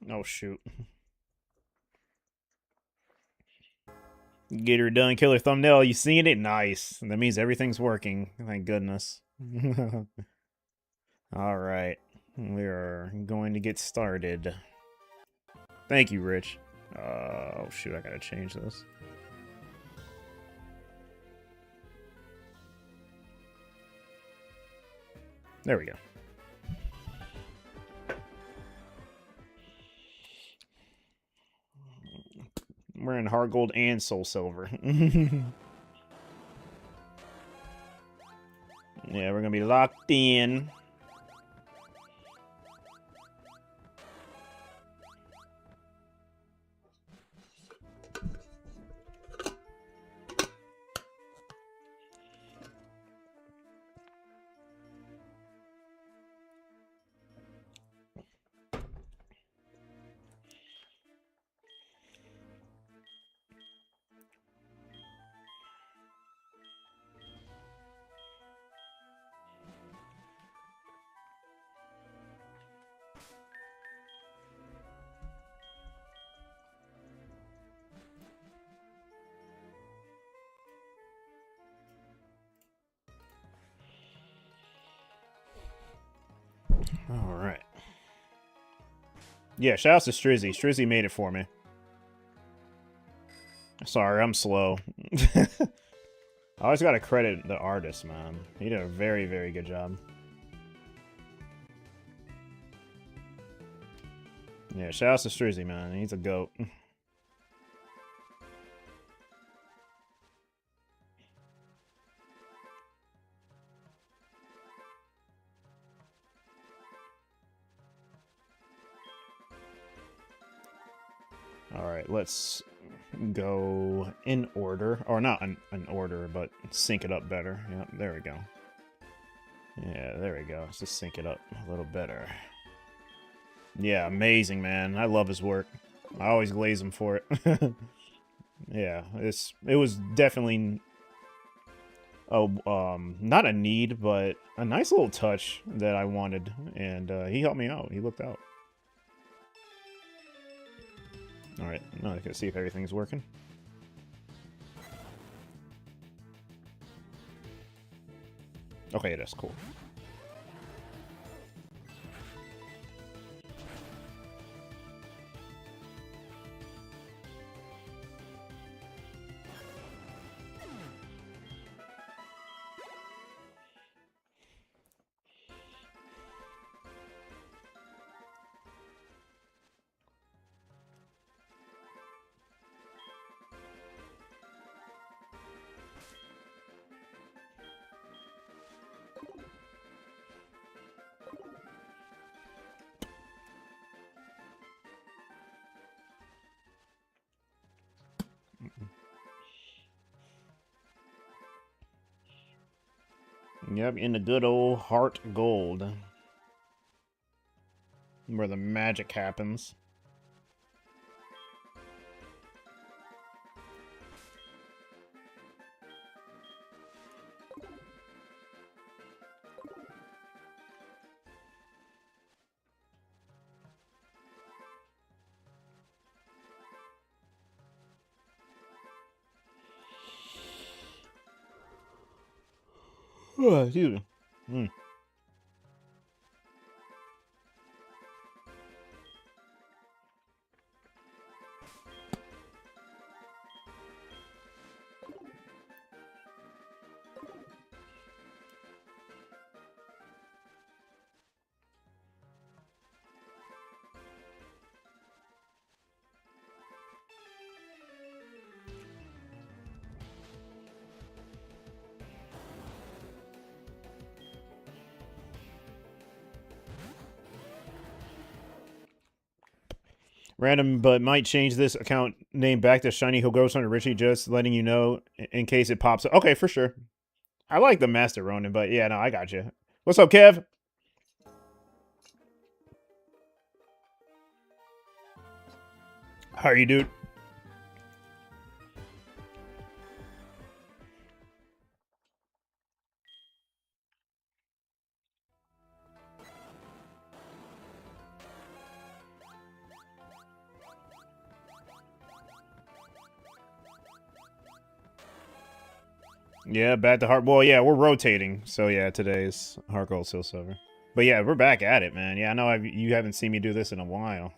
Oh, shoot. Get her done, killer thumbnail. You seeing it? Nice. That means everything's working. Thank goodness. Alright. We are going to get started. Thank you, Rich. Oh, shoot. I gotta change this. There we go. We're in hard gold and soul silver. Yeah, we're gonna be locked in. Alright. Yeah, shout out to Strizzy. Strizzy made it for me. Sorry, I'm slow. I always gotta credit the artist, man. He did a very, very good job. Yeah, shout out to Strizzy, man. He's a goat. Alright, let's go in order. Or not in order, but sync it up better. Yep, there we go. Yeah, there we go. Let's just sync it up a little better. Yeah, amazing, man. I love his work. I always glaze him for it. Yeah, it was definitely not a need, but a nice little touch that I wanted, and he helped me out. He looked out. All right, now I can see if everything's working. Okay, that's cool. Yep, in the good old Heart Gold. Where the magic happens. Oh, excuse me. Random, but might change this account name back to Shiny Ghost Hunter Richie, just letting you know in case it pops up. Okay, for sure. I like the Master Ronin, but yeah, no, I got you. What's up, Kev? How are you, dude? Yeah, back to Heart. Well, yeah, we're rotating. So yeah, today's Heart Gold, Soul Silver. But yeah, we're back at it, man. Yeah, I know you haven't seen me do this in a while.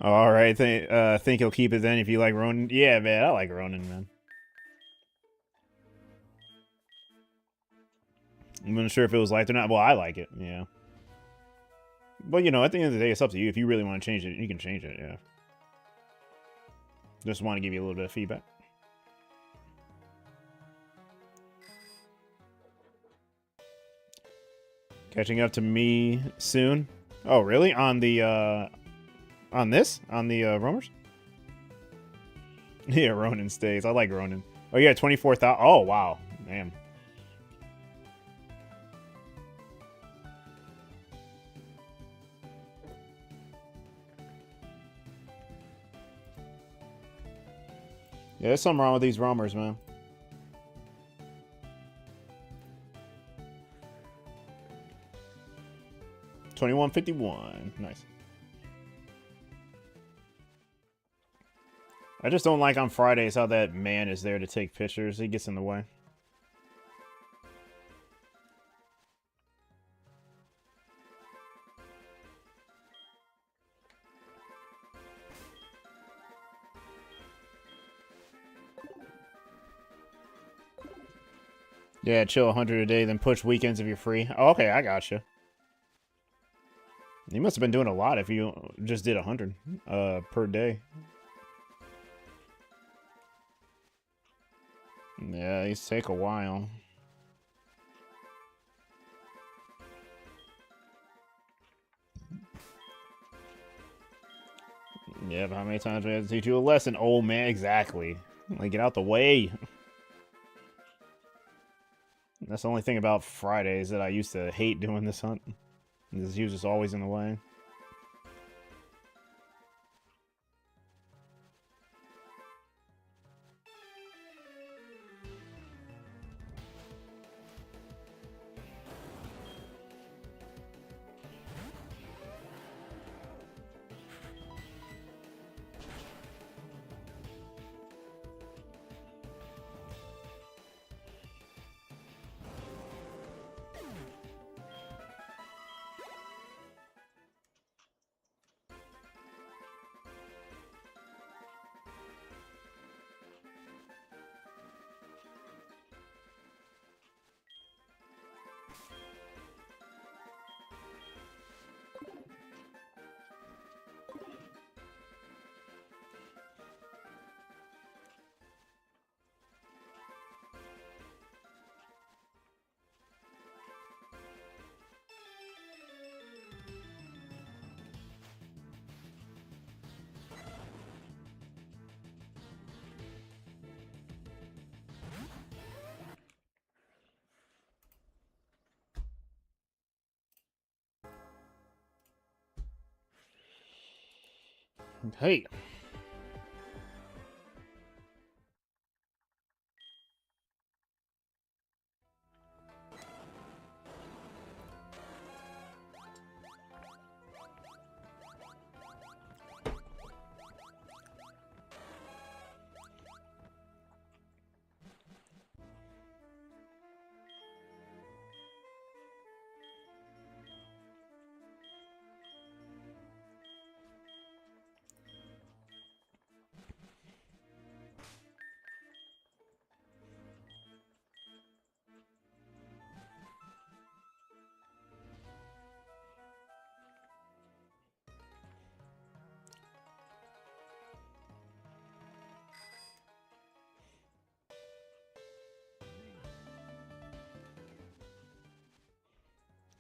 All right, think he'll keep it then if you like Ronin. Yeah, man, I like Ronin, man. I'm not sure if it was liked or not. Well, I like it, yeah. But you know, at the end of the day, it's up to you. If you really want to change it, you can change it, yeah. Just want to give you a little bit of feedback. Catching up to me soon. Oh, really? On the, on this? On the, roamers? Yeah, Ronin stays. I like Ronin. Oh, yeah, 24,000. Oh, wow. Damn. Yeah, there's something wrong with these roamers, man. $21.51. Nice. I just don't like on Fridays how that man is there to take pictures. He gets in the way. Yeah, chill 100 a day, then push weekends if you're free. Oh, okay, I gotcha. You must have been doing a lot if you just did 100 per day. Yeah, these take a while. Yeah, but how many times do we have to teach you a lesson? Old man, exactly. Like, get out the way. That's the only thing about Fridays that I used to hate doing this hunt. He was just always in the way. Hey.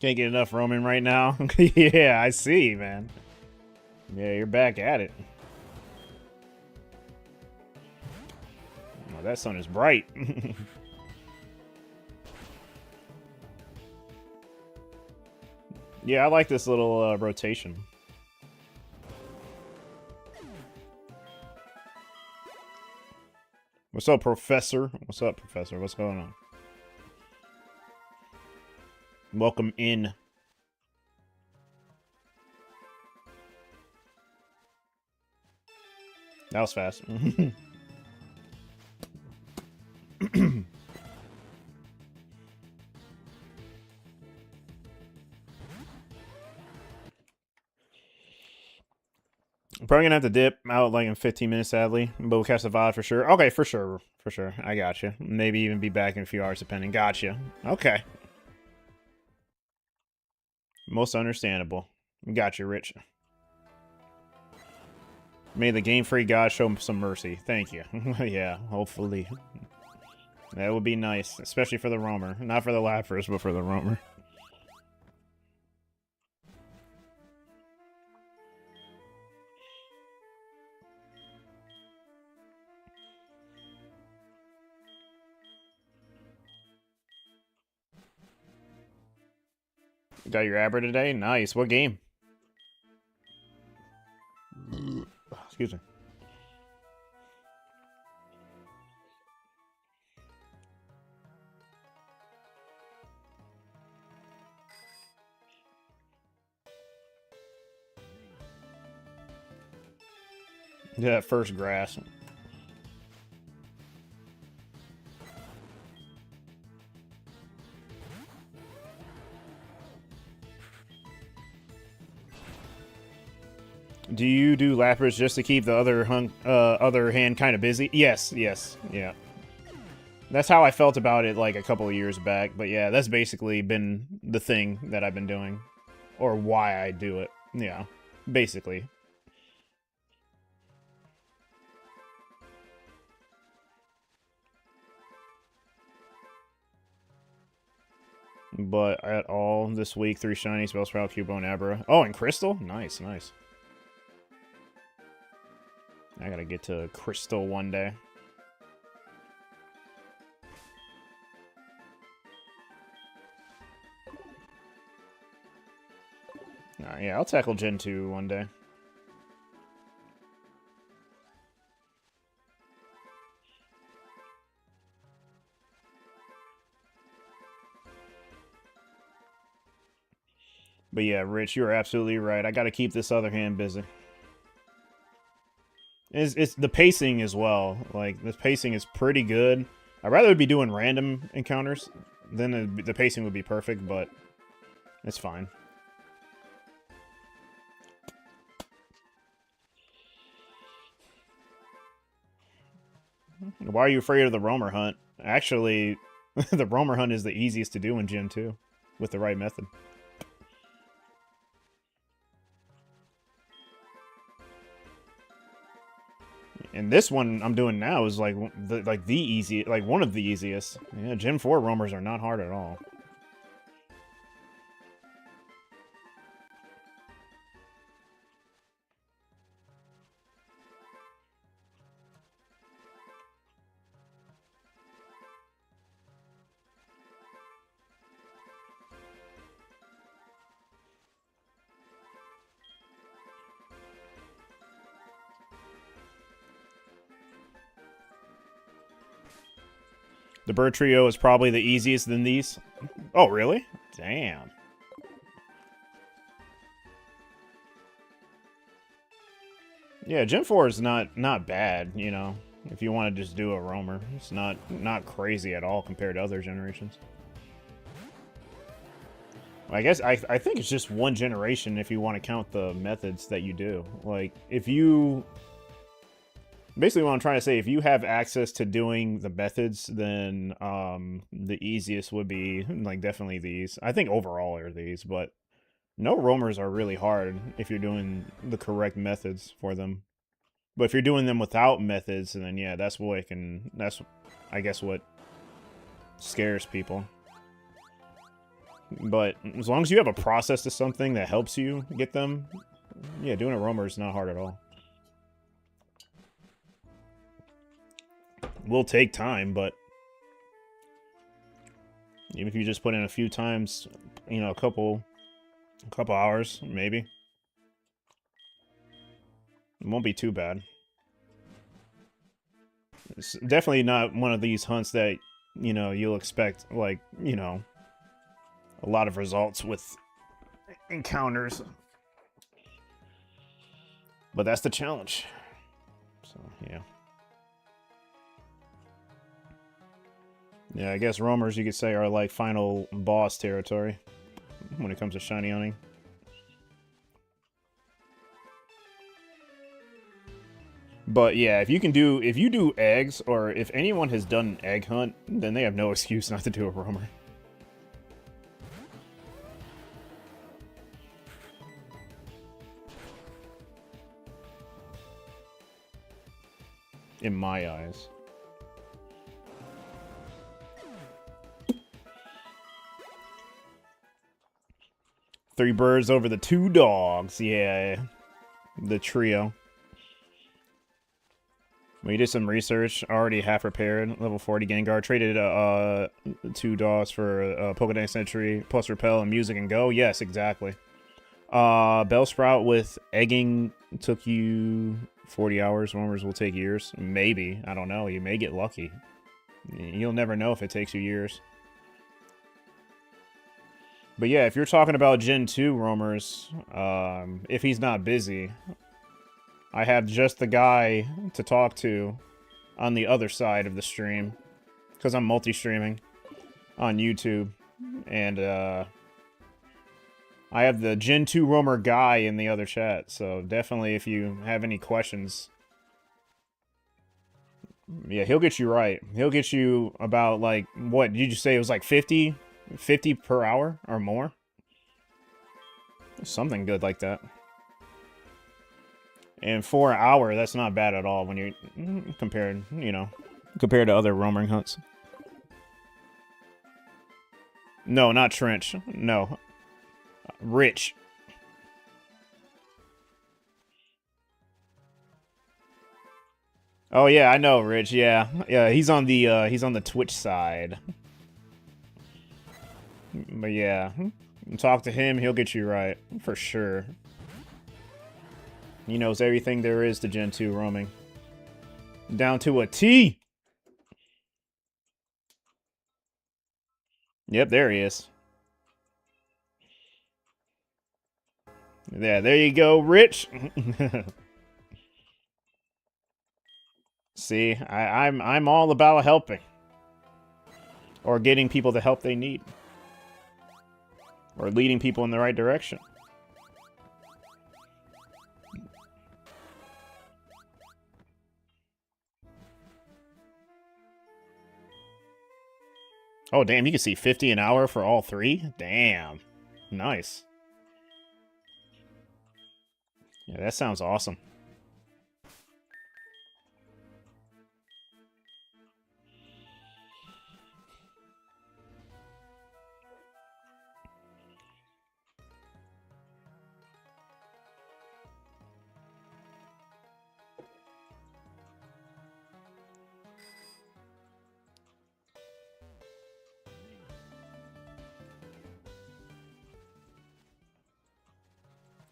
Can't get enough Roman right now. Yeah, I see, man. Yeah, you're back at it. Oh, that sun is bright. Yeah, I like this little rotation. What's up, Professor? What's up, Professor? What's going on? Welcome in. That was fast. Probably gonna have to dip out like in 15 minutes, sadly. But we'll catch the VOD for sure. Okay, for sure. For sure. I got you. Maybe even be back in a few hours depending. Gotcha. Okay. Most understandable. Got you, Rich. May the Game Freak God show some mercy. Thank you. Yeah, hopefully. That would be nice. Especially for the roamer. Not for the lappers, but for the roamer. Got your Abra today? Nice. What game? Excuse me. Yeah, first grass. Do you do lappers just to keep the other hand kind of busy? Yes, yeah. That's how I felt about it like a couple of years back. But yeah, that's basically been the thing that I've been doing. Or why I do it. Yeah, basically. But at all this week, 3 shinies, Bellsprout, Cubone, Abra. Oh, and Crystal? Nice, nice. I gotta get to Crystal one day. Yeah, I'll tackle Gen 2 one day. But yeah, Rich, you're absolutely right. I gotta keep this other hand busy. It's the pacing as well. Like, the pacing is pretty good. I'd rather be doing random encounters. Then the pacing would be perfect, but it's fine. Why are you afraid of the roamer hunt? Actually, the roamer hunt is the easiest to do in Gen 2 with the right method. And this one I'm doing now is like the easy, like one of the easiest. Yeah, Gen 4 roamers are not hard at all. The bird trio is probably the easiest than these. Oh, really? Damn. Yeah, Gen 4 is not bad, you know. If you want to just do a roamer, it's not crazy at all compared to other generations. I guess I think it's just one generation if you want to count the methods that you do. Like, if you... Basically what I'm trying to say, if you have access to doing the methods, then the easiest would be, like, definitely these. I think overall are these, but no roamers are really hard if you're doing the correct methods for them. But if you're doing them without methods, then yeah, that's I guess what scares people. But as long as you have a process to something that helps you get them, yeah, doing a roamer is not hard at all. Will take time, but even if you just put in a few times, you know, a couple hours, maybe. It won't be too bad. It's definitely not one of these hunts that, you know, you'll expect, like, you know, a lot of results with encounters. But that's the challenge. So, yeah. Yeah, I guess roamers, you could say, are like final boss territory when it comes to shiny hunting. But yeah, if you do eggs, or if anyone has done an egg hunt, then they have no excuse not to do a roamer. In my eyes. Three birds over the two dogs. Yeah. The trio. We did some research. Already half repaired. Level 40 Gengar. Traded 2 dogs for Pokedex Entry, plus Repel and Music and Go. Yes, exactly. Bellsprout with egging took you 40 hours. Roamers will take years. Maybe. I don't know. You may get lucky. You'll never know if it takes you years. But yeah, if you're talking about Gen 2 roamers, if he's not busy, I have just the guy to talk to on the other side of the stream. Because I'm multi-streaming on YouTube. And I have the Gen 2 roamer guy in the other chat. So definitely if you have any questions, yeah, he'll get you right. He'll get you about, like, what did you say? It was like 50 per hour or more? Something good like that. And for an hour, that's not bad at all when you're compared to other roaming hunts. No, not Trench. No. Rich. Oh yeah, I know Rich. Yeah. Yeah, he's on the Twitch side. But yeah, talk to him, he'll get you right for sure. He knows everything there is to Gen 2 roaming. Down to a T! Yep, there he is. Yeah, there you go, Rich! See, I'm all about helping. Or getting people the help they need. Or leading people in the right direction. Oh, damn, you can see 50 an hour for all three? Damn. Nice. Yeah, that sounds awesome.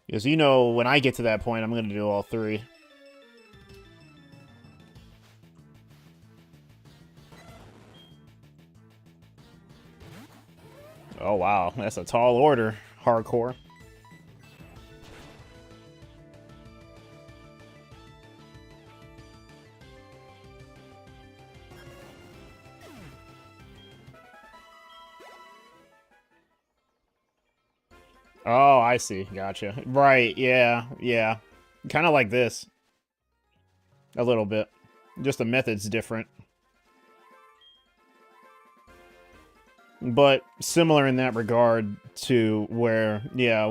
Because you know, when I get to that point, I'm going to do all three. Oh, wow. That's a tall order. Hardcore. Oh, I see. Gotcha. Right, yeah, yeah. Kind of like this. A little bit. Just the method's different. But similar in that regard to where, yeah,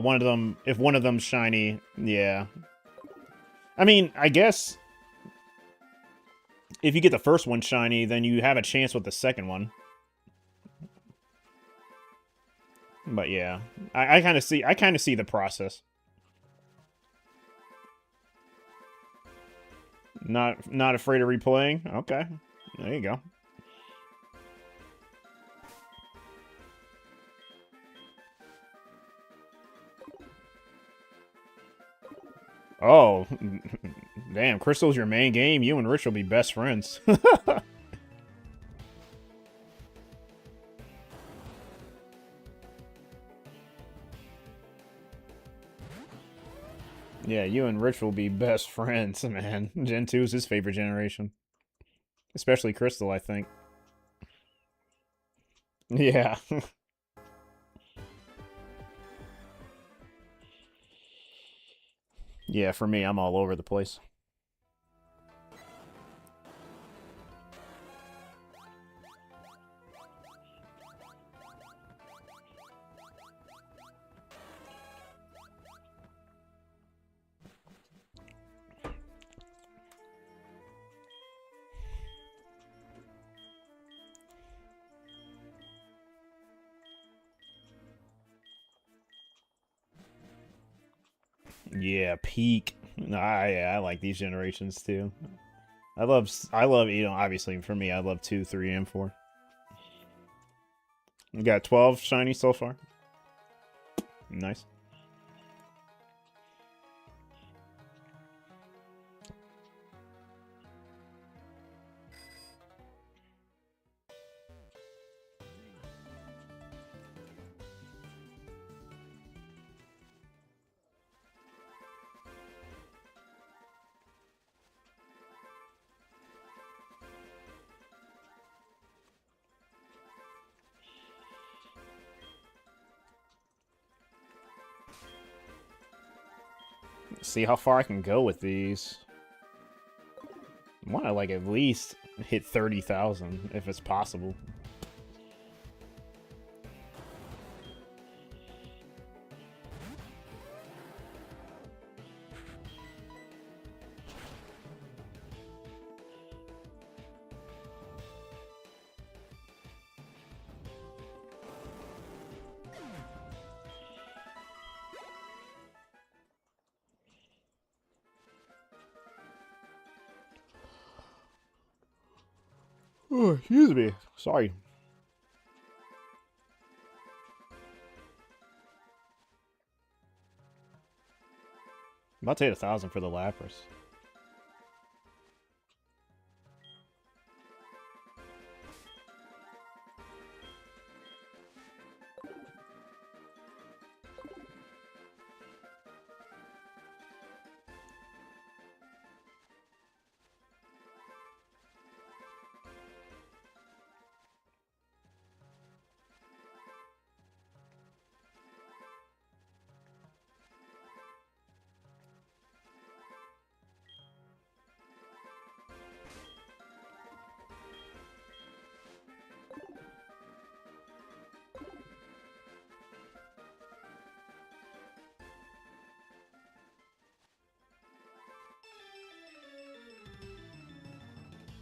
if one of them's shiny, yeah. I mean, I guess if you get the first one shiny, then you have a chance with the second one. But yeah, I kind of see the process. Not afraid of replaying? Okay. There you go. Oh, damn, Crystal's your main game. You and Rich will be best friends. Yeah, you and Rich will be best friends, man. Gen 2 is his favorite generation. Especially Crystal, I think. Yeah. Yeah, for me, I'm all over the place. Yeah, peak. Yeah, I like these generations too. Obviously for me, I love 2, 3, and 4. We got 12 shiny so far. Nice. See how far I can go with these. I want to like at least hit 30,000 if it's possible. Oh, excuse me. Sorry. I'm about to hit 1,000 for the Lapras.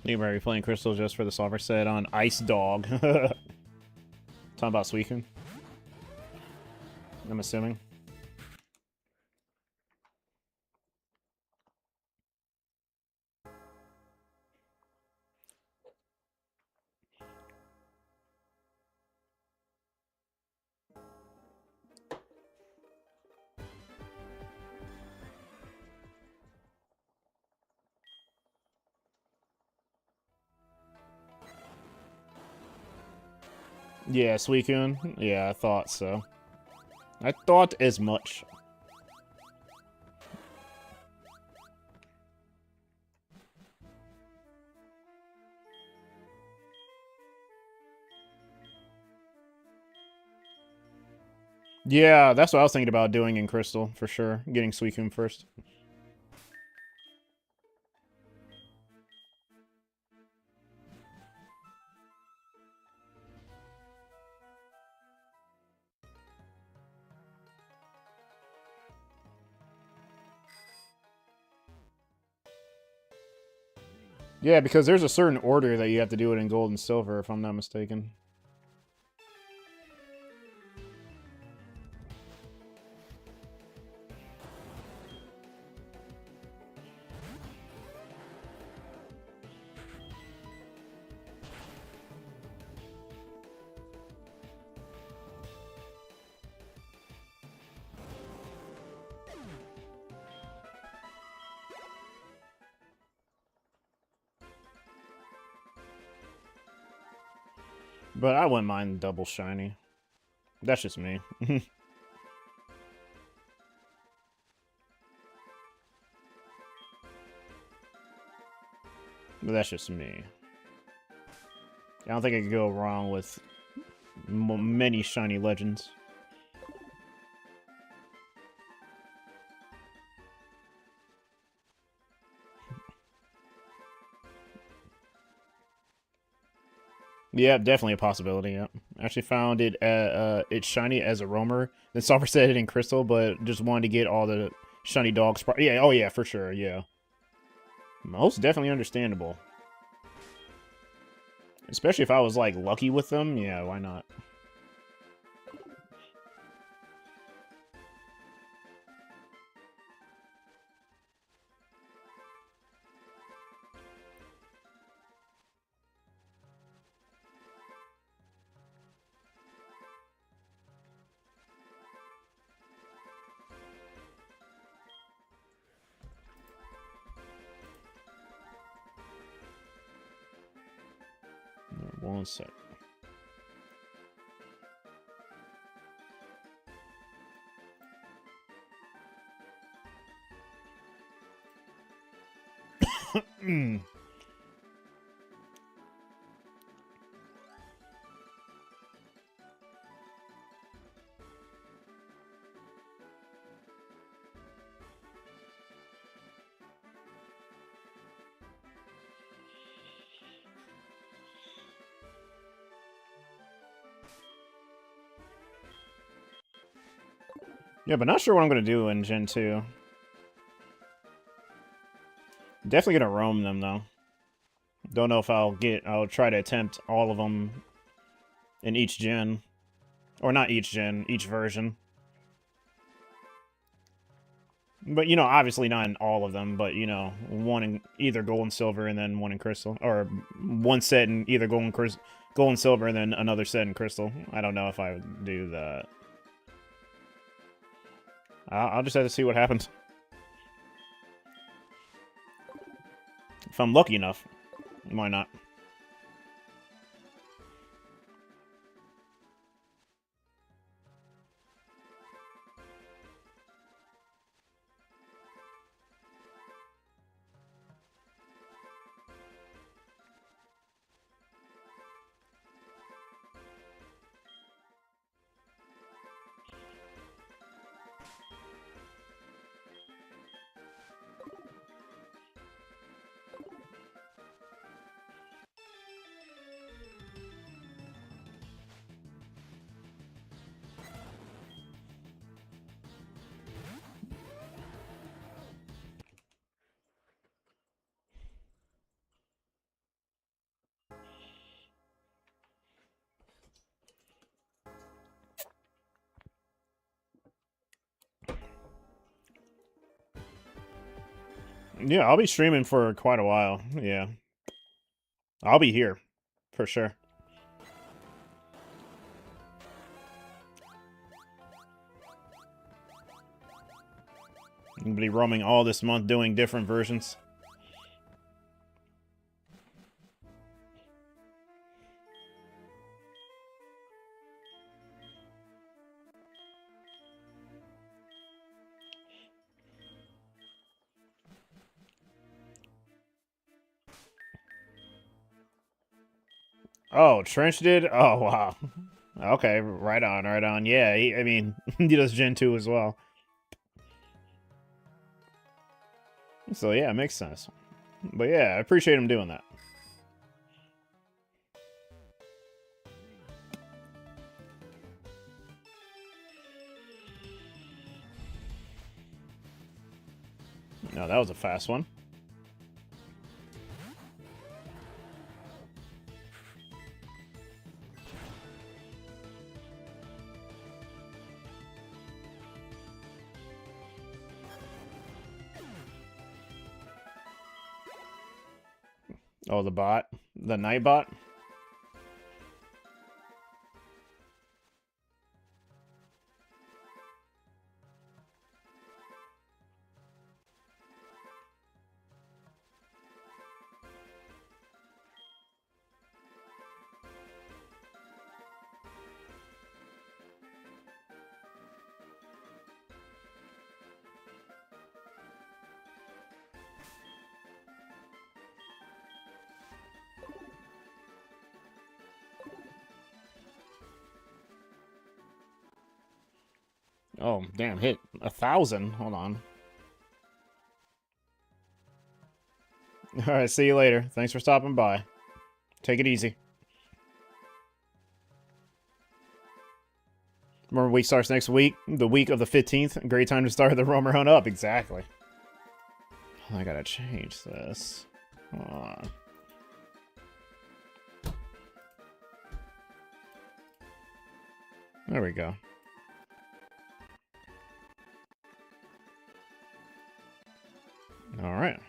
You might be playing Crystal just for the software set on Ice Dog. Talking about Suicune. I'm assuming. Yeah, Suicune. Yeah, I thought so. I thought as much. Yeah, that's what I was thinking about doing in Crystal, for sure. Getting Suicune first. Yeah, because there's a certain order that you have to do it in Gold and Silver, if I'm not mistaken. But I wouldn't mind double shiny. That's just me. But that's just me. I don't think I could go wrong with many shiny legends. Yeah, definitely a possibility. Yeah, actually found it. It's shiny as a roamer. Then software said it in crystal, but just wanted to get all the shiny dogs. Yeah. Oh yeah, for sure. Yeah. Most definitely understandable. Especially if I was like lucky with them. Yeah, why not? One sec. Yeah, but not sure what I'm gonna do in Gen 2. Definitely gonna roam them though. Don't know if I'll try to attempt all of them in each gen. Or not each gen, each version. But, you know, obviously not in all of them, but, you know, one in either gold and silver and then one in crystal. Or one set in either gold and silver and then another set in crystal. I don't know if I would do that. I'll just have to see what happens. If I'm lucky enough, why not? Yeah, I'll be streaming for quite a while. Yeah. I'll be here. For sure. I'm gonna be roaming all this month doing different versions. Oh, Trench did? Oh, wow. Okay, right on, right on. Yeah, I mean, he does Gen 2 as well. So, yeah, it makes sense. But yeah, I appreciate him doing that. No, that was a fast one. Oh, the bot? The night bot? Oh, damn, hit 1,000. Hold on. Alright, see you later. Thanks for stopping by. Take it easy. Remember, week starts next week. The week of the 15th. Great time to start the roamer hunt up. Exactly. I gotta change this. Hold on. There we go. Alright.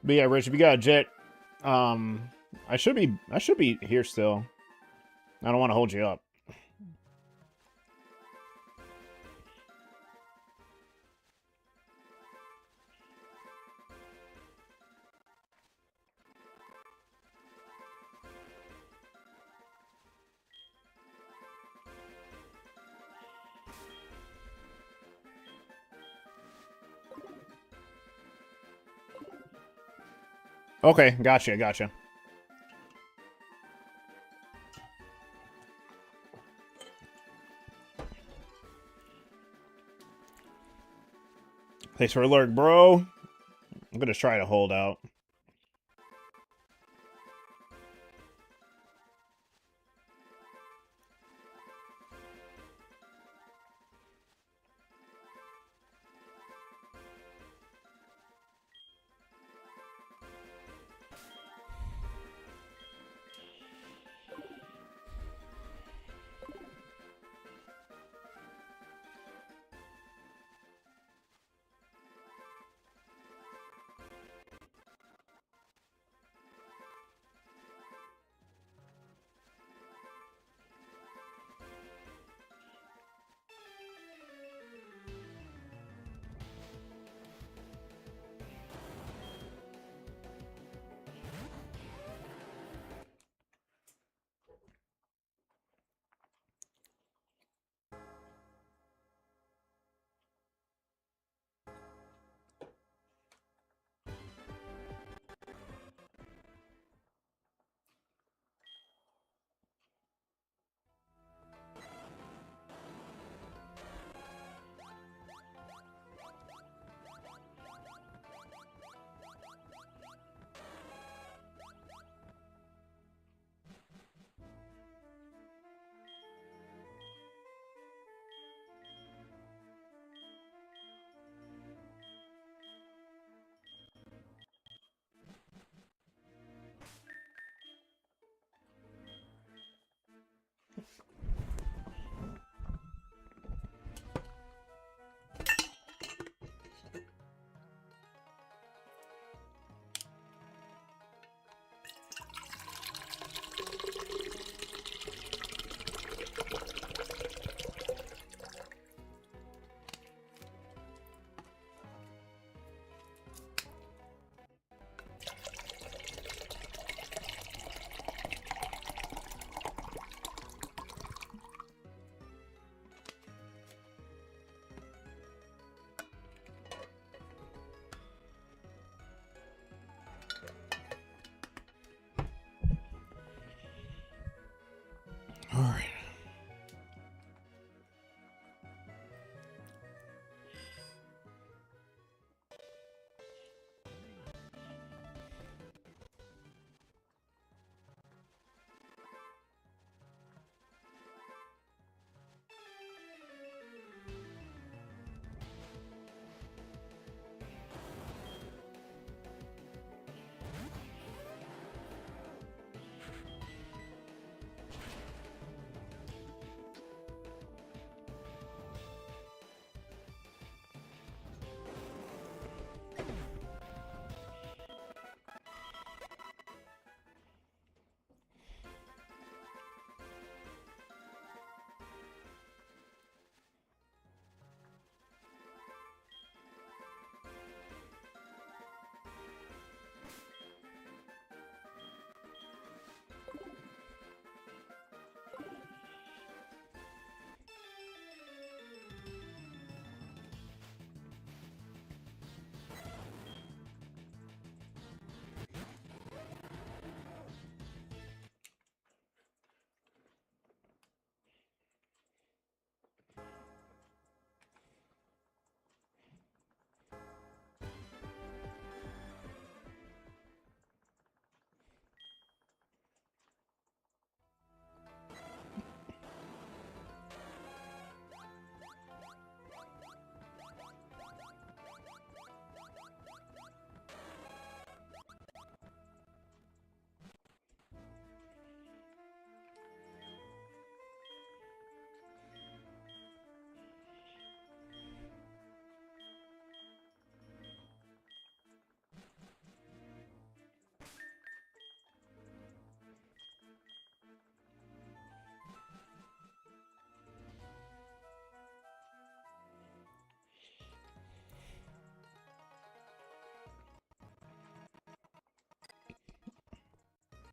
But yeah, Rich, if you got a jet, I should be here still. I don't want to hold you up. Okay, gotcha. Thanks for alert, bro. I'm gonna try to hold out.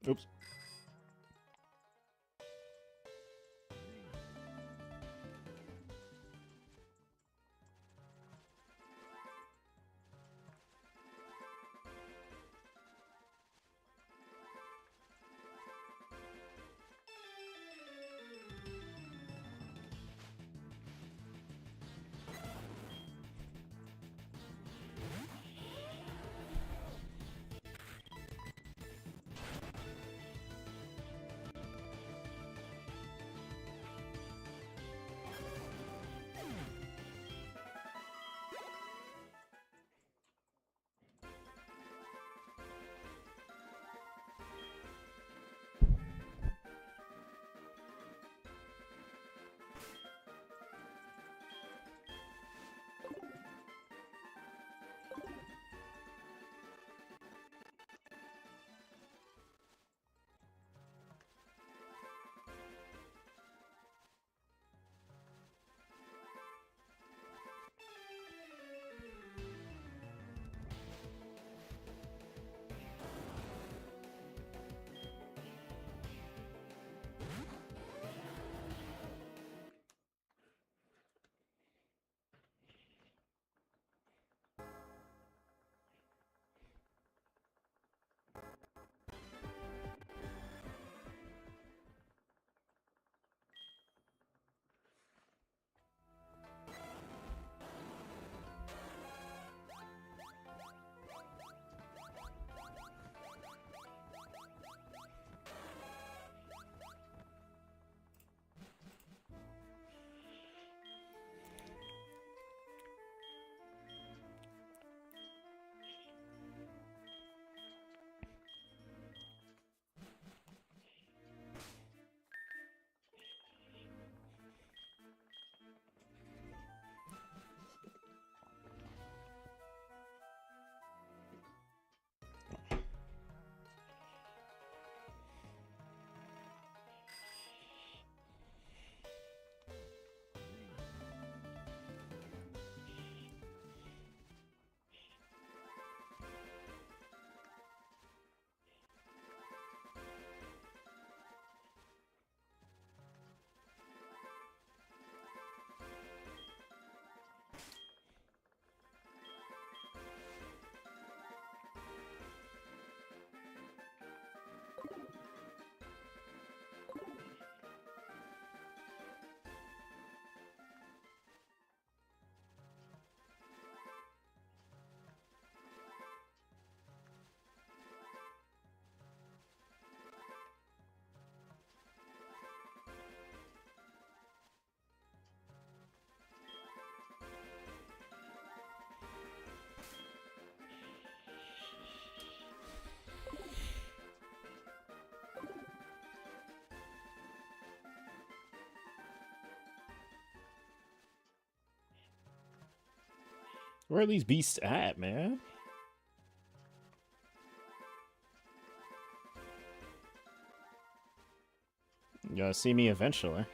Oops. Where are these beasts at, man? You gotta see me eventually.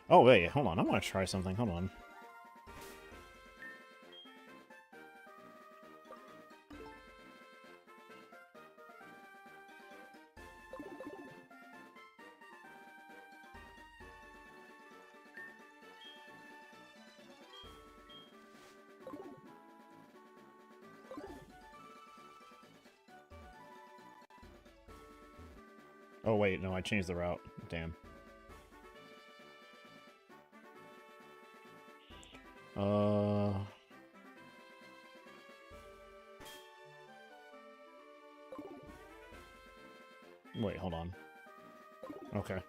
Oh, wait, hold on. I want to try something. Hold on. Oh, wait, no, I changed the route. Damn. Wait, hold on. Okay.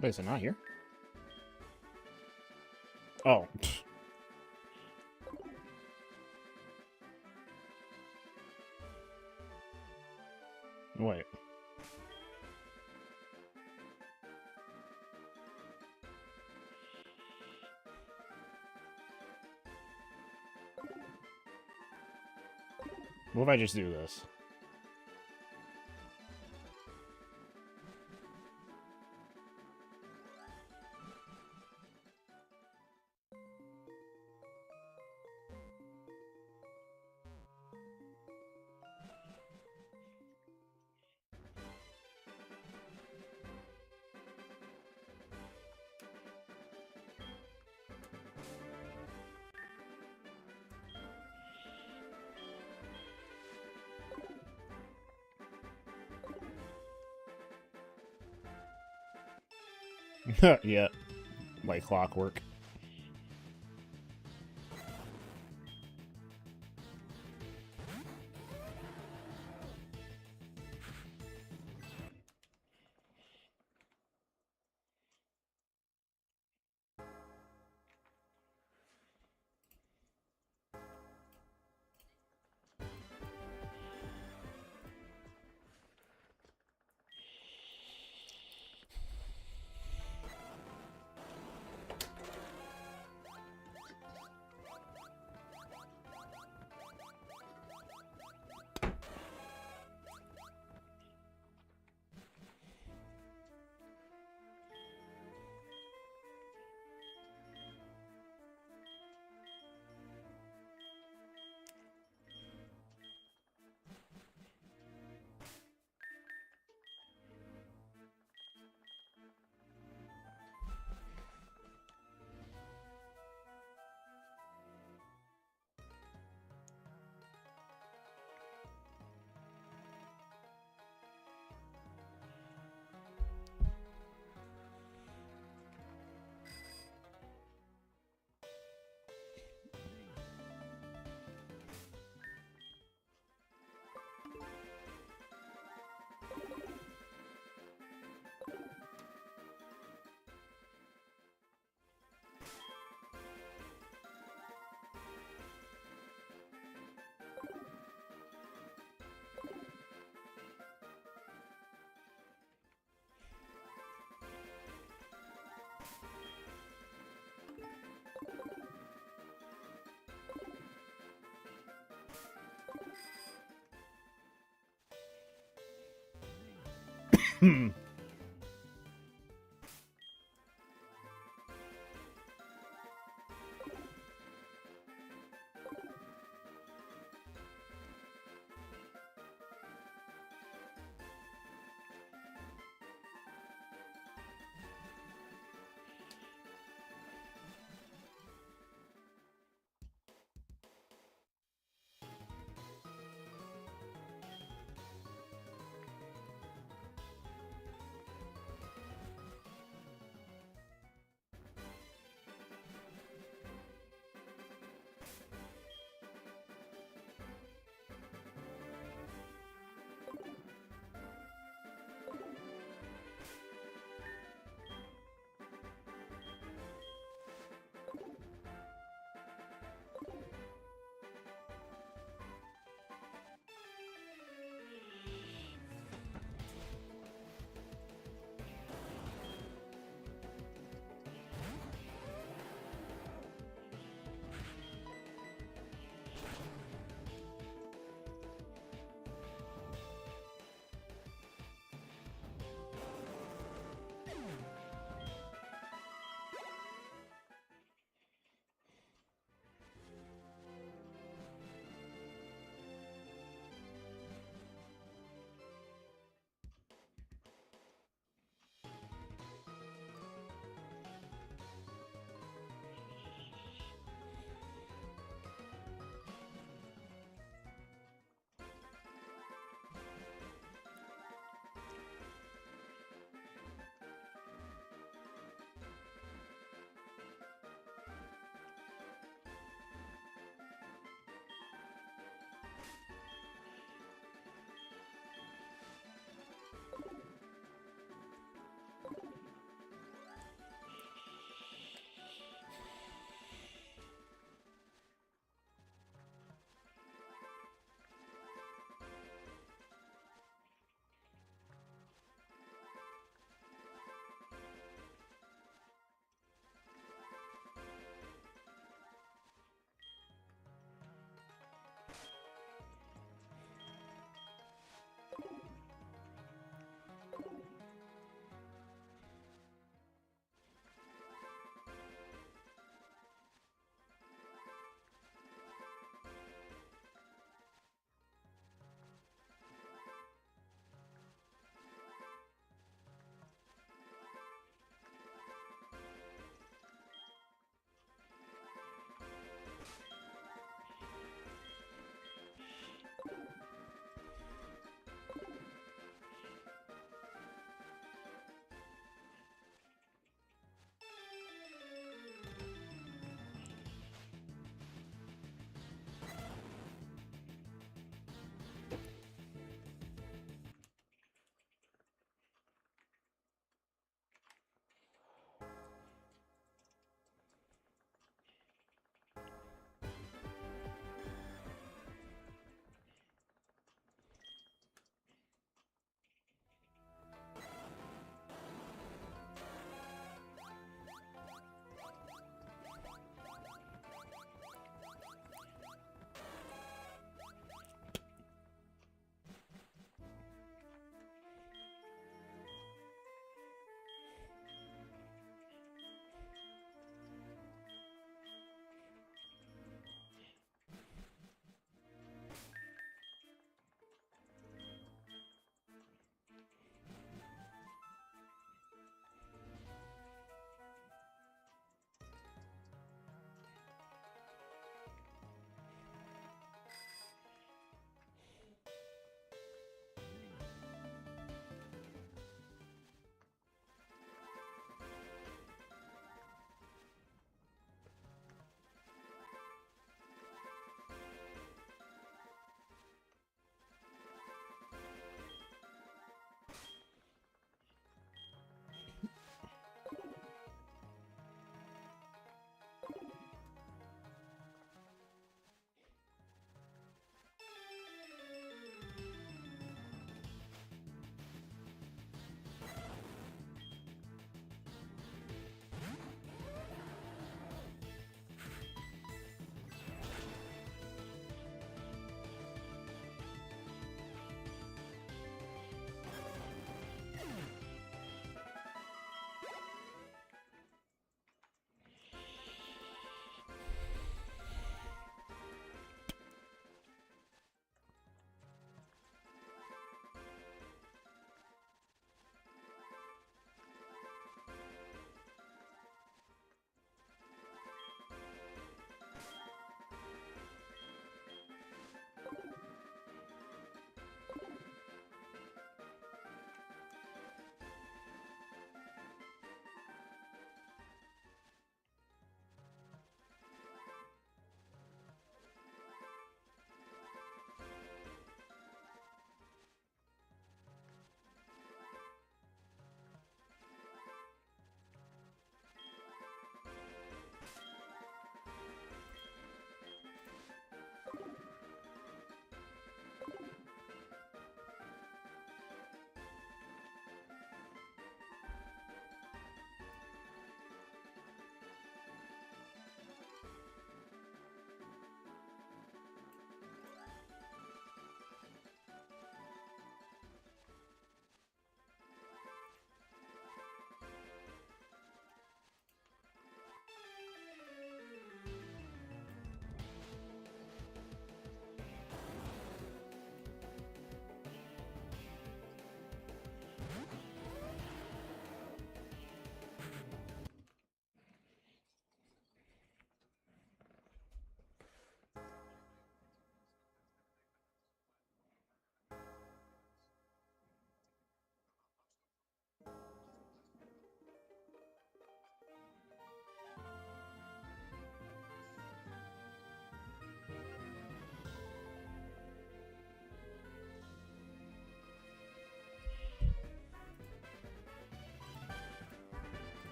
Wait, is it not here? Oh. Wait. What if I just do this? Yeah, like clockwork. Hmm.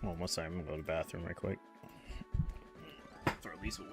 Well, one second, I'm gonna go to the bathroom right quick. Throw these away.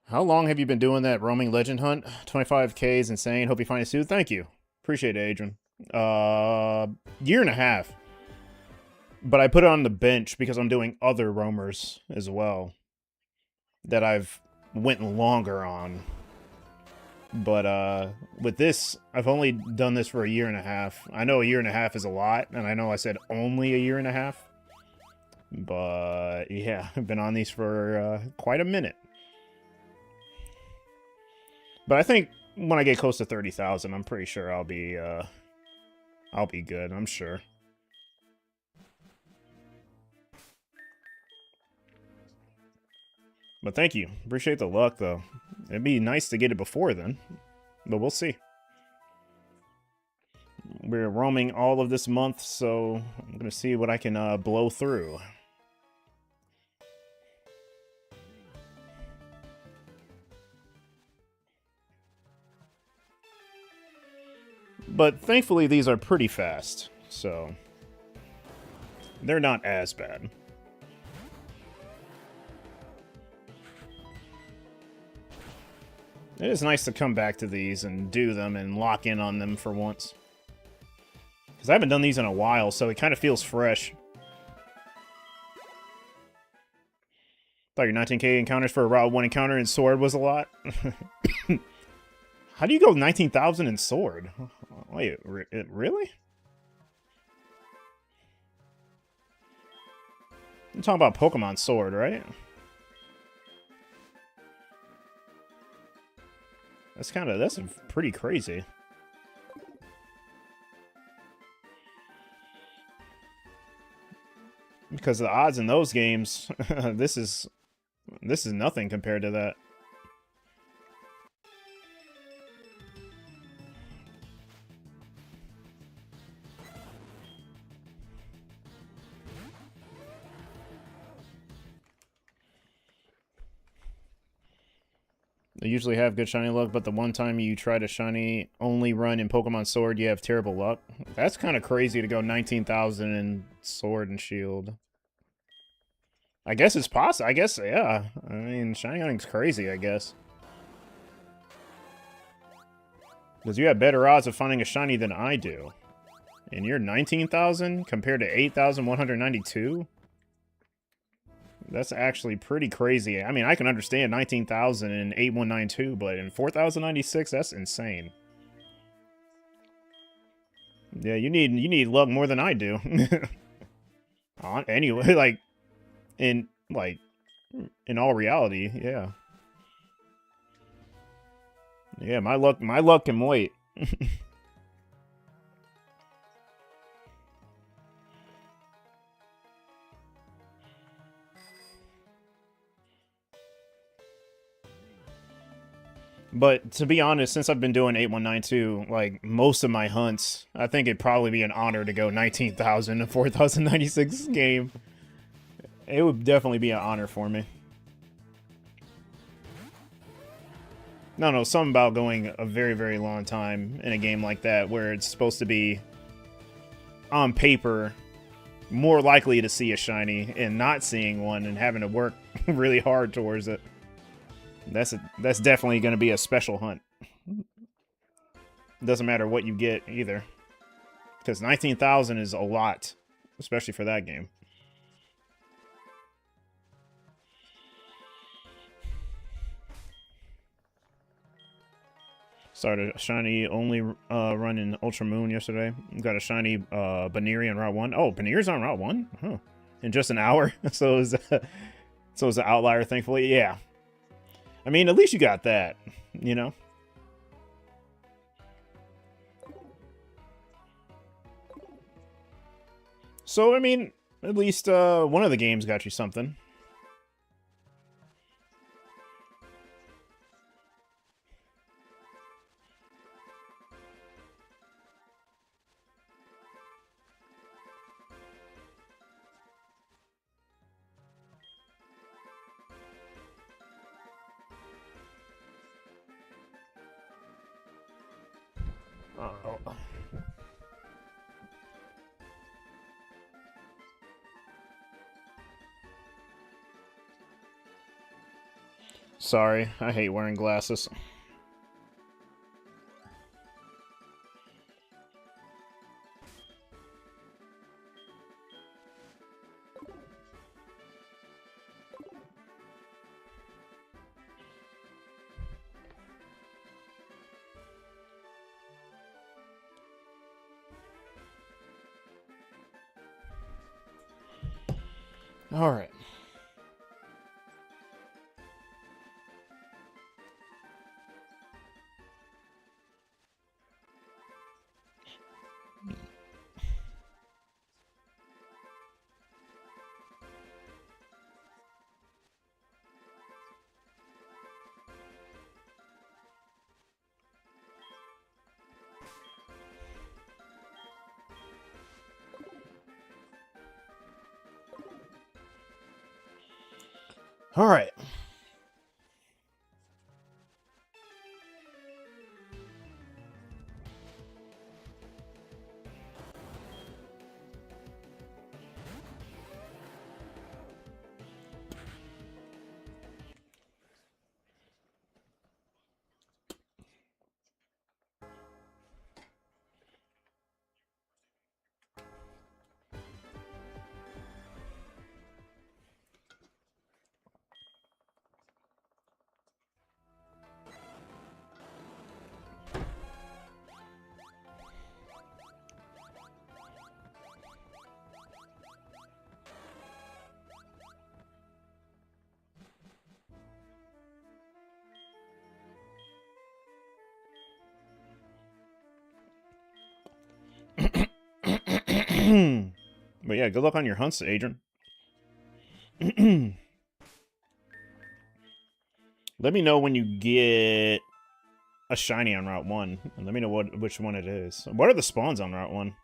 How long have you been doing that roaming legend hunt? 25k is insane. Hope you find it soon. Thank you. Appreciate it, Adrian. Year and a half. But I put it on the bench because I'm doing other roamers as well that I've went longer on. But with this, I've only done this for a year and a half. I know a year and a half is a lot, and I know I said only a year and a half. But yeah, I've been on these for quite a minute. But I think when I get close to 30,000, I'm pretty sure I'll be good, I'm sure. But thank you. Appreciate the luck, though. It'd be nice to get it before then. But we'll see. We're roaming all of this month, so I'm going to see what I can blow through. But thankfully, these are pretty fast, so they're not as bad. It is nice to come back to these and do them and lock in on them for once. Because I haven't done these in a while, so it kind of feels fresh. Thought your 19k encounters for a Route 1 encounter in Sword was a lot. How do you go 19,000 in Sword? Wait, really? I'm talking about Pokemon Sword, right? That's pretty crazy. Because the odds in those games, this is nothing compared to that. They usually have good shiny luck, but the one time you try to shiny only run in Pokemon Sword, you have terrible luck. That's kind of crazy to go 19,000 in Sword and Shield. I guess it's possible. I guess, yeah. I mean, shiny hunting's crazy, I guess. Because you have better odds of finding a shiny than I do. And you're 19,000 compared to 8,192? That's actually pretty crazy. I mean, I can understand 19,000 and 8,192, but in 4,096, that's insane. Yeah, you need luck more than I do. Anyway, in all reality, yeah. Yeah, my luck can wait. But to be honest, since I've been doing 8192, like most of my hunts, I think it'd probably be an honor to go 19,000 to 4,096 game. It would definitely be an honor for me. No, something about going a very, very long time in a game like that where it's supposed to be, on paper, more likely to see a shiny and not seeing one and having to work really hard towards it. That's definitely going to be a special hunt. Doesn't matter what you get either. Because 19,000 is a lot, especially for that game. Started a shiny only run in Ultra Moon yesterday. Got a shiny Baneri on Route 1. Oh, Baneri's on Route 1? Huh. In just an hour? So it was an outlier, thankfully. Yeah. I mean, at least you got that, you know? So, I mean, at least one of the games got you something. Uh-oh. Sorry, I hate wearing glasses. All right. All right. But yeah, good luck on your hunts, Adrian. Let me know when you get a shiny on Route 1. And let me know which one it is. What are the spawns on Route 1?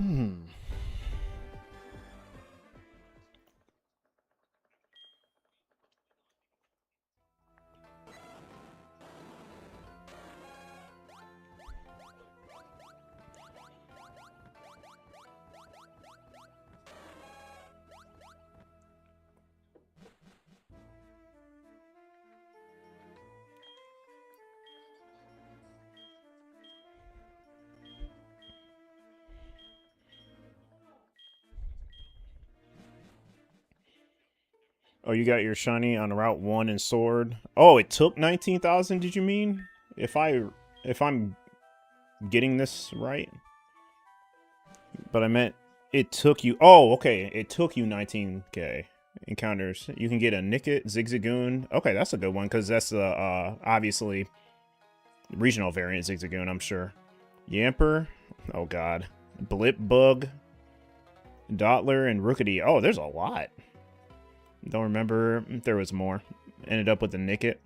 Hmm. Oh, you got your shiny on Route 1 and Sword. Oh, it took 19,000, did you mean? If I'm getting this right? But I meant it took you... Oh, okay. It took you 19k encounters. You can get a Nickit, Zigzagoon. Okay, that's a good one, because that's the, obviously, regional variant Zigzagoon, I'm sure. Yamper. Oh, God. Blip Bug. Dottler and Rookity. Oh, there's a lot. Don't remember if there was more. Ended up with the Nickit.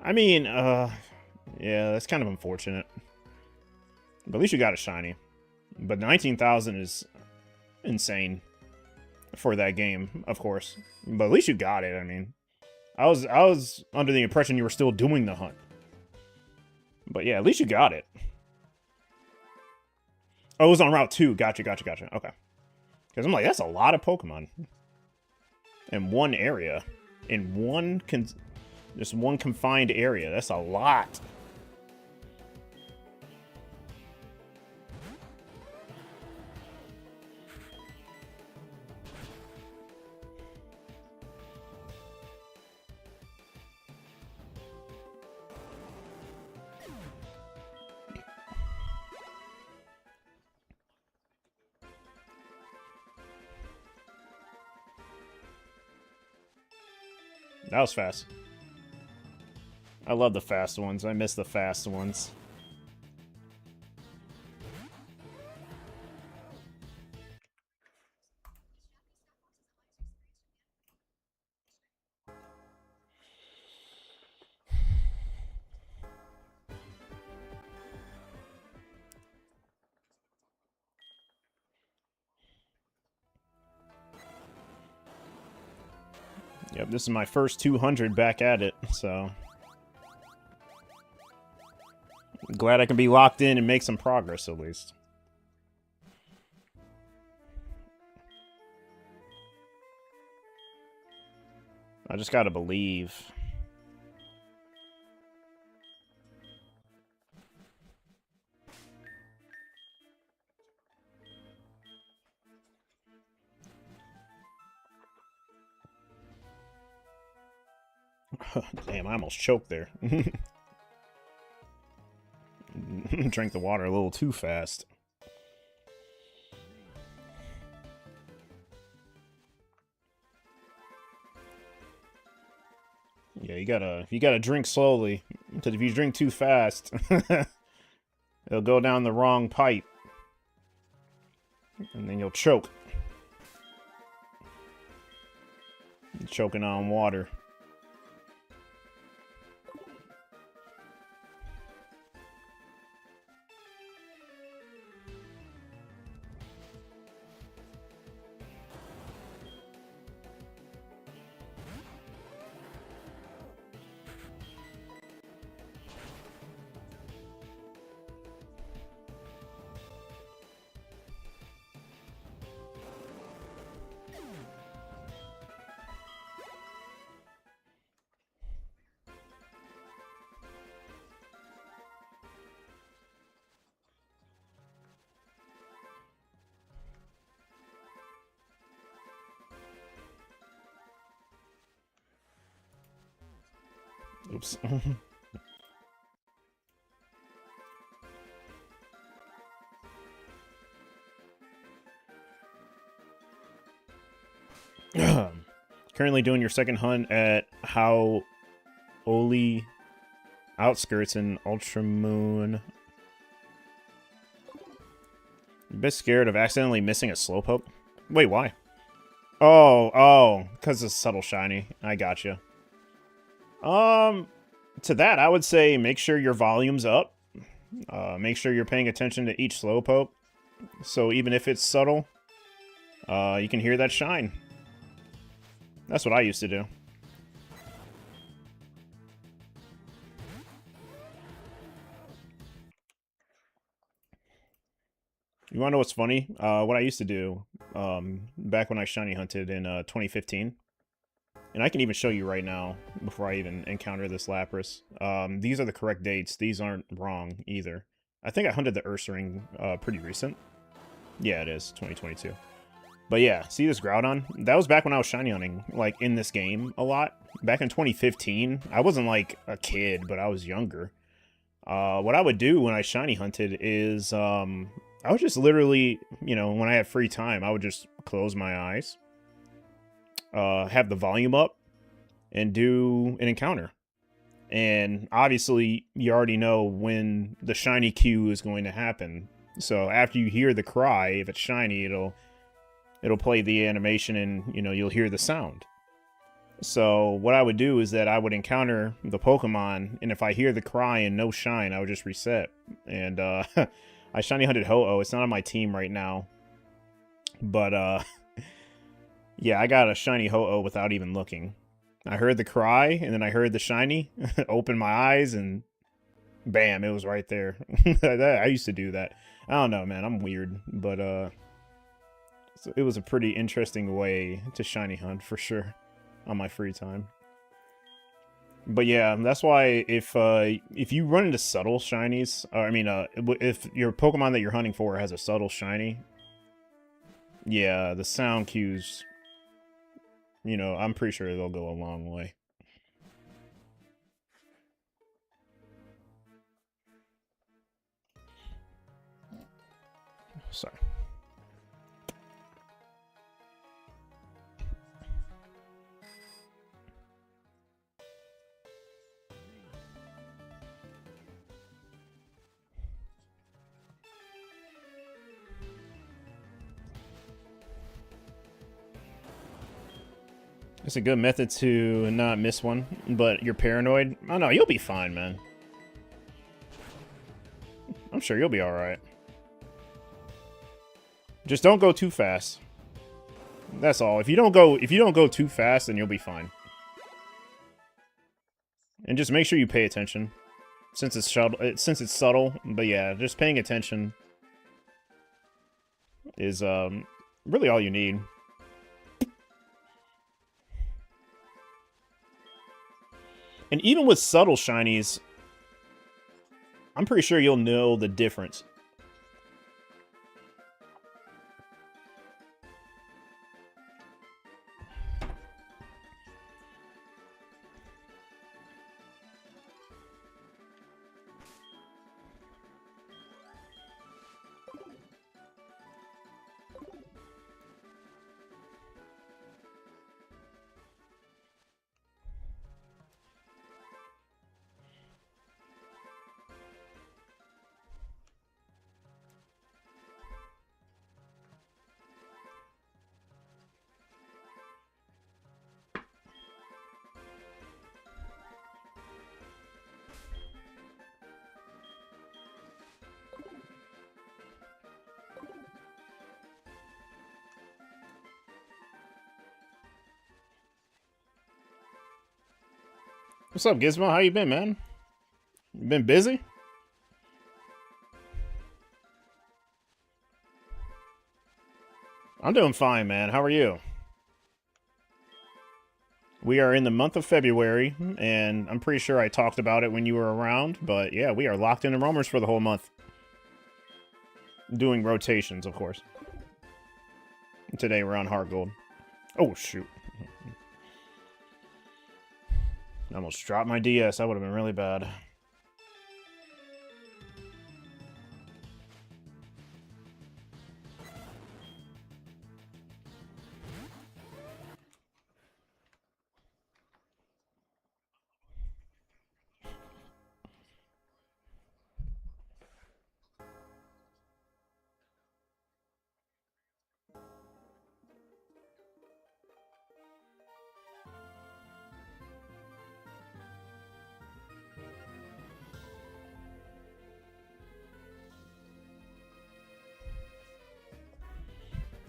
I mean, yeah, that's kind of unfortunate. But at least you got a shiny. But 19,000 is insane for that game, of course. But at least you got it, I mean. I was under the impression you were still doing the hunt. But yeah, at least you got it. Oh, it was on Route 2. Gotcha. Okay. Because I'm like, that's a lot of Pokemon. In one area. In one... just one confined area. That's a lot. That was fast. I love the fast ones. I miss the fast ones. Yep, this is my first 200 back at it, so... glad I can be locked in and make some progress, at least. I just gotta believe. Damn, I almost choked there. Drank the water a little too fast. Yeah, you gotta drink slowly, because if you drink too fast, it'll go down the wrong pipe, and then you'll choke. You're choking on water. Oops. Currently doing your second hunt at Howoli Outskirts in Ultramoon. A bit scared of accidentally missing a Slowpoke? Wait, why? Oh, because it's subtle shiny. I gotcha. To that, I would say make sure your volume's up. Make sure you're paying attention to each Slowpoke. So even if it's subtle, you can hear that shine. That's what I used to do. You wanna know what's funny? What I used to do, back when I shiny hunted in 2015, and I can even show you right now before I even encounter this Lapras. These are the correct dates. These aren't wrong either. I think I hunted the Ursaring pretty recent. Yeah, it is 2022. But yeah, see this Groudon? That was back when I was shiny hunting, like, in this game a lot. Back in 2015, I wasn't, like, a kid, but I was younger. What I would do when I shiny hunted is, I would just literally, you know, when I had free time, I would just close my eyes, have the volume up, and do an encounter. And obviously, you already know when the shiny cue is going to happen. So after you hear the cry, if it's shiny, it'll play the animation and, you know, you'll hear the sound. So what I would do is that I would encounter the Pokemon, and if I hear the cry and no shine, I would just reset. And I shiny hunted Ho-Oh. It's not on my team right now. But yeah, I got a shiny Ho-Oh without even looking. I heard the cry, and then I heard the shiny, opened my eyes, and bam, it was right there. I used to do that. I don't know, man. I'm weird. But so it was a pretty interesting way to shiny hunt, for sure, on my free time. But yeah, that's why if you run into subtle shinies, or I mean, if your Pokemon that you're hunting for has a subtle shiny, yeah, the sound cues, you know, I'm pretty sure they'll go a long way. Sorry. It's a good method to not miss one, but you're paranoid. Oh no, you'll be fine, man. I'm sure you'll be alright. Just don't go too fast. That's all. If you don't go too fast, then you'll be fine. And just make sure you pay attention. Since it's subtle, but yeah, just paying attention is really all you need. And even with subtle shinies, I'm pretty sure you'll know the difference. What's up, Gizmo? How you been, man? You been busy? I'm doing fine, man. How are you? We are in the month of February, and I'm pretty sure I talked about it when you were around, but yeah, we are locked into roamers for the whole month. Doing rotations, of course. Today we're on Heart Gold. Oh, shoot. I almost dropped my DS. That would have been really bad.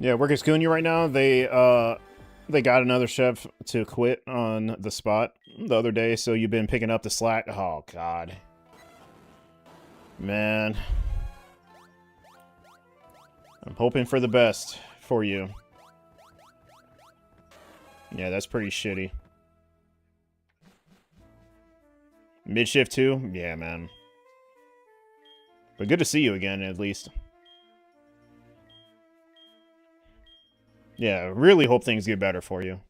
Yeah, Workers killing you right now. They got another chef to quit on the spot the other day, so you've been picking up the slack. Oh God, man, I'm hoping for the best for you. Yeah, that's pretty shitty. Mid-shift too? Yeah, man. But good to see you again, at least. Yeah, really hope things get better for you.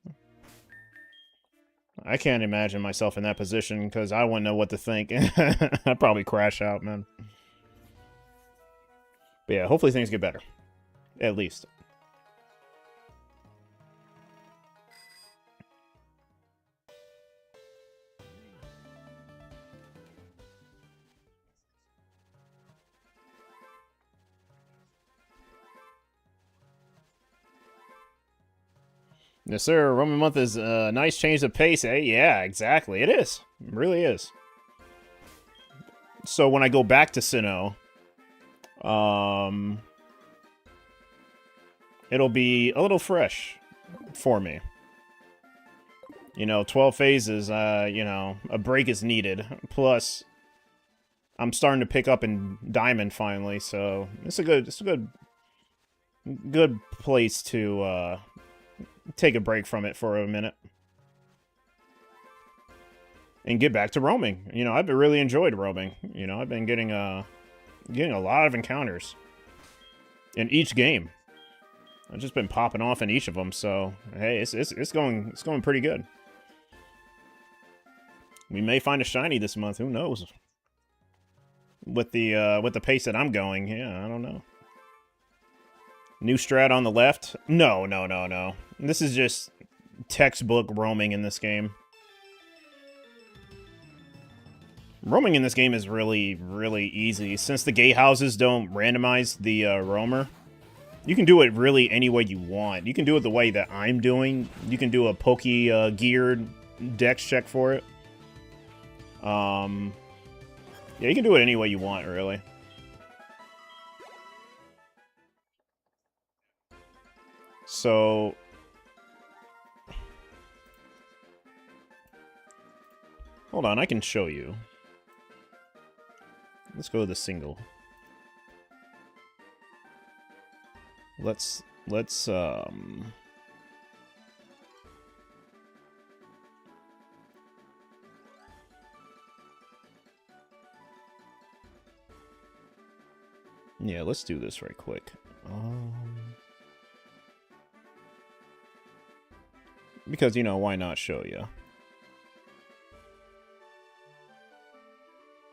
I can't imagine myself in that position, because I wouldn't know what to think. I'd probably crash out, man. But yeah, hopefully things get better. At least. Yes, sir. Roman month is a nice change of pace, eh? Yeah, exactly. It is. It really is. So when I go back to Sinnoh, it'll be a little fresh for me. You know, 12 phases, you know, a break is needed. Plus, I'm starting to pick up in Diamond finally, so it's a good place to take a break from it for a minute and get back to roaming. You know, I've really enjoyed roaming. You know, I've been getting a lot of encounters in each game. I've just been popping off in each of them, so hey, it's going pretty good. We may find a shiny this month. Who knows? With the pace that I'm going, yeah, I don't know. New strat on the left? No. This is just textbook roaming in this game. Roaming in this game is really, really easy. Since the gate houses don't randomize the roamer, you can do it really any way you want. You can do it the way that I'm doing. You can do a pokey geared dex check for it. Yeah, you can do it any way you want, really. So, hold on, I can show you. Let's go to the single. Let's yeah, let's do this right quick. Because, you know, why not show you?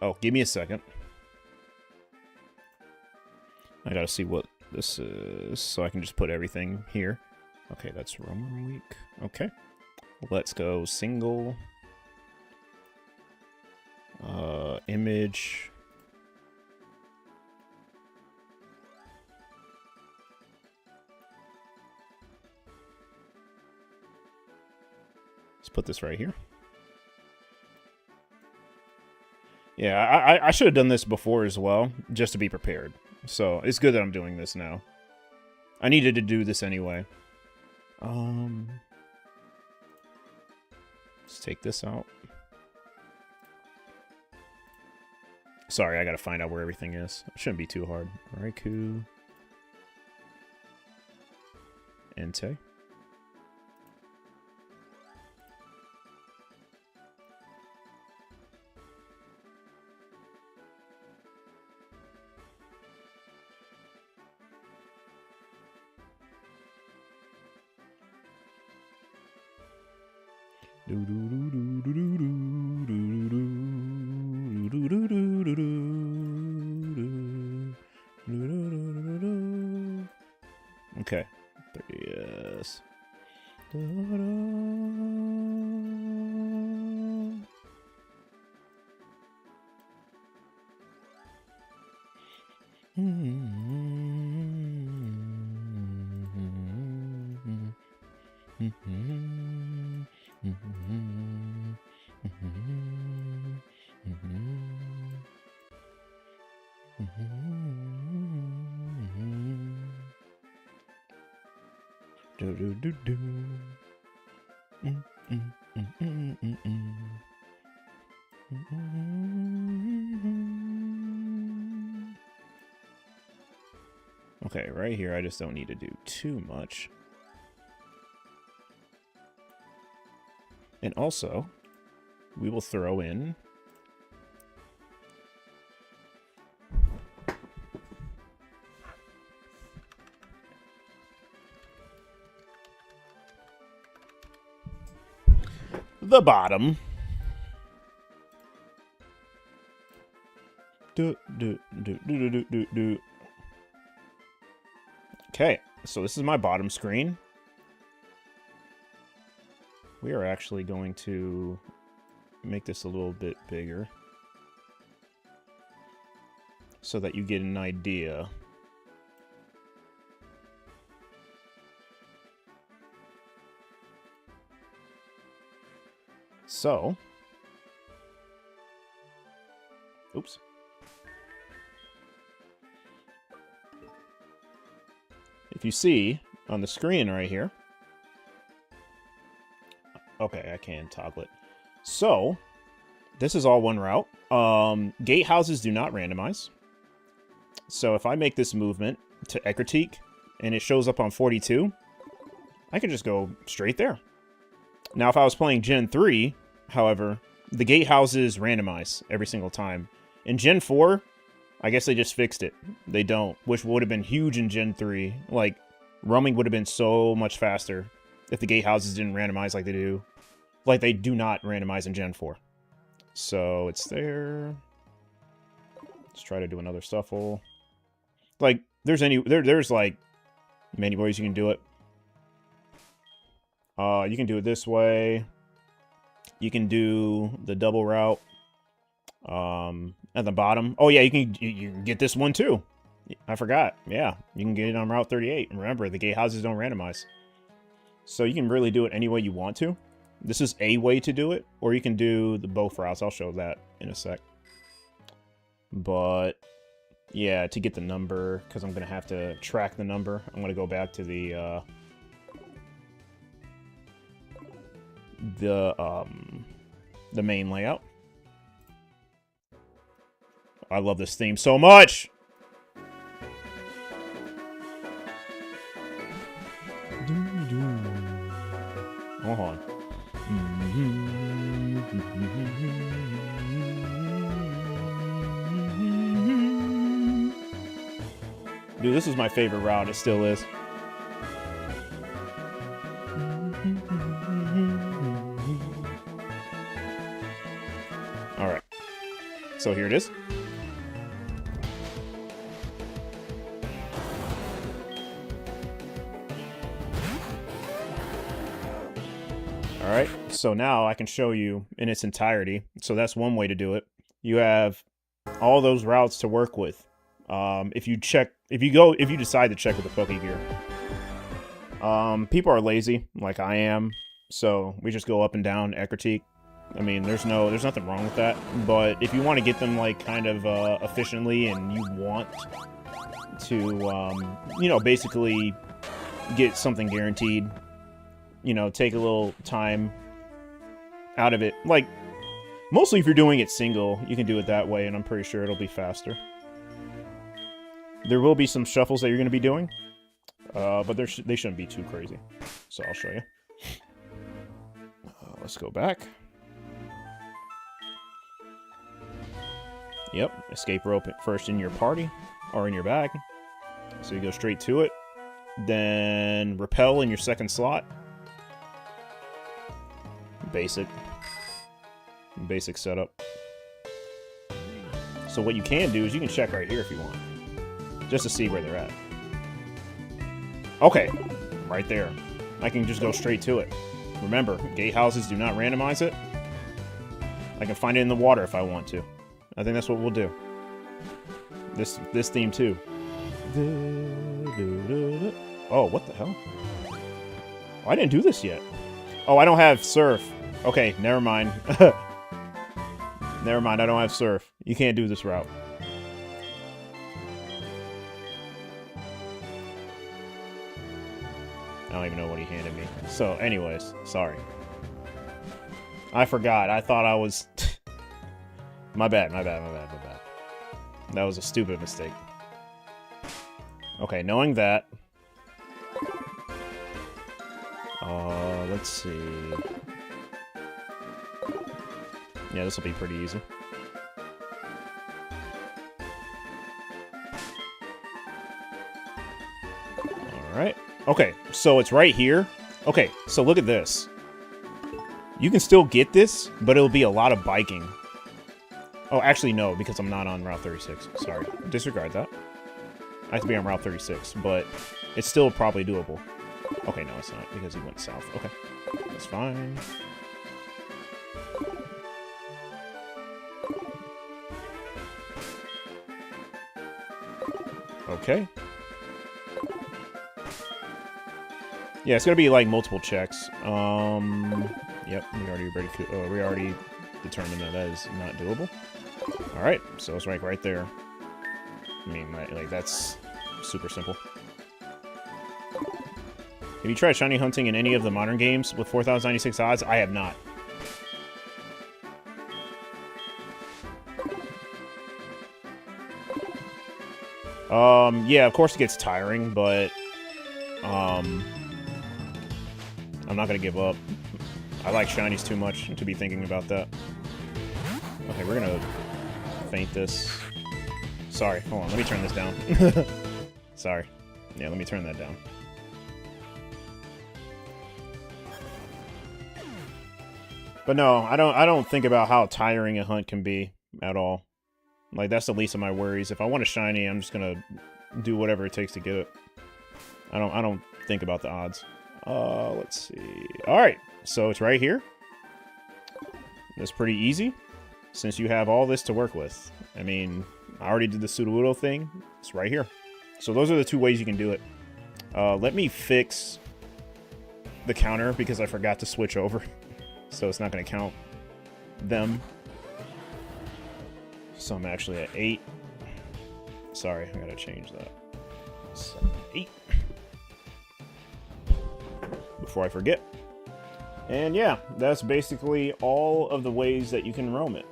Oh, give me a second. I gotta see what this is, so I can just put everything here. Okay, that's Roman Week. Okay. Let's go single. Image. Let's put this right here. Yeah, I should have done this before as well, just to be prepared. So, it's good that I'm doing this now. I needed to do this anyway. Let's take this out. Sorry, I gotta find out where everything is. It shouldn't be too hard. Raikou. Entei. Okay. Yes. Do do do do. Mm, mm, mm, mm, mm, mm. Okay, right here I just don't need to do too much. And also, we will throw in the bottom. Okay, so this is my bottom screen. We are actually going to make this a little bit bigger so that you get an idea. So, oops. If you see on the screen right here, okay, I can toggle it. So, this is all one route. Gatehouses do not randomize. So if I make this movement to Ekritique and it shows up on 42, I can just go straight there. Now, if I was playing Gen 3, however, the gatehouses randomize every single time. In Gen 4, I guess they just fixed it. They don't, which would have been huge in Gen 3. Like, roaming would have been so much faster if the gatehouses didn't randomize like they do. Like, they do not randomize in Gen 4. So, it's there. Let's try to do another shuffle. Like, there's like many ways you can do it. You can do it this way. You can do the double route. At the bottom. Oh yeah, you can get this one too. I forgot. Yeah, you can get it on Route 38. And remember, the gatehouses don't randomize. So you can really do it any way you want to. This is a way to do it, or you can do the both routes. I'll show that in a sec. But yeah, to get the number, because I'm gonna have to track the number, I'm gonna go back to the main layout. I love this theme so much. Hold on. Dude, this is my favorite route. It still is. All right. So here it is. Alright, so now I can show you in its entirety. So that's one way to do it. You have all those routes to work with. If you decide to check with the Pokegear. People are lazy, like I am, so we just go up and down Ekritique. I mean, there's nothing wrong with that. But if you want to get them like kind of efficiently, and you want to, you know, basically get something guaranteed. You know, take a little time out of it. Like, mostly if you're doing it single, you can do it that way, and I'm pretty sure it'll be faster. There will be some shuffles that you're going to be doing, but they shouldn't be too crazy. So I'll show you. Let's go back. Yep, escape rope first in your party, or in your bag. So you go straight to it. Then repel in your second slot. Basic setup. So what you can do is you can check right here if you want, just to see where they're at. Okay, right there. I can just go straight to it. Remember, gatehouses do not randomize it. I can find it in the water if I want to. I think that's what we'll do. This theme too. Oh, what the hell? Oh, I didn't do this yet. Oh, I don't have surf. Okay, never mind. Never mind, I don't have surf. You can't do this route. don't even know what he handed me. So, anyways, sorry. I forgot. I thought I was... my bad. That was a stupid mistake. Okay, knowing that... let's see... Yeah, this will be pretty easy. Alright. Okay, so it's right here. Okay, so look at this. You can still get this, but it'll be a lot of biking. Oh, actually, no, because I'm not on Route 36. Sorry. Disregard that. I have to be on Route 36, but it's still probably doable. Okay, no, it's not, because he went south. Okay, that's fine. Okay. Yeah, it's gonna be like multiple checks. Yep, we already determined that that is not doable. All right, so it's right there. I mean, like that's super simple. Have you tried shiny hunting in any of the modern games with 4,096 odds? I have not. Yeah, of course it gets tiring, but I'm not gonna give up. I like shinies too much to be thinking about that. Okay, we're gonna feint this. Sorry, hold on, let me turn this down. Sorry. Yeah, let me turn that down. But no, I don't think about how tiring a hunt can be at all. Like, that's the least of my worries. If I want a shiny, I'm just gonna do whatever it takes to get it. I don't think about the odds. Let's see. Alright, so it's right here. That's pretty easy, since you have all this to work with. I mean, I already did the Sudowoodo thing. It's right here. So those are the two ways you can do it. Let me fix the counter, because I forgot to switch over. So it's not going to count them. So I'm actually at 8. Sorry, I got to change that. 7, 8. Before I forget. And yeah, that's basically all of the ways that you can roam it.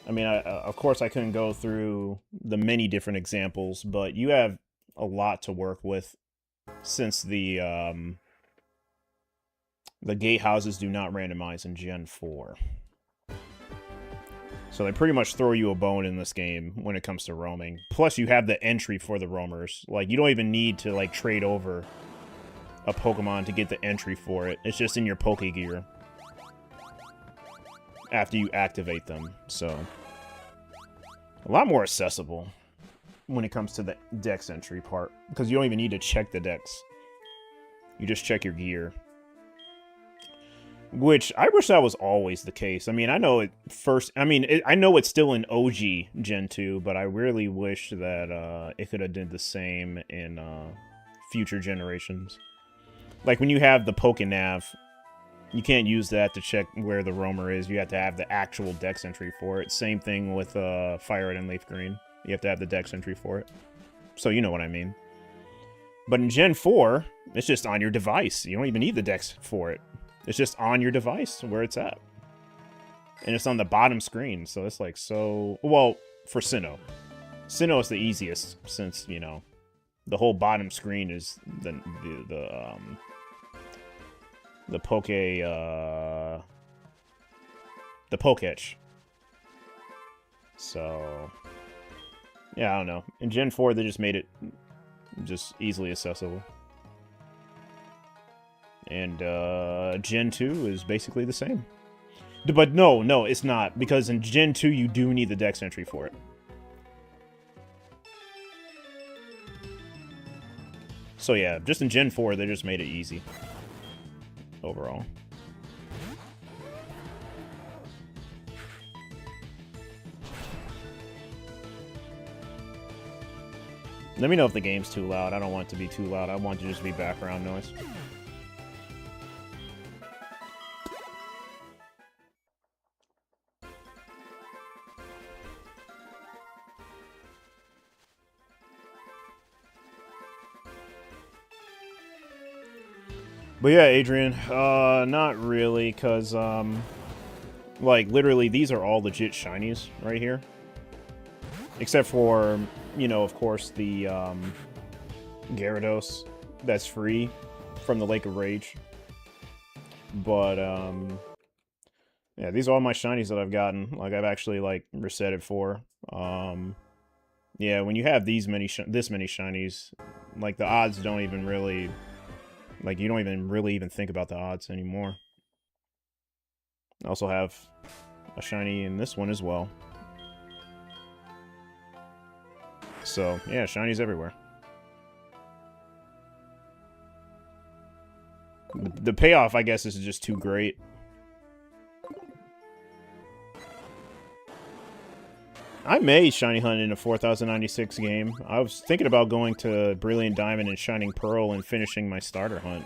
I mean, of course I couldn't go through the many different examples, but you have a lot to work with since the gatehouses do not randomize in Gen 4. So they pretty much throw you a bone in this game when it comes to roaming. Plus, you have the entry for the roamers. Like, you don't even need to, like, trade over a Pokemon to get the entry for it. It's just in your Pokegear after you activate them. So, a lot more accessible when it comes to the Dex entry part. Because you don't even need to check the Dex. You just check your gear. Which, I wish that was always the case. I mean, I know it first... I mean, I know it's still in OG Gen 2, but I really wish that it could have did the same in future generations. Like, when you have the Pokenav, you can't use that to check where the roamer is. You have to have the actual Dex entry for it. Same thing with Fire Red and Leaf Green. You have to have the Dex entry for it. So, you know what I mean. But in Gen 4, it's just on your device. You don't even need the Dex for it. It's just on your device where it's at. And it's on the bottom screen, so it's like so... Well, for Sinnoh. Sinnoh is the easiest, since, you know, the whole bottom screen is the Poketch. So, yeah, I don't know. In Gen 4, they just made it just easily accessible. And Gen 2 is basically the same. But no, it's not. Because in Gen 2, you do need the Dex entry for it. So yeah, just in Gen 4, they just made it easy. Overall. Let me know if the game's too loud. I don't want it to be too loud. I want it to just be background noise. But yeah, Adrian, not really, because, like, literally, these are all legit shinies right here. Except for, you know, of course, the, Gyarados that's free from the Lake of Rage. But, yeah, these are all my shinies that I've gotten. Like, I've actually, like, resetted for. Yeah, when you have this many shinies, like, the odds don't even really... Like, you don't even really think about the odds anymore. I also have a shiny in this one as well. So, yeah, shinies everywhere. The payoff, I guess, is just too great. I may shiny hunt in a 4096 game. I was thinking about going to Brilliant Diamond and Shining Pearl and finishing my starter hunt.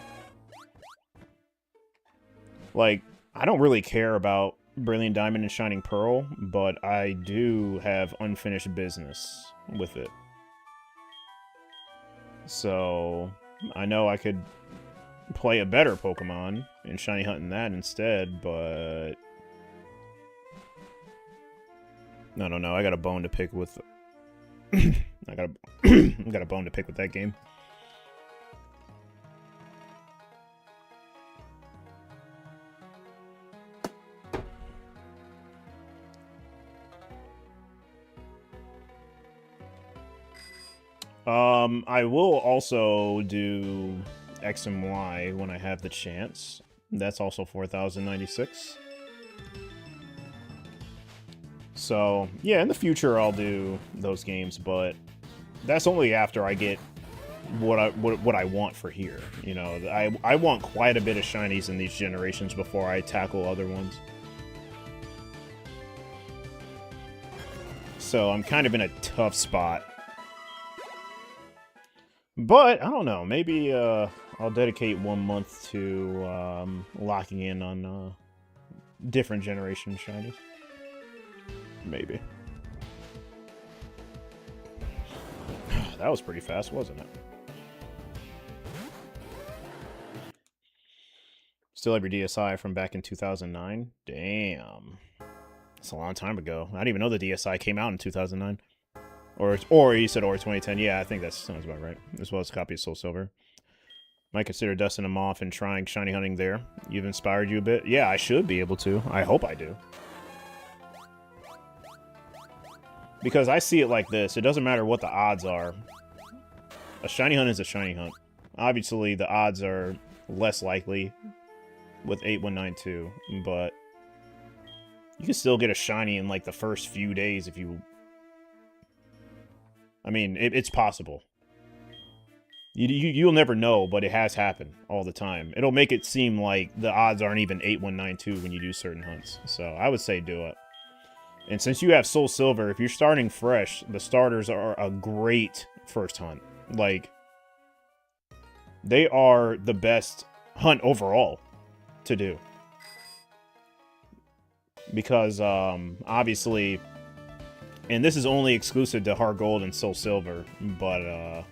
Like, I don't really care about Brilliant Diamond and Shining Pearl, but I do have unfinished business with it. So, I know I could play a better Pokemon and shiny hunting that instead, but... I don't know, I got a bone to pick with... I got a bone to pick with that game. I will also do X and Y when I have the chance. That's also 4096. So, yeah, in the future I'll do those games, but that's only after I get what I want for here. You know, I want quite a bit of shinies in these generations before I tackle other ones. So I'm kind of in a tough spot. But, I don't know, maybe I'll dedicate 1 month to locking in on different generation shinies. Maybe. That was pretty fast, wasn't it? Still have your DSi from back in 2009? Damn. That's a long time ago. I didn't even know the DSi came out in 2009. Or you said or 2010. Yeah, I think that sounds about right. As well as a copy of Soul Silver. Might consider dusting them off and trying shiny hunting there. You've inspired you a bit? Yeah, I should be able to. I hope I do. Because I see it like this. It doesn't matter what the odds are. A shiny hunt is a shiny hunt. Obviously, the odds are less likely with 8192, but you can still get a shiny in like the first few days if you... I mean, it's possible. You'll never know, but it has happened all the time. It'll make it seem like the odds aren't even 8192 when you do certain hunts. So I would say do it. And since you have Soul Silver, if you're starting fresh, the starters are a great first hunt. Like, they are the best hunt overall to do. Because, obviously, and this is only exclusive to Heart Gold and Soul Silver, but,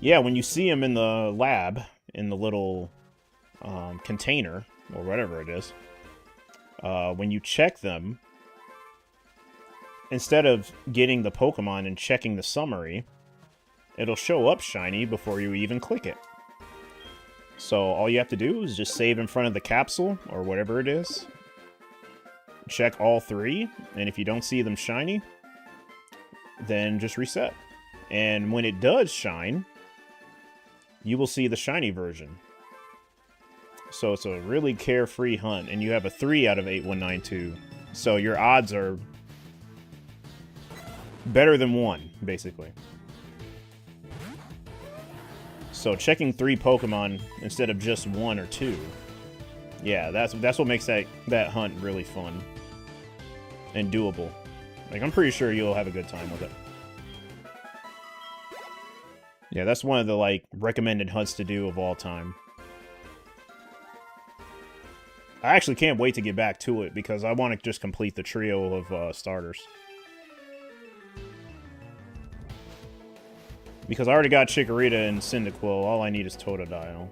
yeah, when you see them in the lab, in the little container, or whatever it is, when you check them, instead of getting the Pokemon and checking the summary, it'll show up shiny before you even click it. So all you have to do is just save in front of the capsule, or whatever it is. Check all 3, and if you don't see them shiny, then just reset. And when it does shine, you will see the shiny version. So it's a really carefree hunt, and you have a 3 out of 8192. So your odds are better than 1, basically. So checking 3 Pokemon instead of just 1 or 2. Yeah, that's what makes that hunt really fun. And doable. Like, I'm pretty sure you'll have a good time with it. Yeah, that's one of the, like, recommended hunts to do of all time. I actually can't wait to get back to it, because I want to just complete the trio of starters. Because I already got Chikorita and Cyndaquil, all I need is Totodile.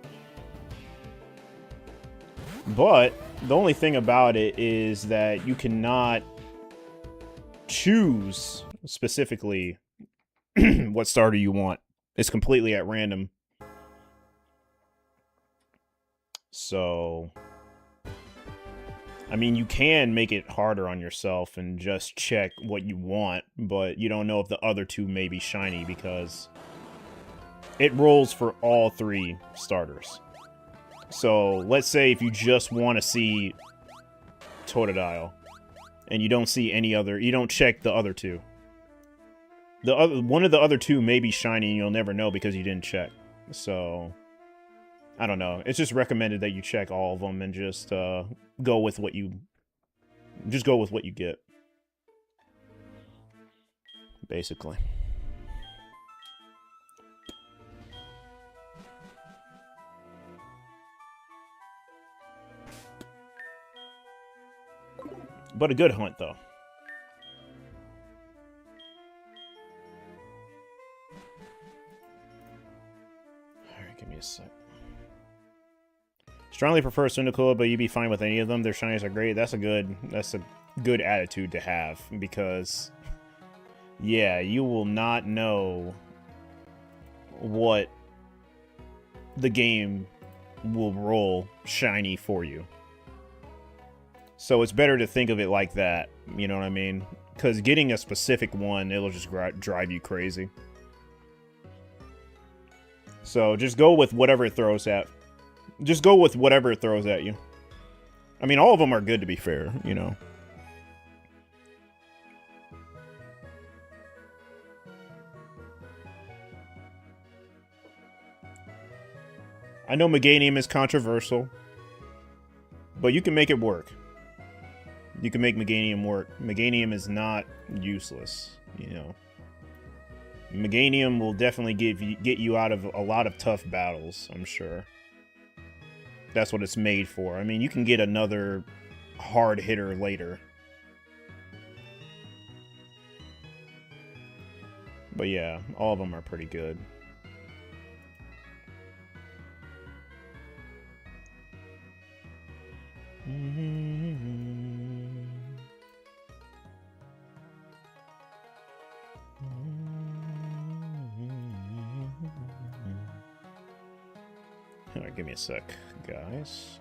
But the only thing about it is that you cannot choose specifically what starter you want. It's completely at random. So, I mean, you can make it harder on yourself and just check what you want, but you don't know if the other two may be shiny because it rolls for all 3 starters. So, let's say if you just want to see Totodile and you don't see any other, you don't check the other 2. One of the other 2 may be shiny and you'll never know because you didn't check. So, I don't know. It's just recommended that you check all of them and just go with what you get. Basically. But a good hunt, though. Alright, give me a sec. Strongly prefer Cyndaquil, but you'd be fine with any of them. Their shinies are great. That's a good attitude to have, because yeah, you will not know what the game will roll shiny for you. So it's better to think of it like that, you know what I mean? Because getting a specific one, it'll just drive you crazy. So just go with whatever it throws at. Just go with whatever it throws at you. I mean, all of them are good, to be fair, you know. I know Meganium is controversial, but you can make it work. You can make Meganium work. Meganium is not useless, you know. Meganium will definitely get you out of a lot of tough battles, I'm sure. That's what it's made for. I mean, you can get another hard hitter later. But yeah, all of them are pretty good. Alright, give me a sec, guys.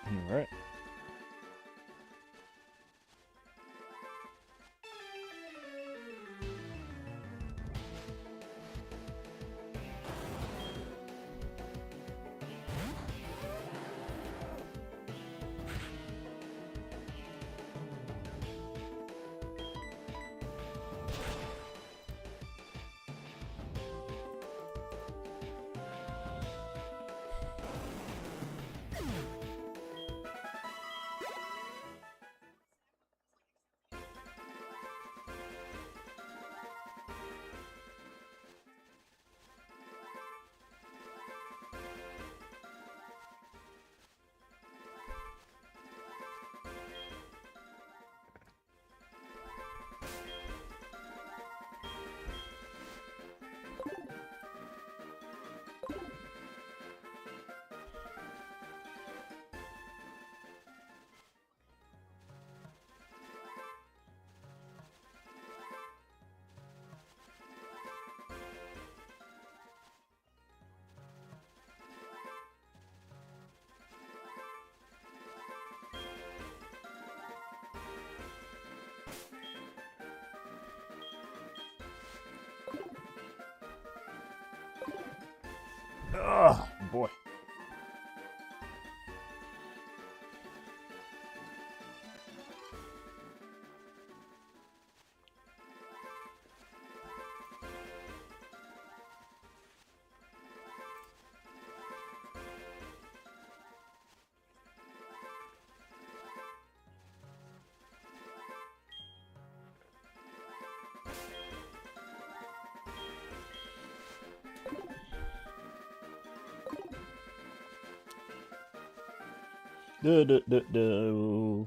All right. Ugh, boy. Do.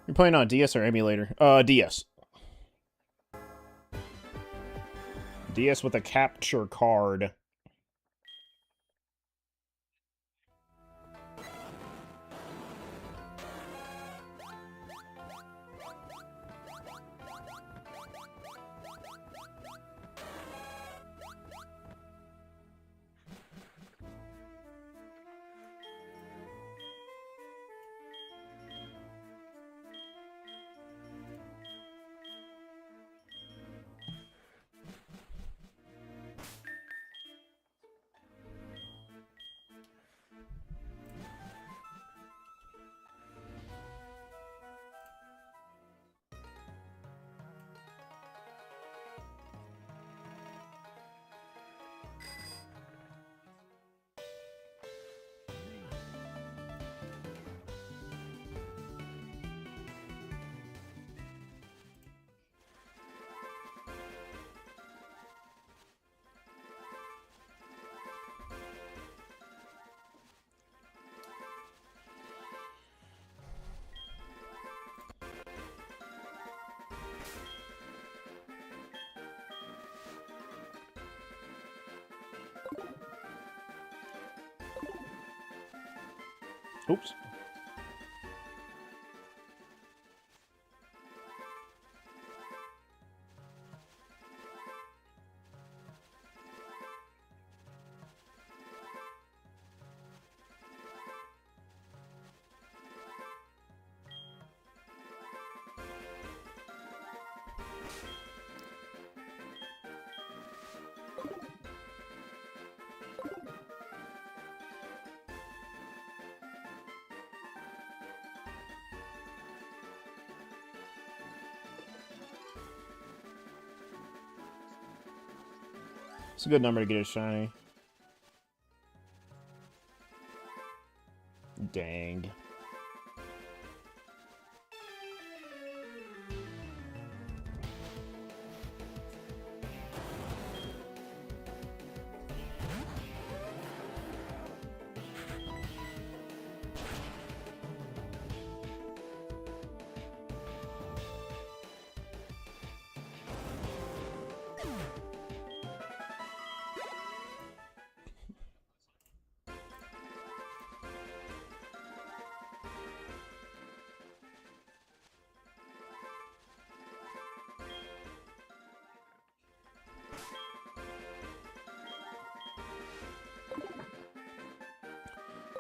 You're playing on DS or emulator? DS. DS with a capture card. Oops. It's a good number to get a shiny. Dang.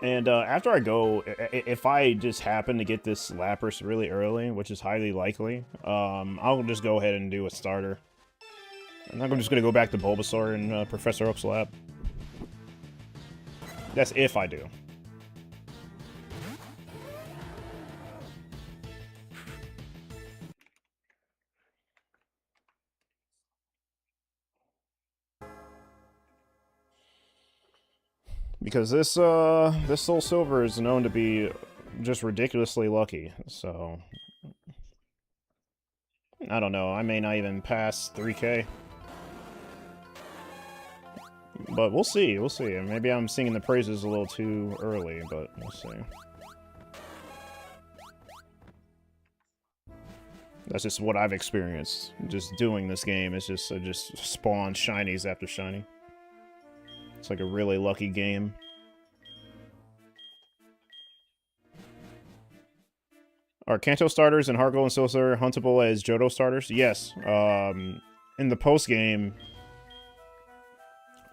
And after I go, if I just happen to get this Lapras really early, which is highly likely, I'll just go ahead and do a starter. I'm not just going to go back to Bulbasaur and Professor Oak's lab. That's if I do. Because this Soul Silver is known to be just ridiculously lucky, so I don't know, I may not even pass 3K. But we'll see, we'll see. Maybe I'm singing the praises a little too early, but we'll see. That's just what I've experienced. Just doing this game, it's just I just spawn shinies after shiny. It's like a really lucky game. Are Kanto starters and Heart Gold and Soul Silver huntable as Johto starters? Yes. In the post game,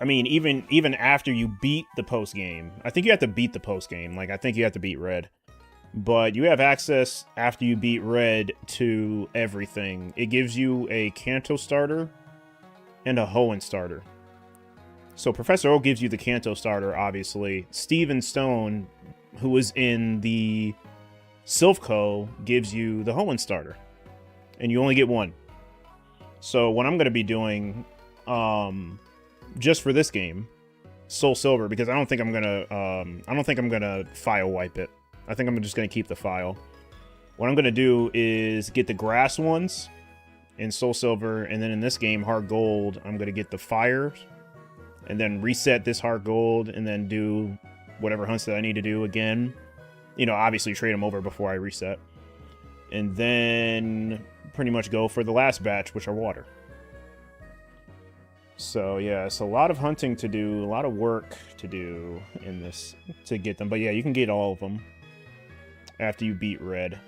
I mean, even after you beat the post game, I think you have to beat the post game. Like, I think you have to beat Red. But you have access after you beat Red to everything. It gives you a Kanto starter and a Hoenn starter. So Professor Oak gives you the Kanto starter, obviously. Steven Stone, who is in the Silphco, gives you the Hoenn starter. And you only get one. So what I'm going to be doing, just for this game, Soul Silver, because I don't think I'm gonna file wipe it. I think I'm just gonna keep the file. What I'm gonna do is get the grass ones in Soul Silver, and then in this game, Heart Gold, I'm gonna get the fires, and then reset this Heart Gold, and then do whatever hunts that I need to do again. You know, obviously trade them over before I reset. And then pretty much go for the last batch, which are water. So yeah, it's a lot of hunting to do, a lot of work to do in this to get them. But yeah, you can get all of them after you beat Red.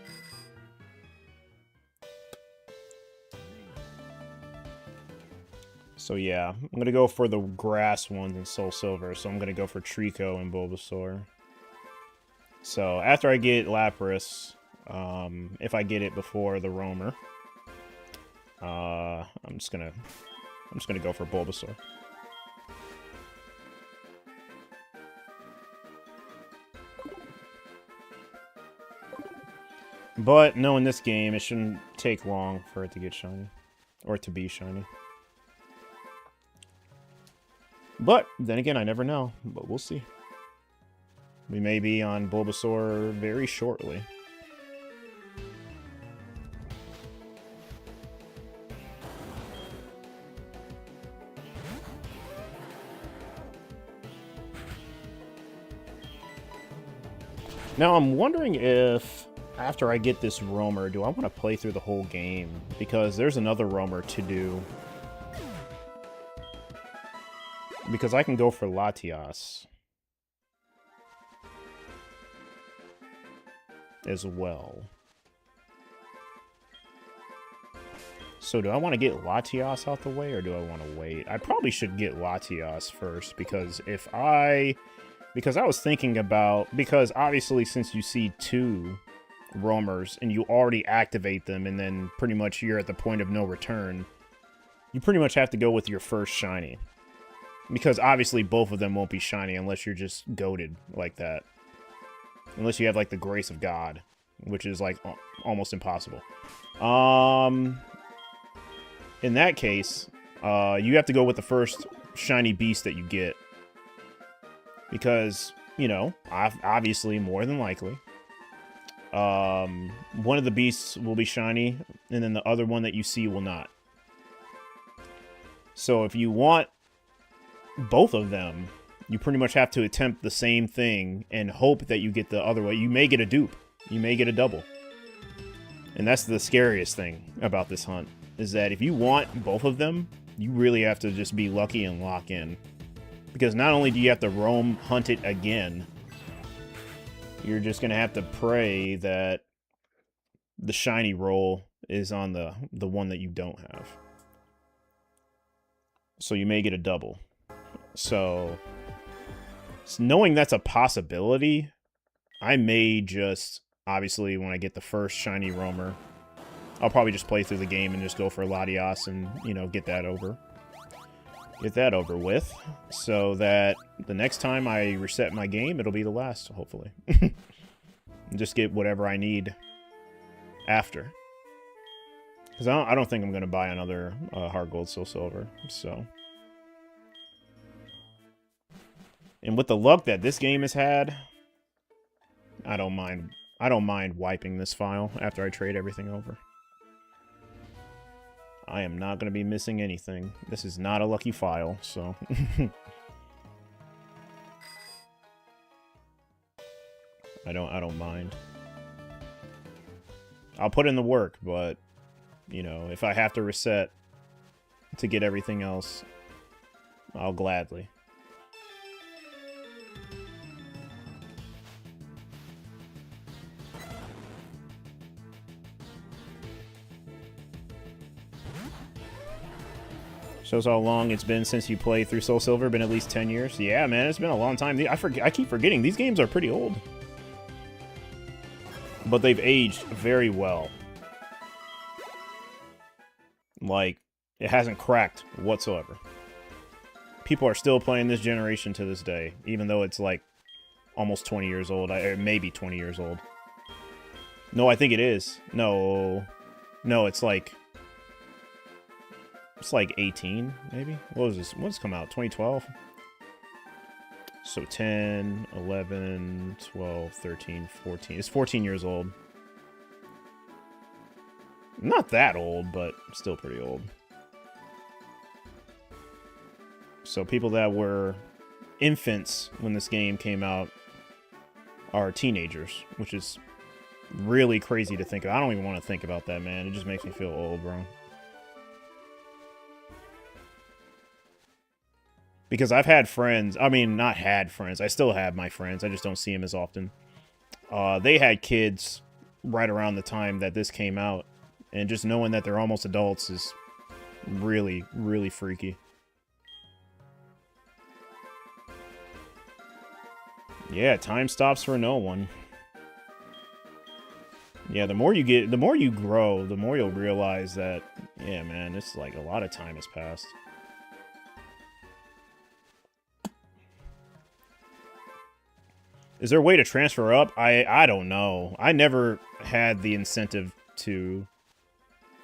So yeah, I'm going to go for the grass ones in Soul Silver. So I'm going to go for Trico and Bulbasaur. So after I get Lapras, if I get it before the Roamer, I'm just gonna go for Bulbasaur. But knowing this game, it shouldn't take long for it to get shiny. Or to be shiny. But, then again, I never know. But we'll see. We may be on Bulbasaur very shortly. Now, I'm wondering if, after I get this Roamer, do I want to play through the whole game? Because there's another Roamer to do. Because I can go for Latias as well. So do I want to get Latias out the way, or do I want to wait? I probably should get Latias first, because if I... Because I was thinking about... Because obviously since you see 2 roamers and you already activate them and then pretty much you're at the point of no return, you pretty much have to go with your first shiny. Because obviously both of them won't be shiny unless you're just goated like that. Unless you have like the Grace of God, which is like almost impossible. In that case, you have to go with the first shiny beast that you get. Because, you know, obviously, more than likely, one of the beasts will be shiny, and then the other one that you see will not. So if you want both of them, you pretty much have to attempt the same thing and hope that you get the other way. You may get a dupe. You may get a double. And that's the scariest thing about this hunt, is that if you want both of them, you really have to just be lucky and lock in. Because not only do you have to roam hunt it again, you're just going to have to pray that the shiny roll is on the one that you don't have. So you may get a double. So knowing that's a possibility, I may just, obviously when I get the first shiny roamer, I'll probably just play through the game and just go for Latias and, you know, get that over. Get that over with, so that the next time I reset my game, it'll be the last, hopefully. Just get whatever I need after. Because I don't think I'm going to buy another Heart Gold Soul Silver, so. And with the luck that this game has had, I don't mind wiping this file after I trade everything over. I am not going to be missing anything. This is not a lucky file, so... I don't mind. I'll put in the work, but, you know, if I have to reset to get everything else, I'll gladly. Shows how long it's been since you played through Soul Silver. Been at least 10 years. Yeah, man, it's been a long time. I keep forgetting. These games are pretty old. But they've aged very well. Like, it hasn't cracked whatsoever. People are still playing this generation to this day, even though it's like almost 20 years old, or maybe 20 years old. No, I think it is. No, it's like 18, maybe? What was this? What's come out? 2012? So 10, 11, 12, 13, 14. It's 14 years old. Not that old, but still pretty old. So people that were infants when this game came out are teenagers, which is really crazy to think of. I don't even want to think about that, man. It just makes me feel old, bro. Because I've had friends, I mean, not had friends, I still have my friends, I just don't see them as often. They had kids right around the time that this came out, and just knowing that they're almost adults is really, really freaky. Yeah, time stops for no one. Yeah, the more you grow, the more you'll realize that, yeah, man, it's like a lot of time has passed. Is there a way to transfer up? I don't know. I never had the incentive to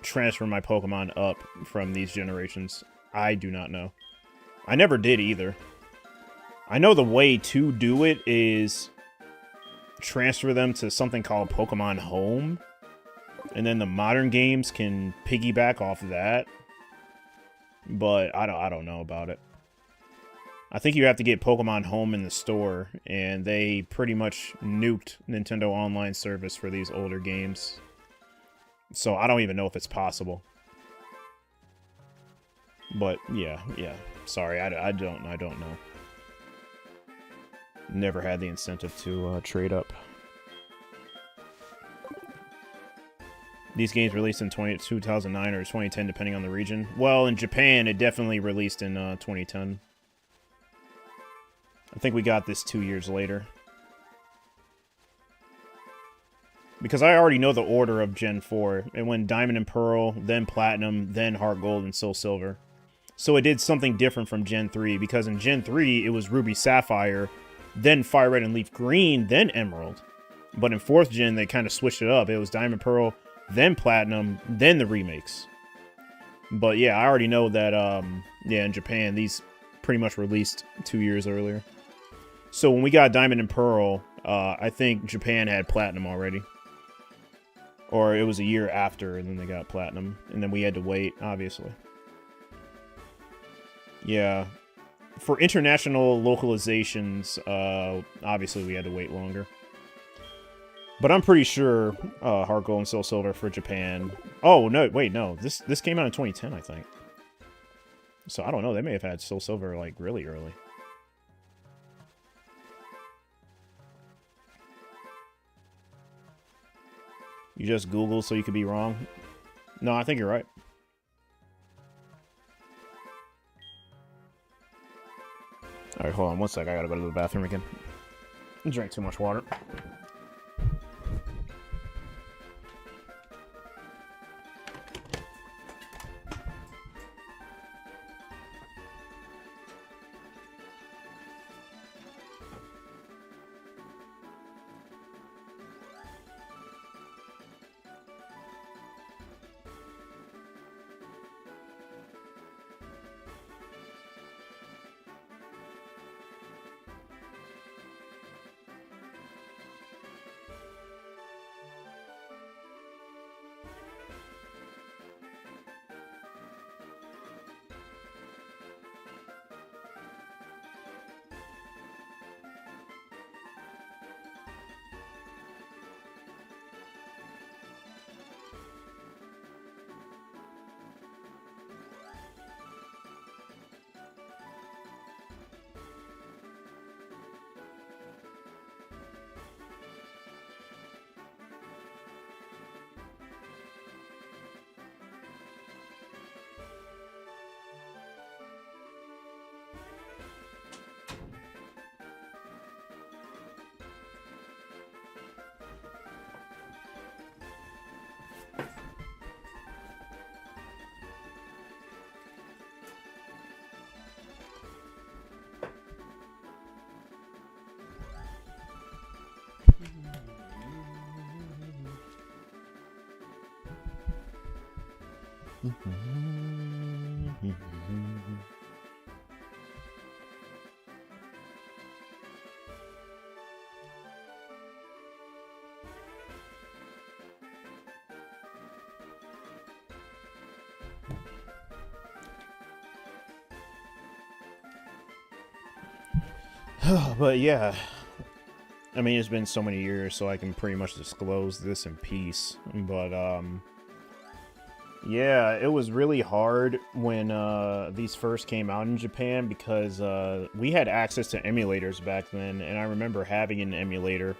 transfer my Pokemon up from these generations. I do not know. I never did either. I know the way to do it is transfer them to something called Pokemon Home, and then the modern games can piggyback off of that. But I don't know about it. I think you have to get Pokemon Home in the store, and they pretty much nuked Nintendo Online service for these older games. So I don't even know if it's possible. But yeah. Sorry, I don't know. Never had the incentive to trade up. These games released in 2009 or 2010, depending on the region. Well, in Japan, it definitely released in 2010. I think we got this 2 years later. Because I already know the order of Gen 4. It went Diamond and Pearl, then Platinum, then Heart Gold, and Soul Silver. So it did something different from Gen 3, because in Gen 3, it was Ruby Sapphire, then Fire Red and Leaf Green, then Emerald. But in 4th Gen, they kind of switched it up. It was Diamond Pearl, then Platinum, then the remakes. But yeah, I already know that, yeah, in Japan, these pretty much released 2 years earlier. So when we got Diamond and Pearl, I think Japan had Platinum already. Or it was a year after, and then they got Platinum. And then we had to wait, obviously. Yeah. For international localizations, obviously we had to wait longer. But I'm pretty sure Heart Gold and Soul Silver for Japan. Oh, no, wait, no. This came out in 2010, I think. So I don't know. They may have had Soul Silver, like, really early. You just Google so you could be wrong? No, I think you're right. Alright, hold on one sec. I gotta go to the bathroom again. I drank too much water. But yeah, I mean, it's been so many years, so I can pretty much disclose this in peace. But yeah, it was really hard when these first came out in Japan because we had access to emulators back then, and I remember having an emulator,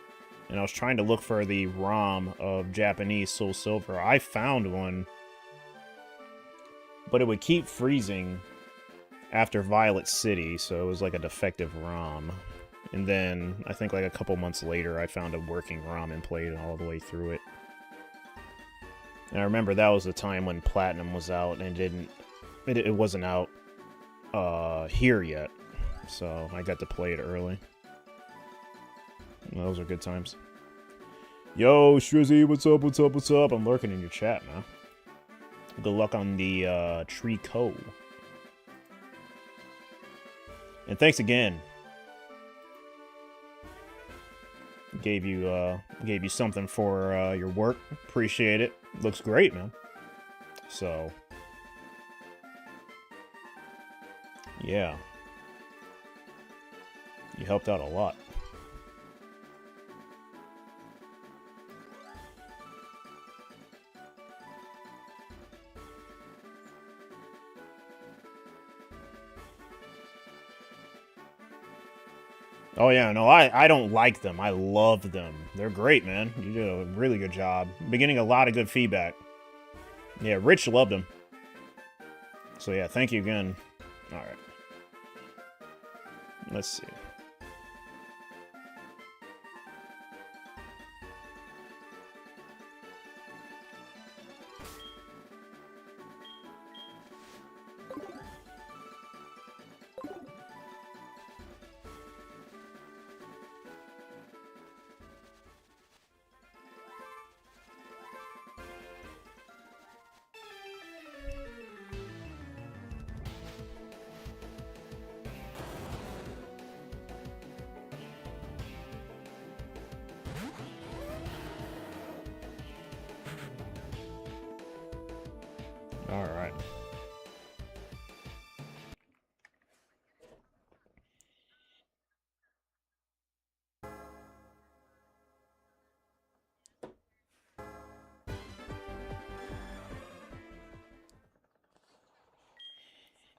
and I was trying to look for the ROM of Japanese Soul Silver. I found one, but it would keep freezing after Violet City, so it was like a defective ROM. And then, I think like a couple months later, I found a working ROM and played all the way through it. And I remember that was the time when Platinum was out and it wasn't out here yet. So I got to play it early. Those are good times. Yo, Shrizzy, what's up, what's up, what's up? I'm lurking in your chat, man. Good luck on the Tree Co. And thanks again. Gave you something for your work. Appreciate it. Looks great, man. So, yeah. You helped out a lot. Oh yeah, no, I don't like them. I love them. They're great, man. You did a really good job. Been getting a lot of good feedback. Yeah, Rich loved them. So yeah, thank you again. Alright. Let's see. Alright.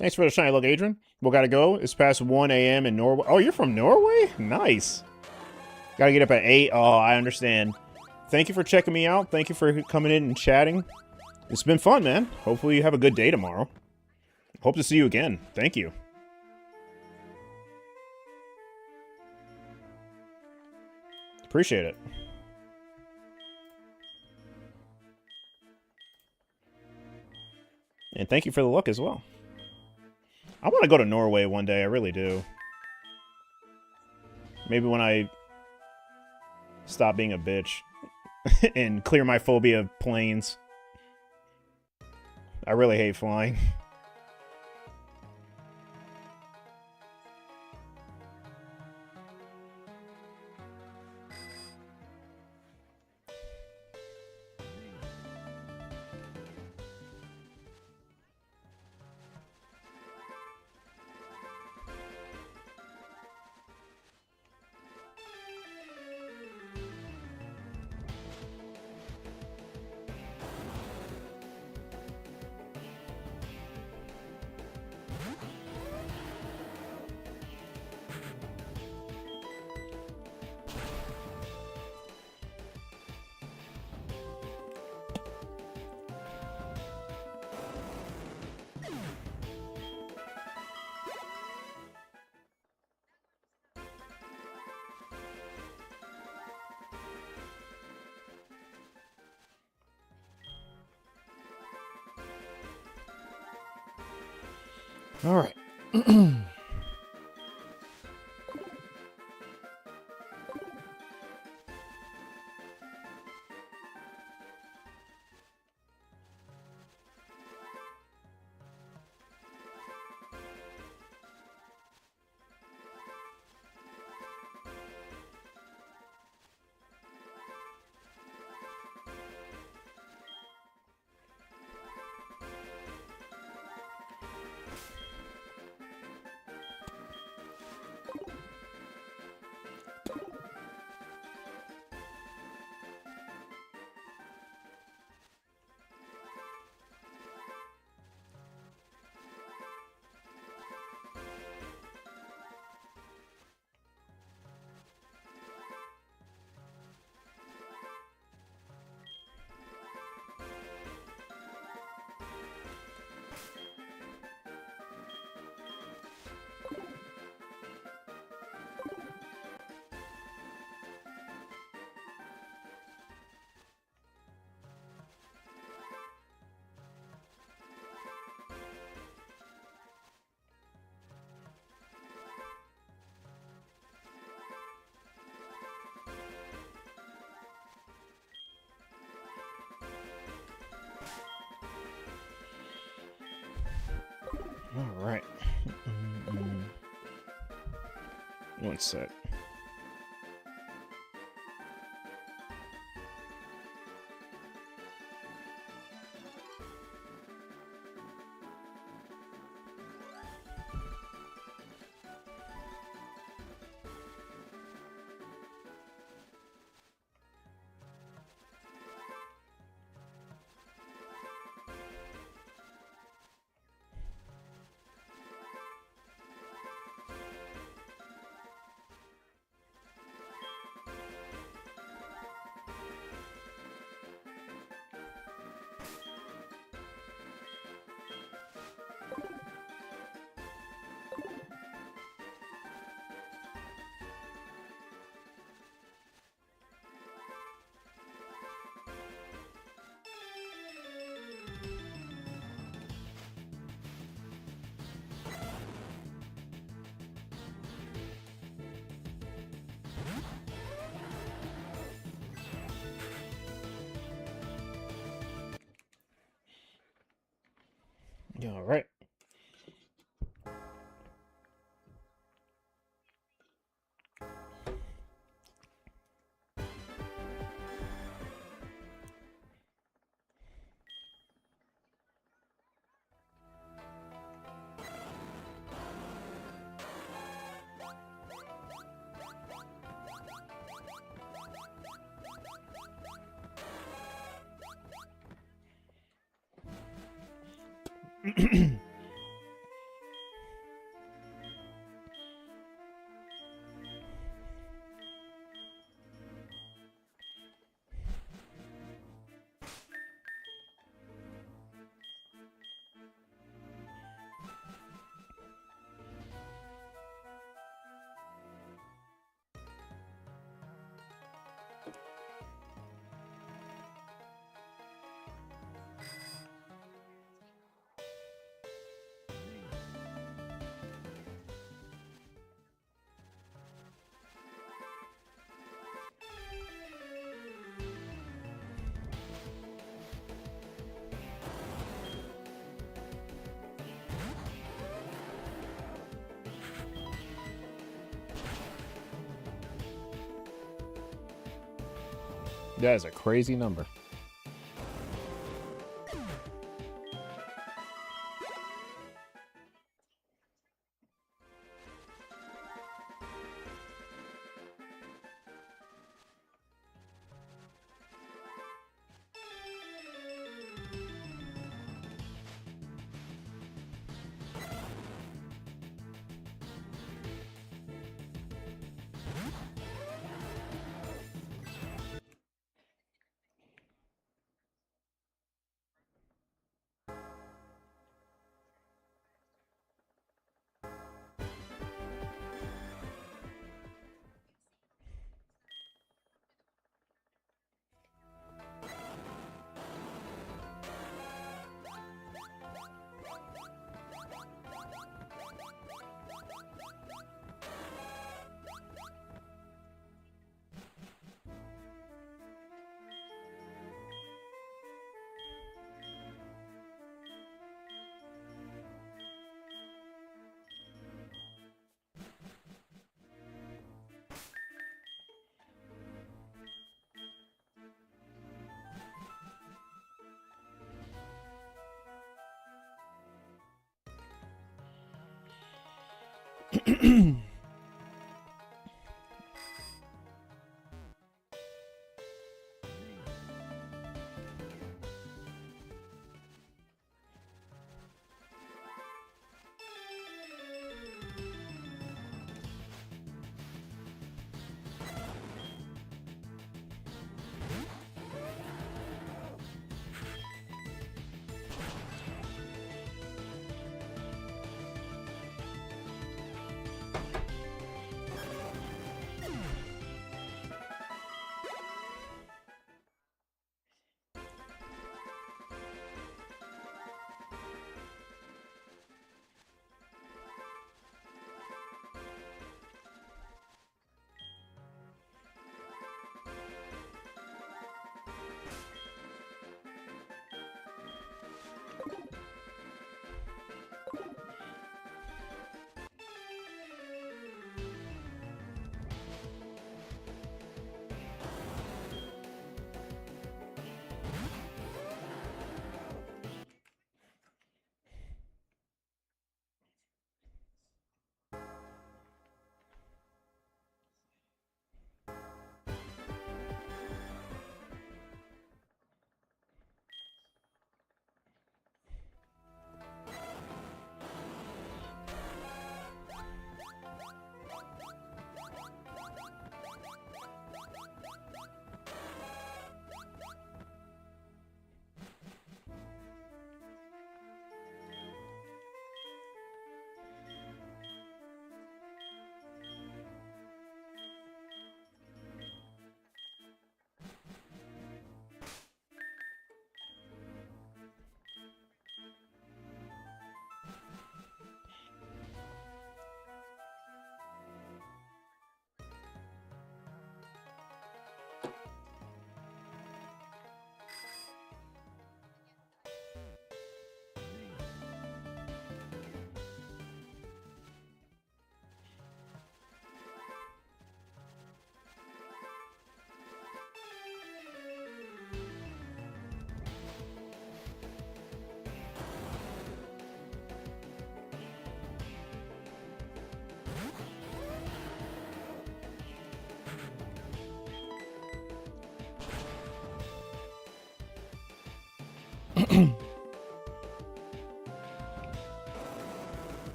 Thanks for the shiny look, Adrian. We gotta go. It's past 1 a.m. in Norway. Oh, you're from Norway? Nice. Gotta get up at 8. Oh, I understand. Thank you for checking me out. Thank you for coming in and chatting. It's been fun, man. Hopefully you have a good day tomorrow. Hope to see you again. Thank you. Appreciate it. And thank you for the look as well. I want to go to Norway one day. I really do. Maybe when I stop being a bitch and clear my phobia of planes. I really hate flying. All right. All right. One sec. All right. That is a crazy number.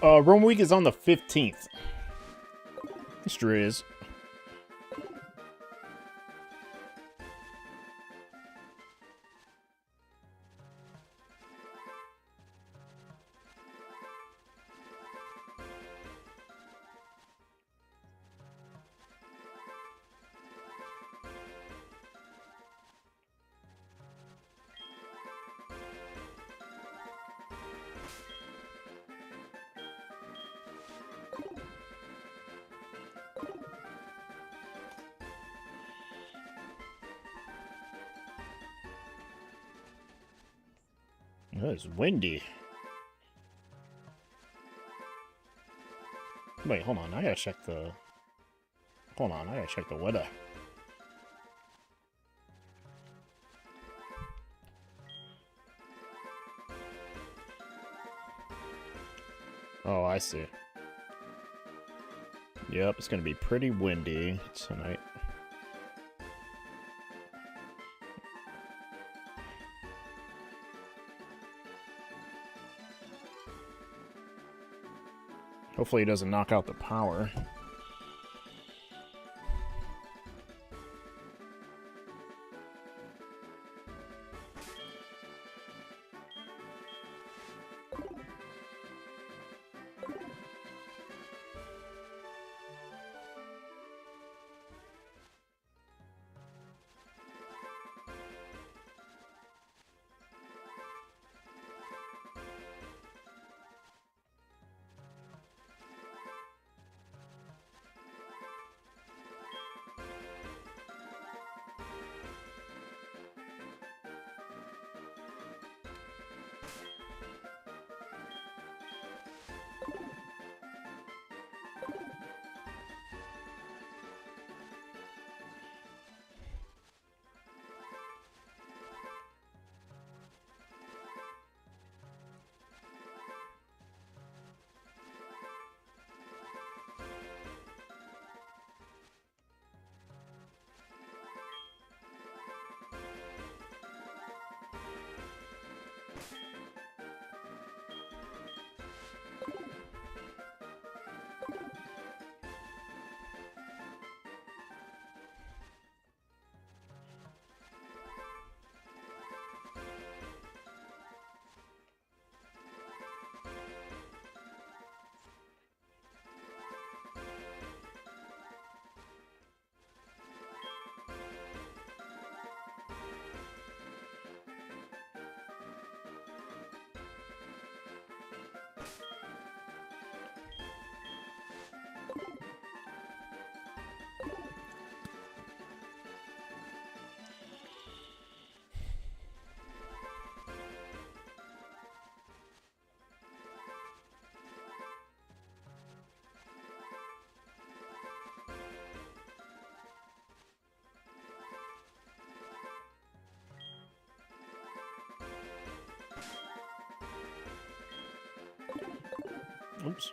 Rome Week is on the 15th. It sure is. It's windy. Wait, hold on. I gotta check the... Hold on, I gotta check the weather. Oh, I see. Yep, it's gonna be pretty windy tonight. Hopefully it doesn't knock out the power. Oops.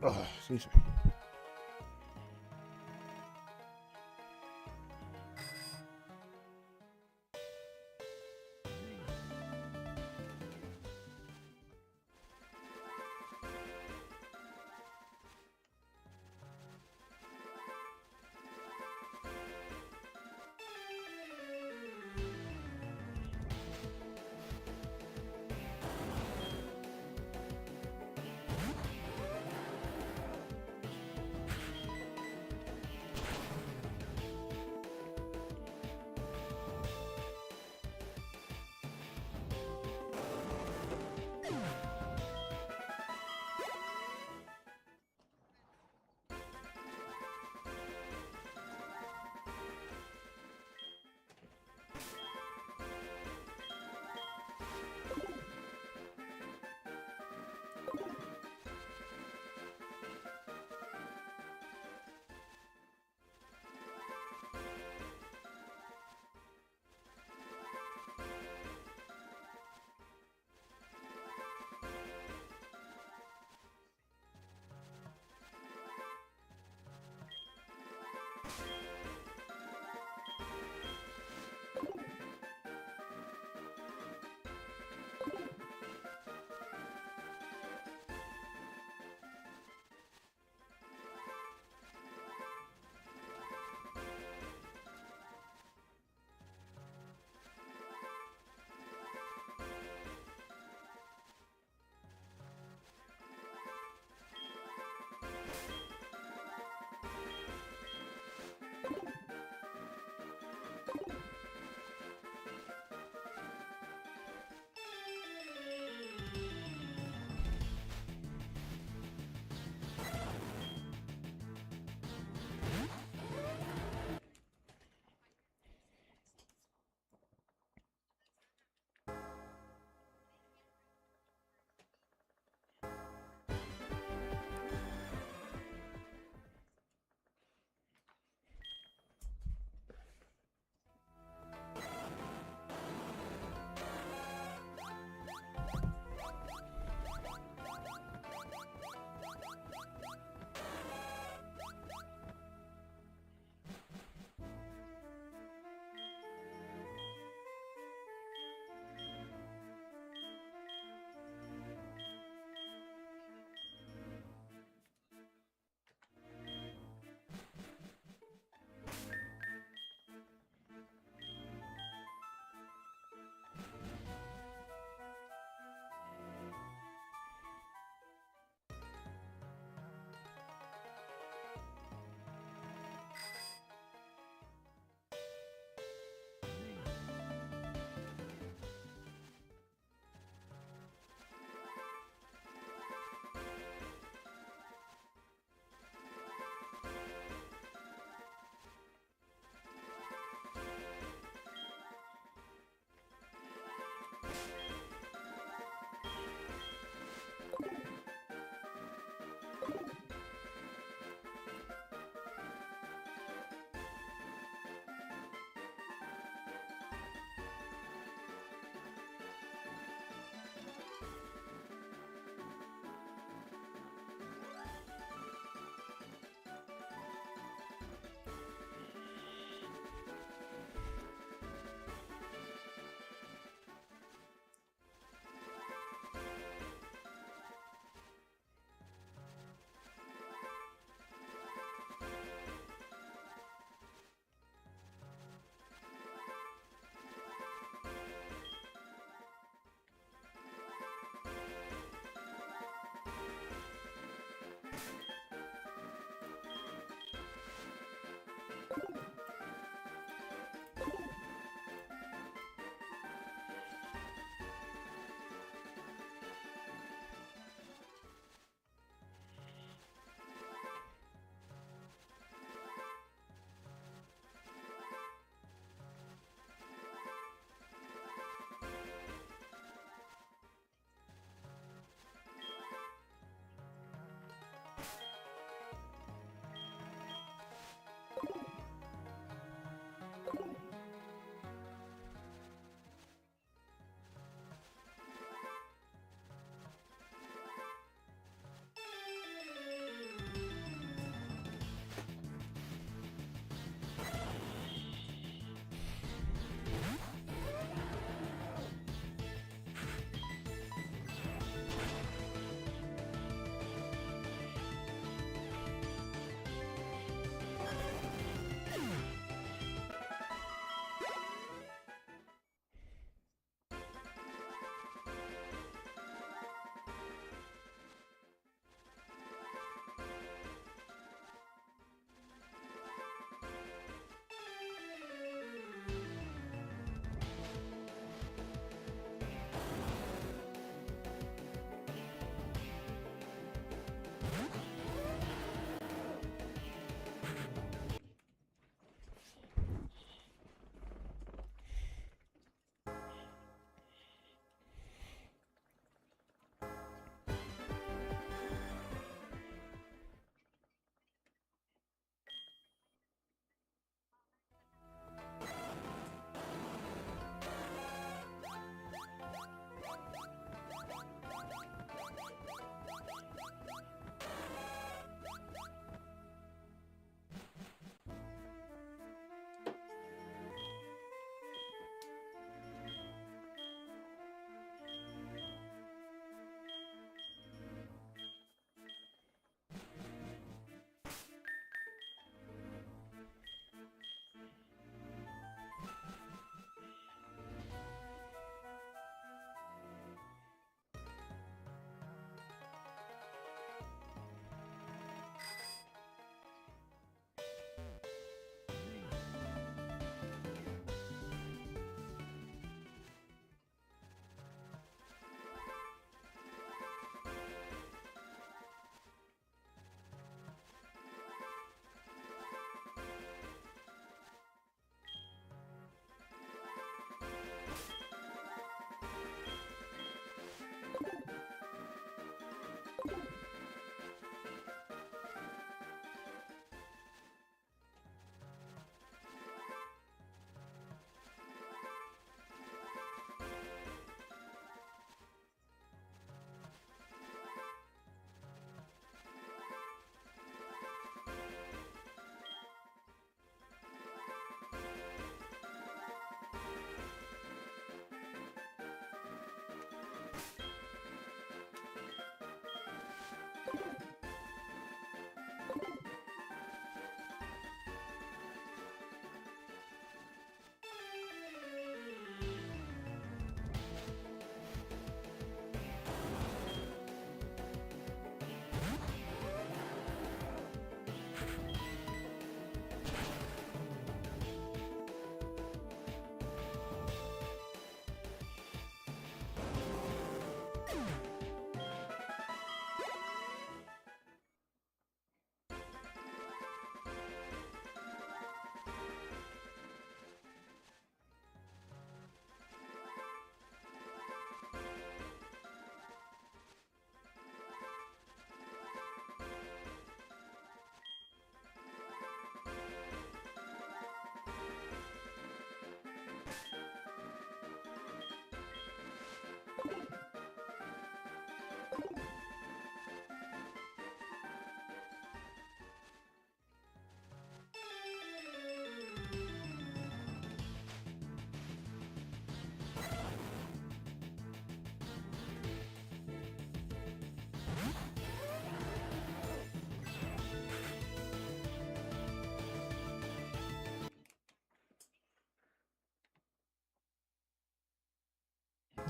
Oh, excuse me.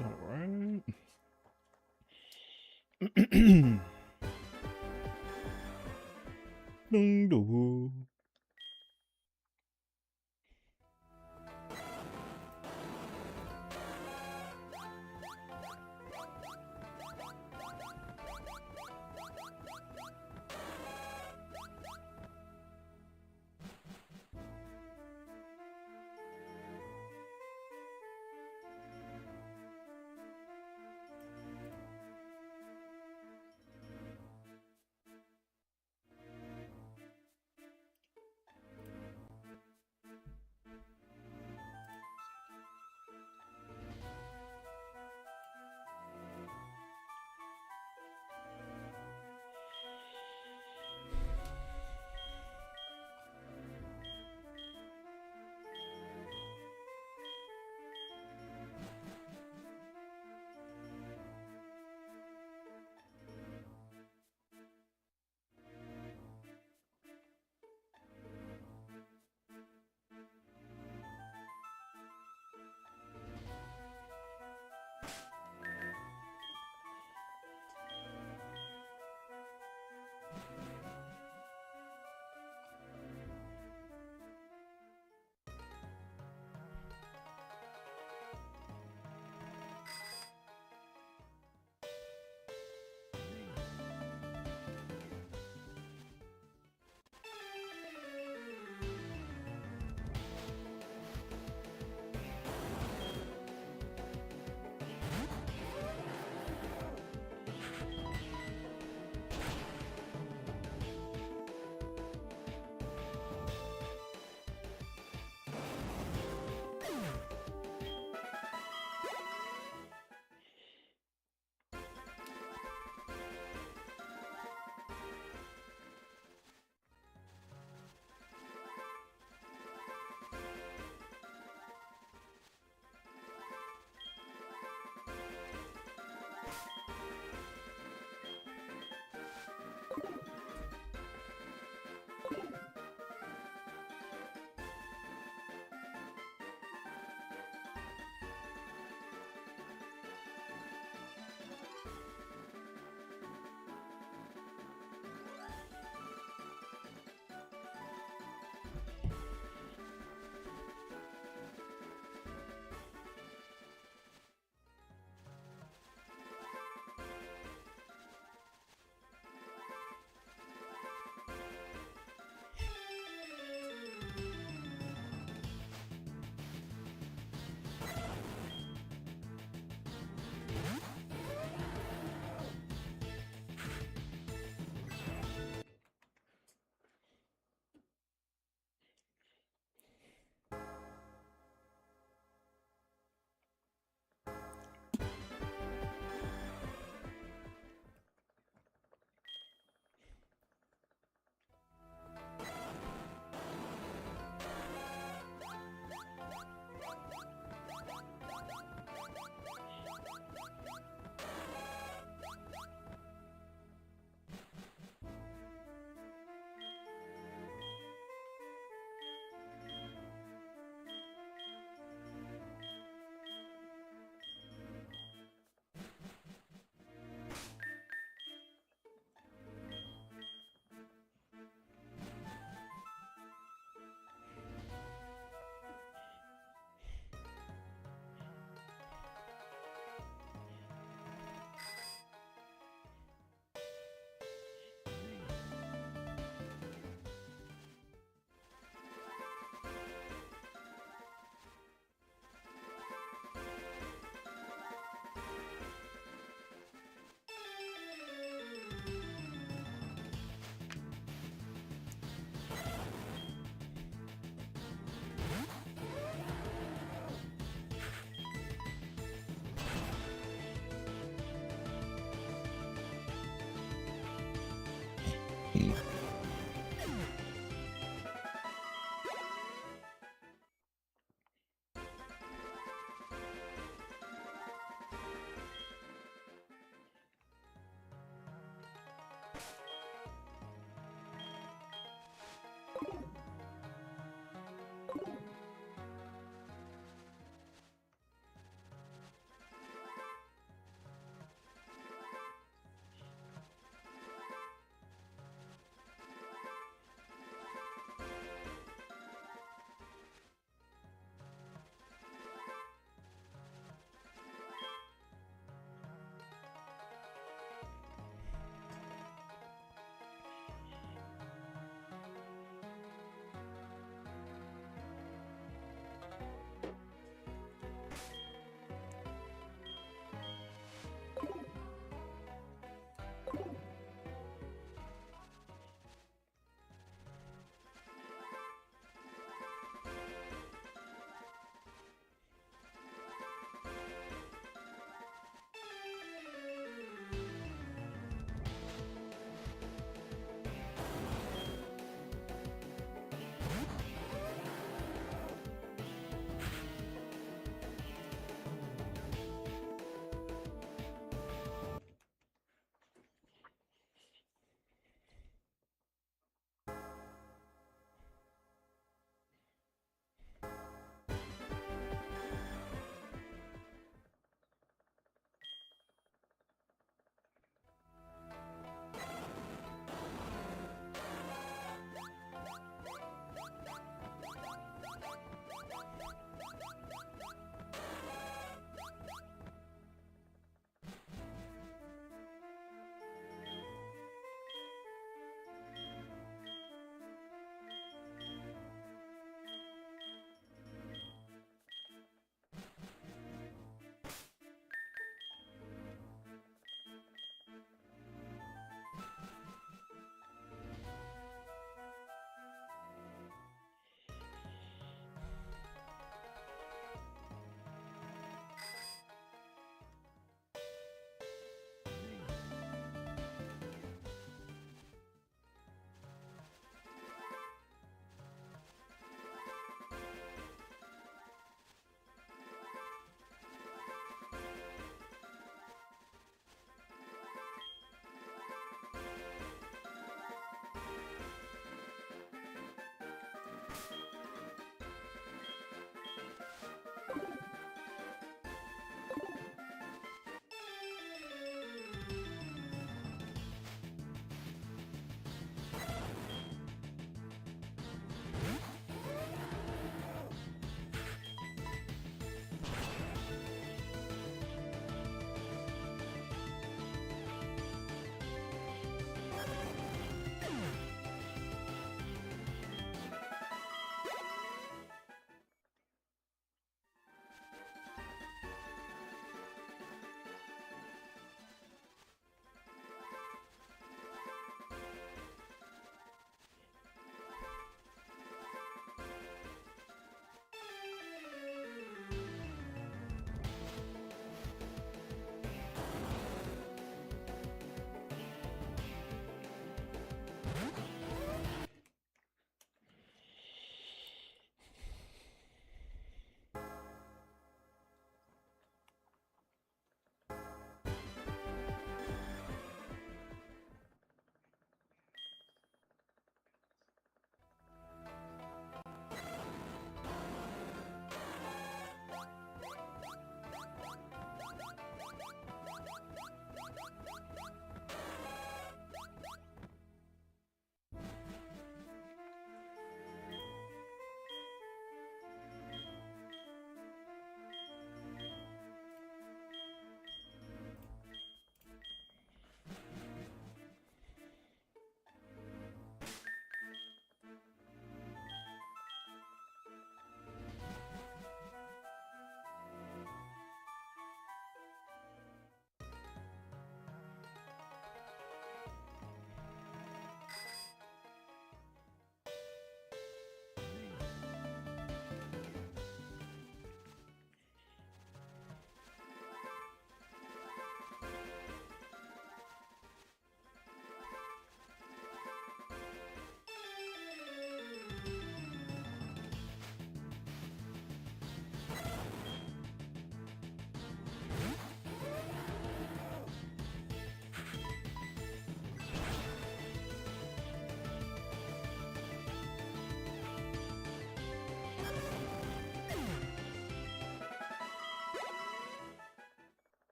Alright. Ding dong.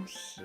Let's see.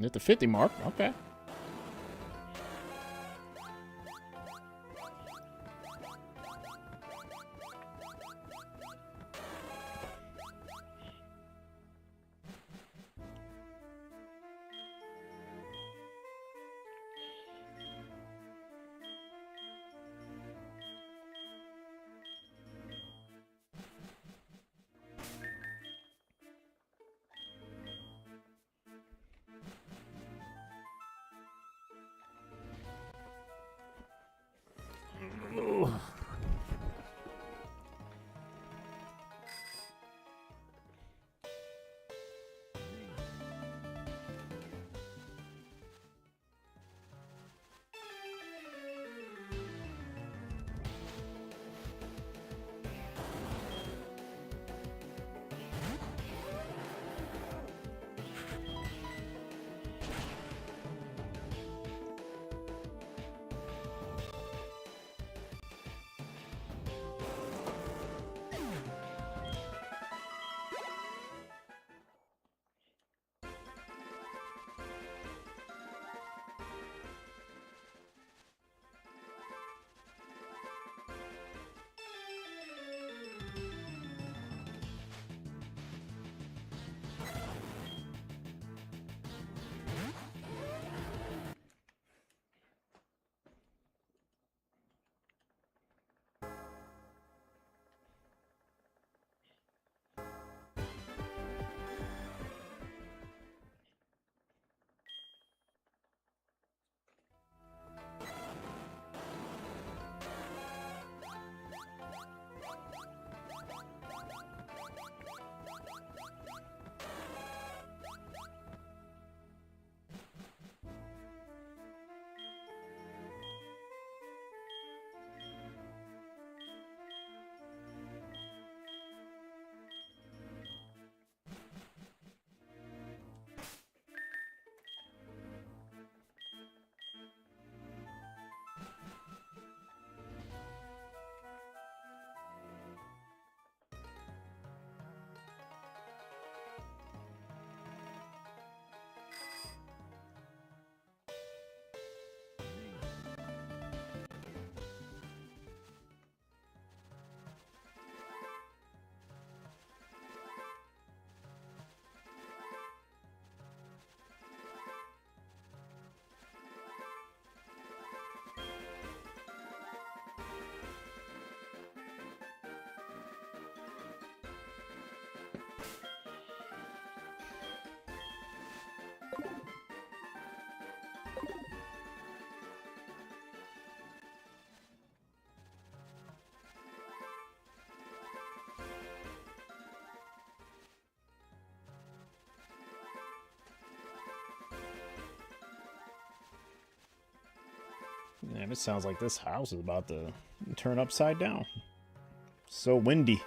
At the 50 mark, okay. Man, it sounds like this house is about to turn upside down. So windy.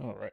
All right.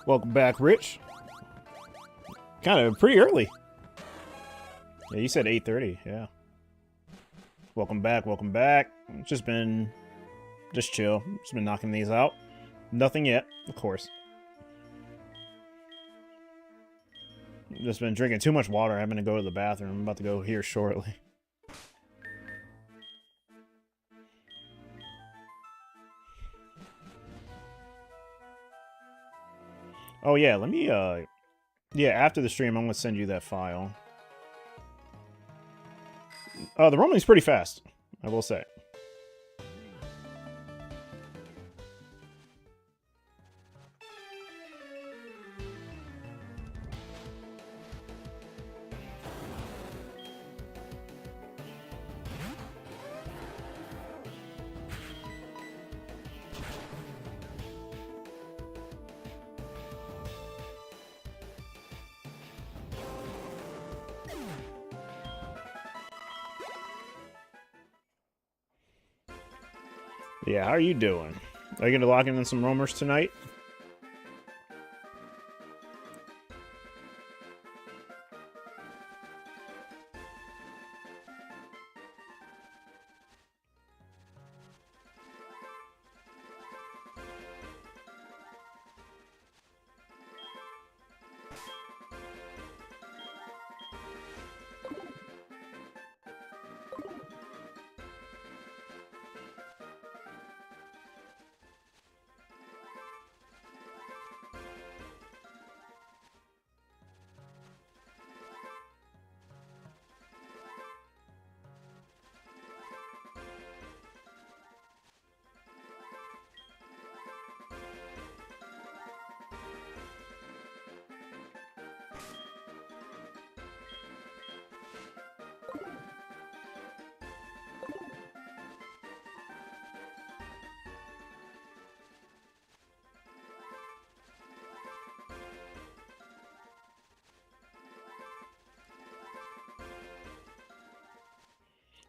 Welcome back, Rich. Kind of pretty early. Yeah, you said 8:30. Yeah. Welcome back. Welcome back. Just chill. Just been knocking these out. Nothing yet, of course. Just been drinking too much water. I'm gonna go to the bathroom. I'm about to go here shortly. Oh yeah, let me yeah, after the stream I'm gonna send you that file. The roaming's pretty fast, I will say. Yeah, how are you doing? Are you gonna lock in some roamers tonight?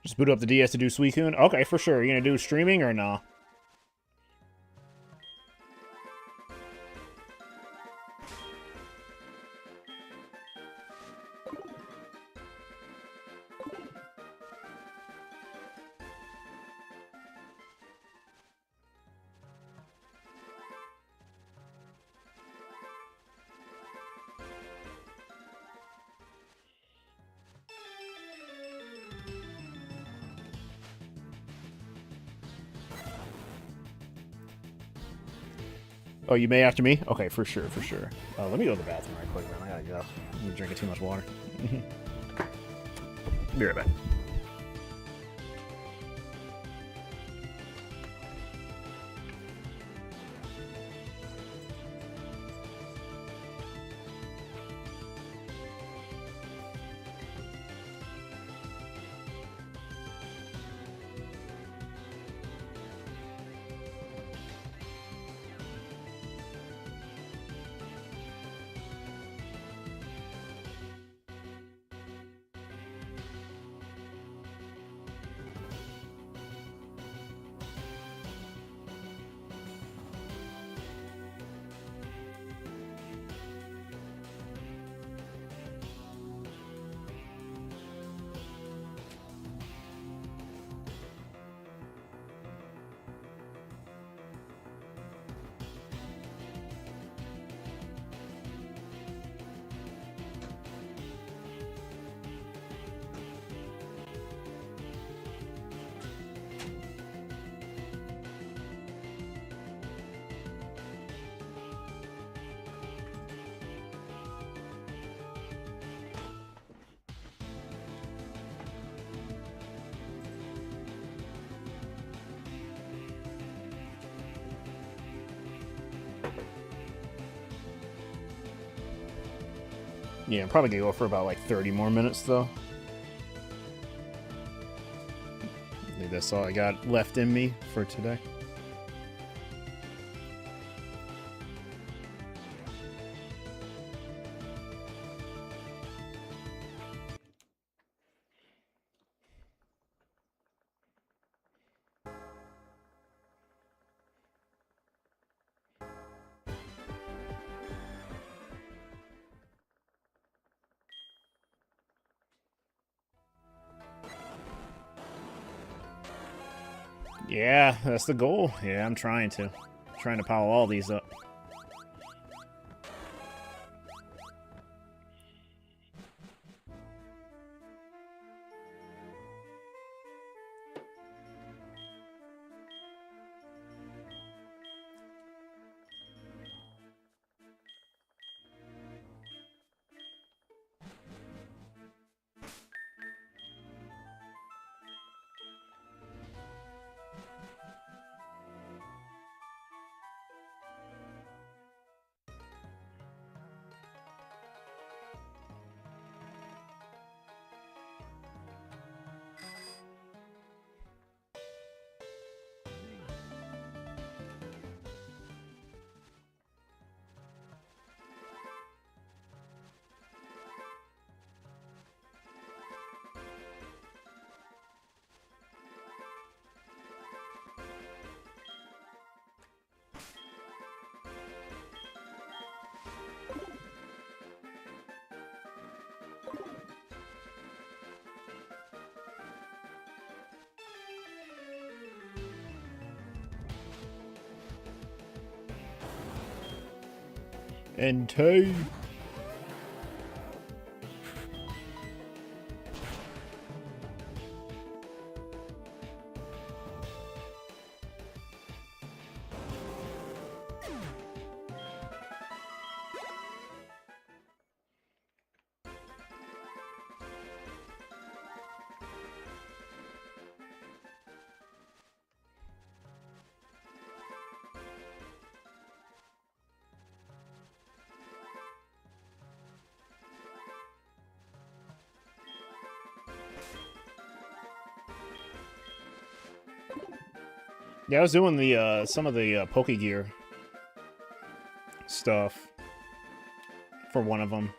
Just boot up the DS to do Suicune? Okay, for sure. Are you gonna do streaming or no? Oh, you may after me? Okay, for sure, for sure. Let me go to the bathroom right quick, man. I gotta go. I'm drinking too much water. Be right back. Yeah, I'm probably gonna go for about like 30 more minutes though. I think that's all I got left in me for today. Yeah, that's the goal. Yeah, I'm trying to. Trying to pile all these up. Entei. Yeah, I was doing the some of the Pokegear stuff for one of them.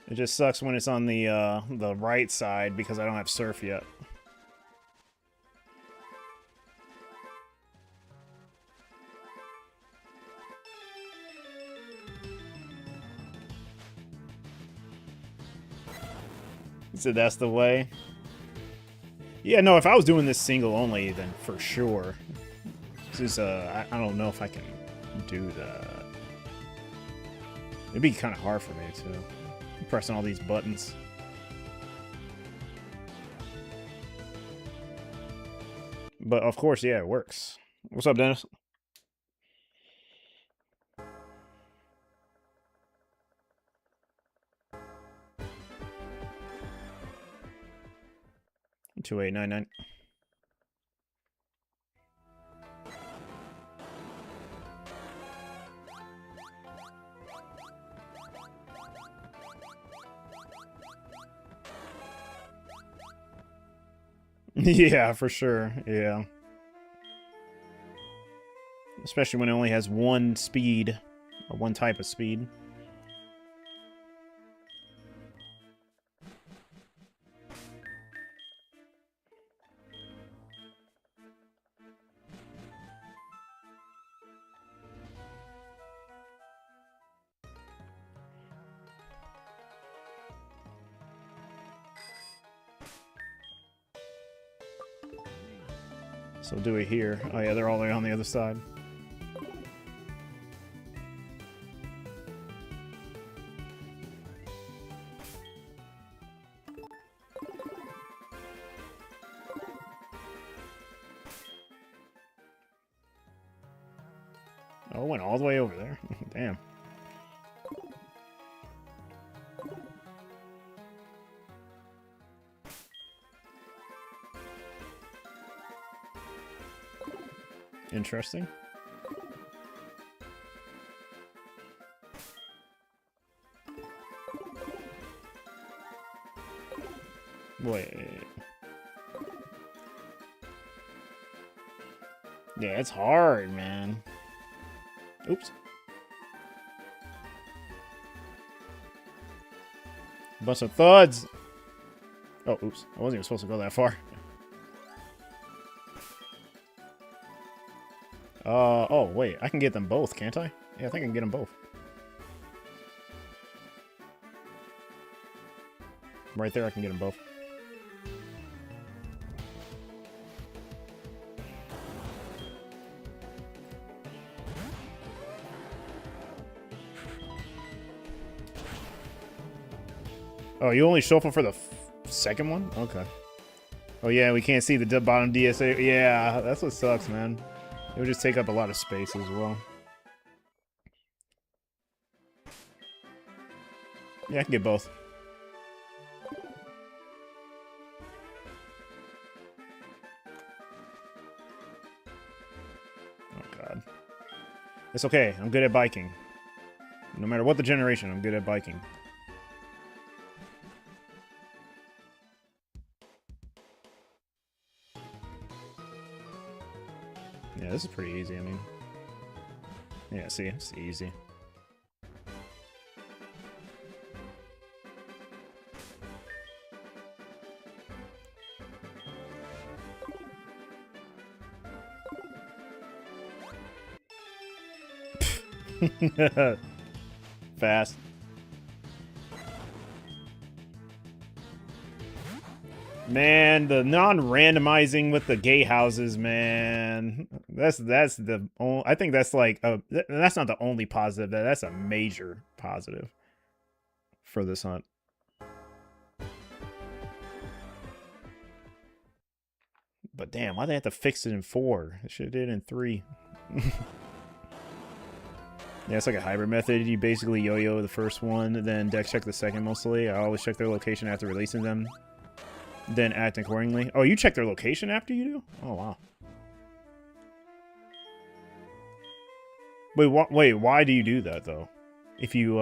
It just sucks when it's on the right side because I don't have Surf yet. So that's the way. Yeah, no, if I was doing this single only, then for sure. This is, I don't know if I can do that. It'd be kind of hard for me, too. Pressing all these buttons. But, of course, yeah, it works. What's up, Dennis? $28.99. Yeah, for sure. Yeah. Especially when it only has one speed, or one type of speed. So do it here. Oh yeah, they're all the way on the other side. Oh, it went all the way over there. Damn. Interesting. Wait. Yeah, it's hard, man. Oops. Bunch of thuds. Oh, oops. I wasn't even supposed to go that far. Oh, wait. I can get them both, can't I? Yeah, I think I can get them both. Right there, I can get them both. Oh, you only shuffle for the second one? Okay. Oh yeah, we can't see the bottom DSA. Yeah, that's what sucks, man. It would just take up a lot of space as well. Yeah, I can get both. Oh god. It's okay, I'm good at biking. No matter what the generation, I'm good at biking. Yeah, this is pretty easy, I mean. Yeah, see, it's easy. Fast. Man, the non-randomizing with the gate houses, man. That's the only, I think that's like that's not the only positive. That's a major positive for this hunt. But damn, why they have to fix it in 4? They should have did it in 3. Yeah, it's like a hybrid method. You basically yo-yo the first one, then deck check the second mostly. I always check their location after releasing them, then act accordingly. Oh, you check their location after you do? Oh, wow. Wait, why do you do that, though? If you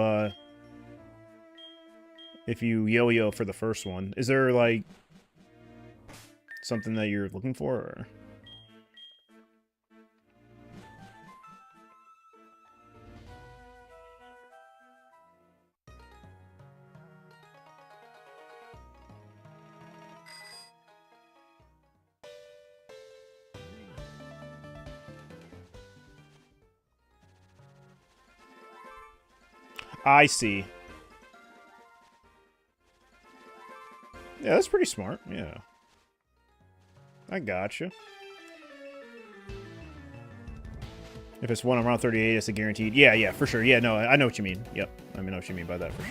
yo-yo for the first one, is there, like, something that you're looking for, or? I see. Yeah, that's pretty smart. Yeah. I gotcha. If it's one on round 38, it's a guaranteed. Yeah, for sure. Yeah, no, I know what you mean. Yep. I know what you mean by that for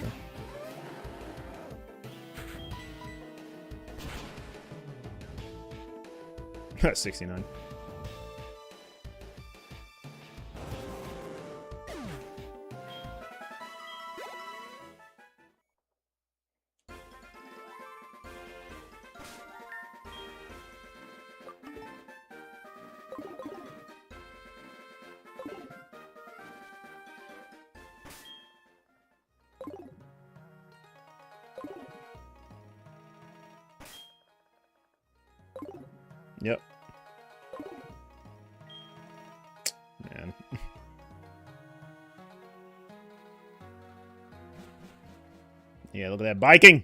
sure. 69. Yep. Man. Yeah, look at that biking.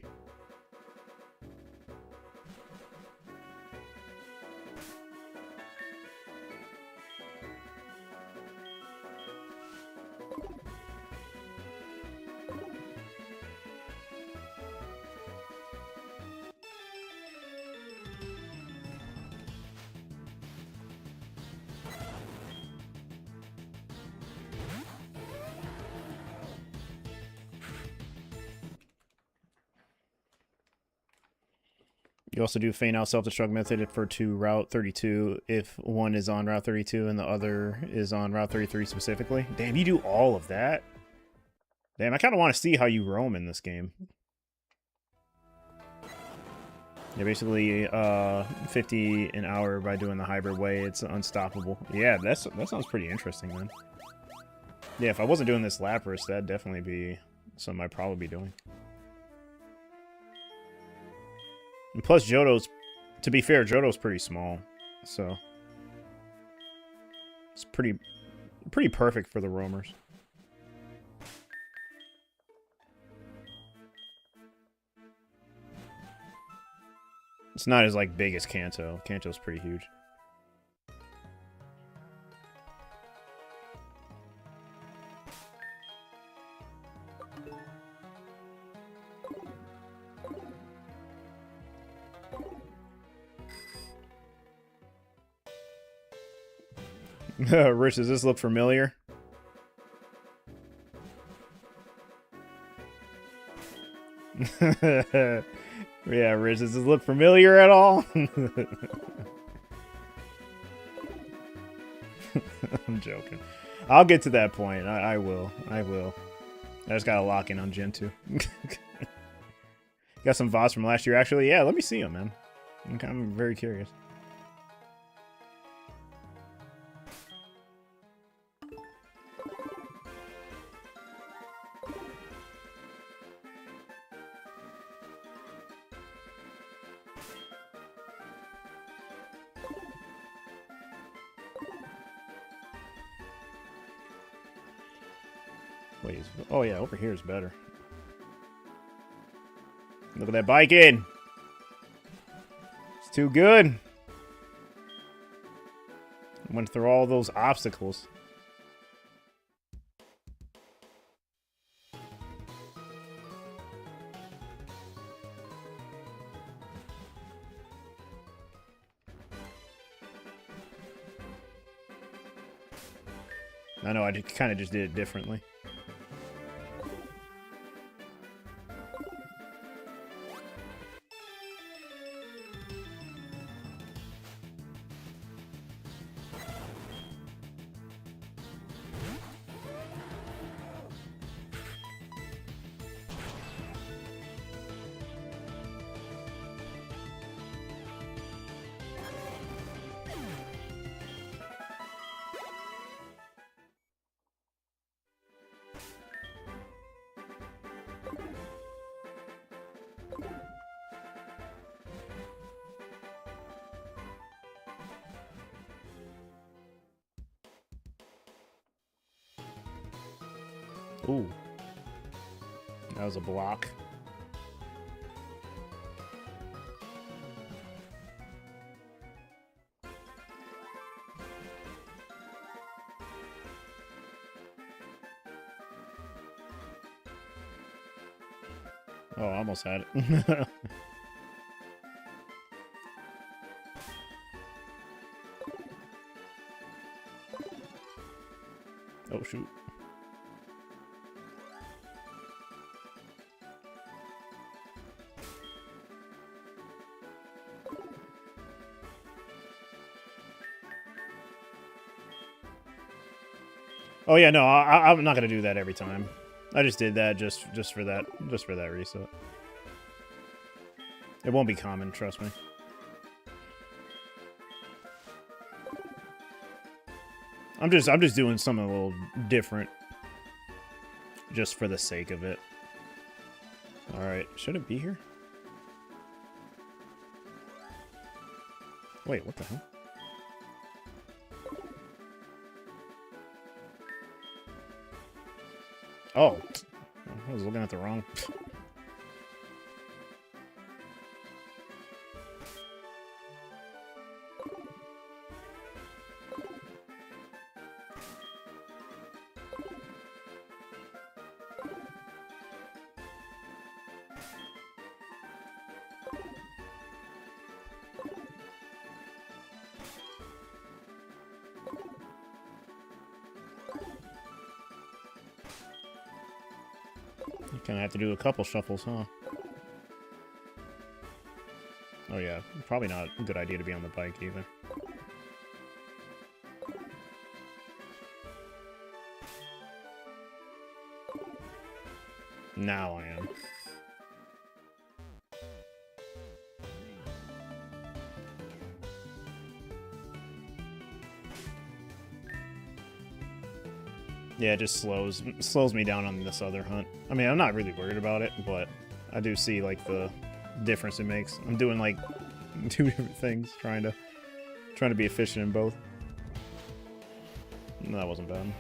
You also do feign out self-destruct method for Route 32 if one is on Route 32 and the other is on Route 33 specifically. Damn, you do all of that? Damn, I kind of want to see how you roam in this game. Yeah, basically 50 an hour by doing the hybrid way. It's unstoppable. Yeah, that sounds pretty interesting, man. Yeah, if I wasn't doing this Lapras, that'd definitely be something I'd probably be doing. And plus, Johto's, to be fair, Johto's pretty small, so it's pretty perfect for the roamers. It's not as like big as Kanto. Kanto's pretty huge. Rich, does this look familiar? Yeah, Riz, does this look familiar at all? I'm joking. I'll get to that point. I will. I will. I just gotta lock in on Gen 2. Got some VODs from last year, actually. Yeah, let me see them, man. I'm very curious. Wait, oh yeah, over here is better. Look at that biking! It's too good! Went through all those obstacles. I know, I kind of just did it differently. Ooh. That was a block. Oh, I almost had it. Oh, shoot. Oh yeah, no, I'm not gonna do that every time. I just did that just for that reset. It won't be common, trust me. I'm just doing something a little different, just for the sake of it. All right, should it be here? Wait, what the hell? Oh, I was looking at the wrong. You kind of have to do a couple shuffles, huh? Oh yeah, probably not a good idea to be on the bike either. Now I am. Yeah, it just slows me down on this other hunt. I mean, I'm not really worried about it, but I do see like the difference it makes. I'm doing like 2 different things, trying to be efficient in both. No, that wasn't bad.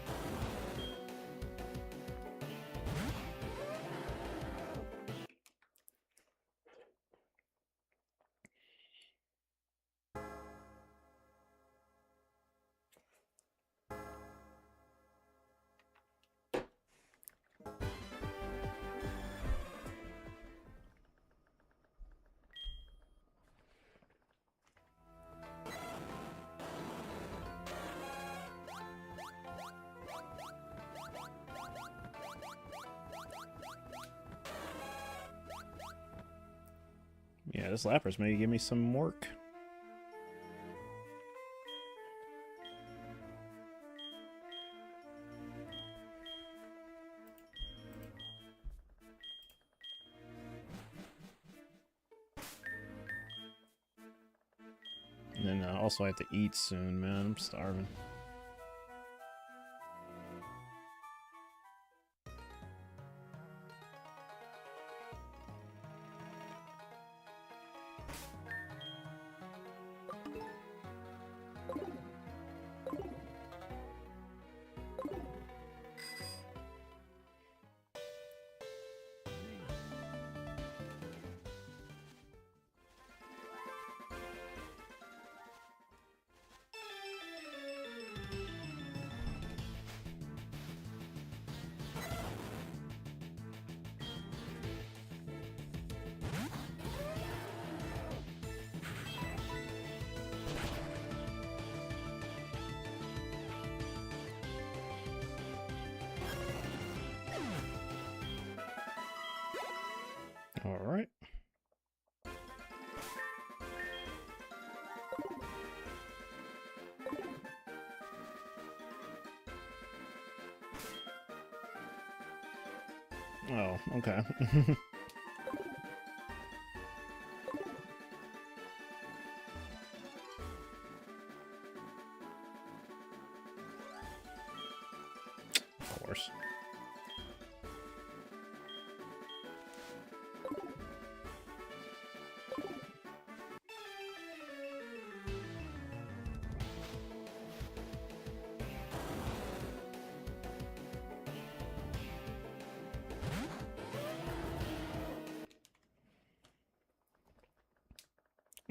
Yeah, this Lapras may give me some work. And then also I have to eat soon, man. I'm starving. All right. Oh, okay. Of course.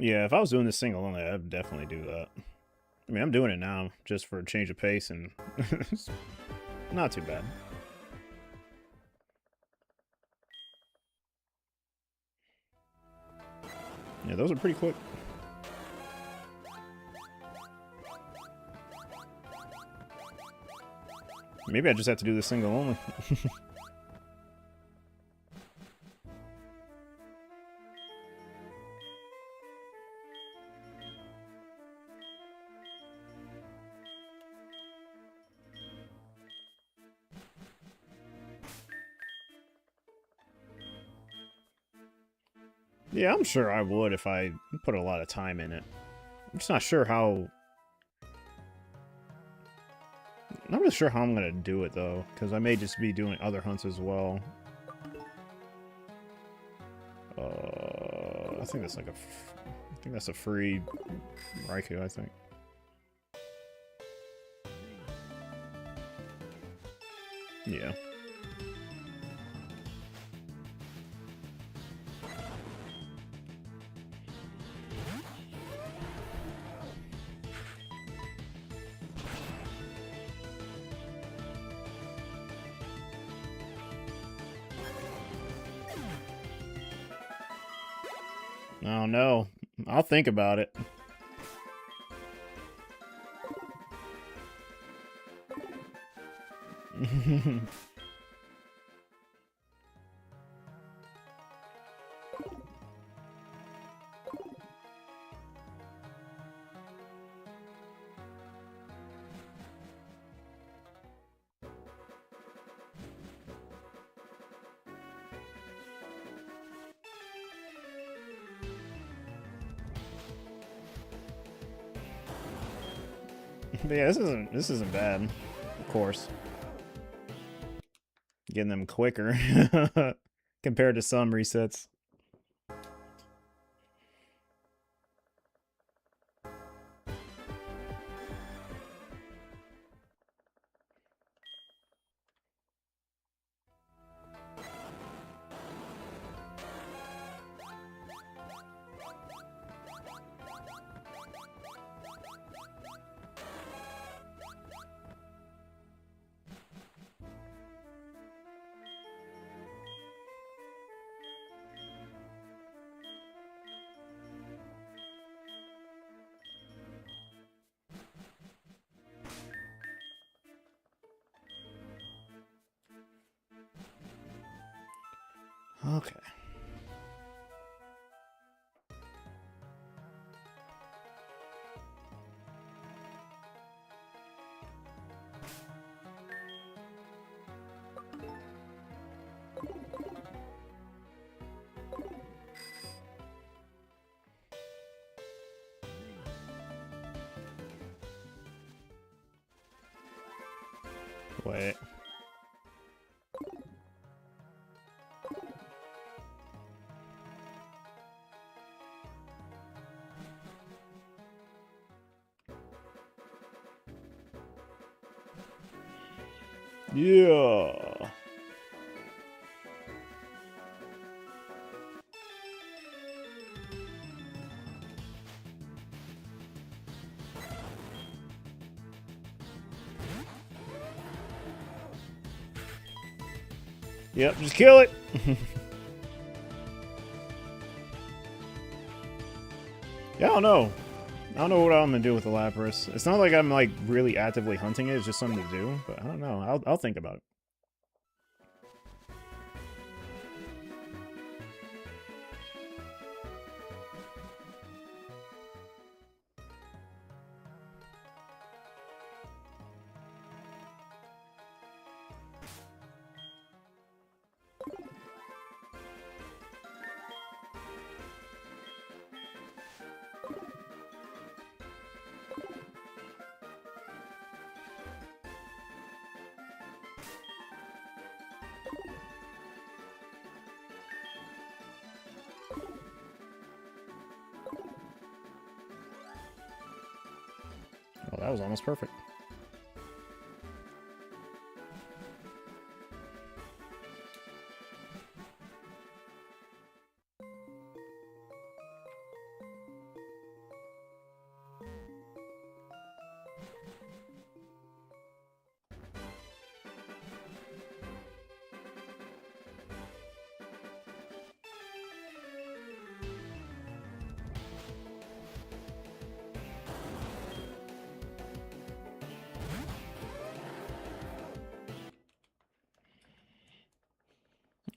Yeah, if I was doing this single only, I'd definitely do that. I mean, I'm doing it now just for a change of pace, and it's not too bad. Yeah, those are pretty quick. Maybe I just have to do the single only. Yeah, I'm sure I would if I put a lot of time in it. I'm just not sure how... Not really sure how I'm gonna do it, though, because I may just be doing other hunts as well. I think that's like a... I think that's a free Raikou, I think. Yeah. Oh no. I'll think about it. But yeah, this isn't bad. Of course. Getting them quicker compared to some resets. Okay. Wait. Yeah. Yep, just kill it. Yeah, I don't know. I don't know what I'm gonna do with the Lapras. It's not like I'm like really actively hunting it. It's just something to do. But I don't know. I'll think about it. Oh, that was almost perfect.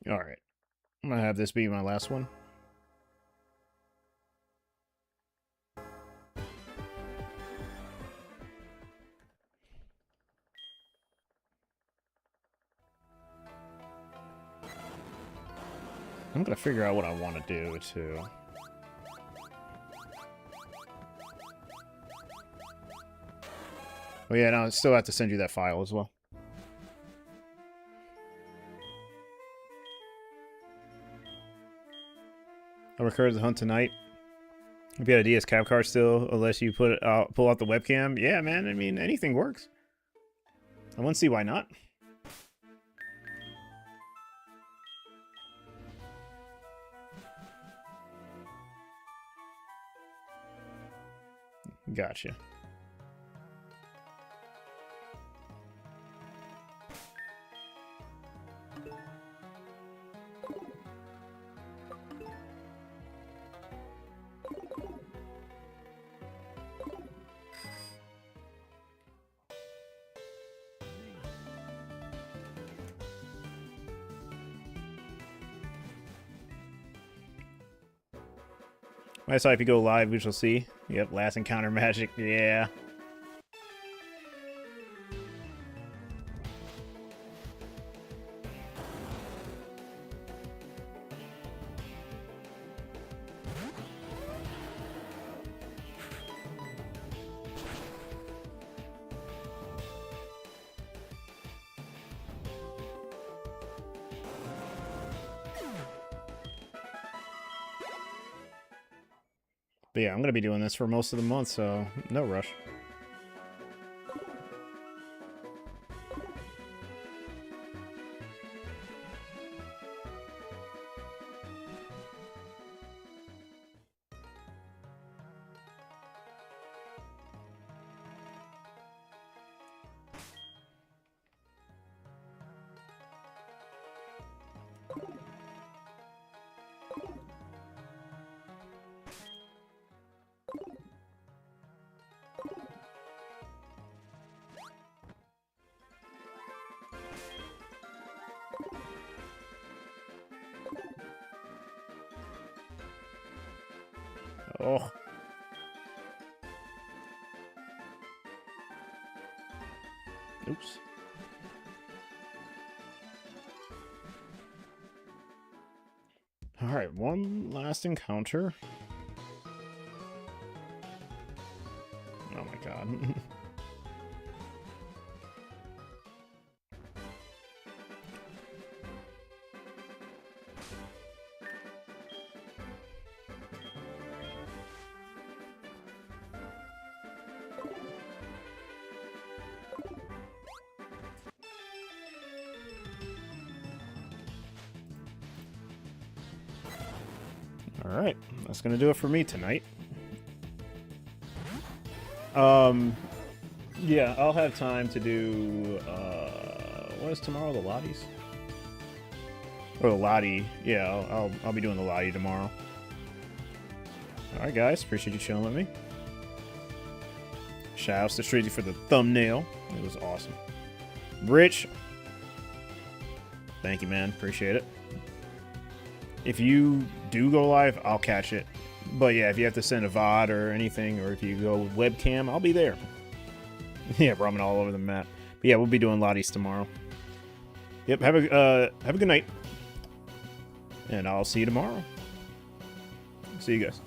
Alright. I'm gonna have this be my last one. I'm gonna figure out what I want to do, too. Oh yeah, no, I still have to send you that file as well. I'll record the hunt tonight. If you had a DS cap card still, unless you pull out the webcam. Yeah, man, I mean, anything works. I wouldn't see why not. Gotcha. I saw if you go live, we shall see. Yep, last encounter magic. Yeah. But yeah, I'm going to be doing this for most of the month, so no rush. Oh. Oops. Alright, one last encounter. Oh my god. Alright, that's gonna do it for me tonight. Yeah, I'll have time to do, what is tomorrow, the Lotties? Or the Lottie, yeah, I'll be doing the Lottie tomorrow. Alright guys, appreciate you chilling with me. Shoutouts to Streezy for the thumbnail, it was awesome. Rich, thank you man, appreciate it. If you do go live, I'll catch it. But yeah, if you have to send a VOD or anything, or if you go webcam, I'll be there. Yeah, ramen all over the map. But yeah, we'll be doing Lotties tomorrow. Yep, have a good night. And I'll see you tomorrow. See you guys.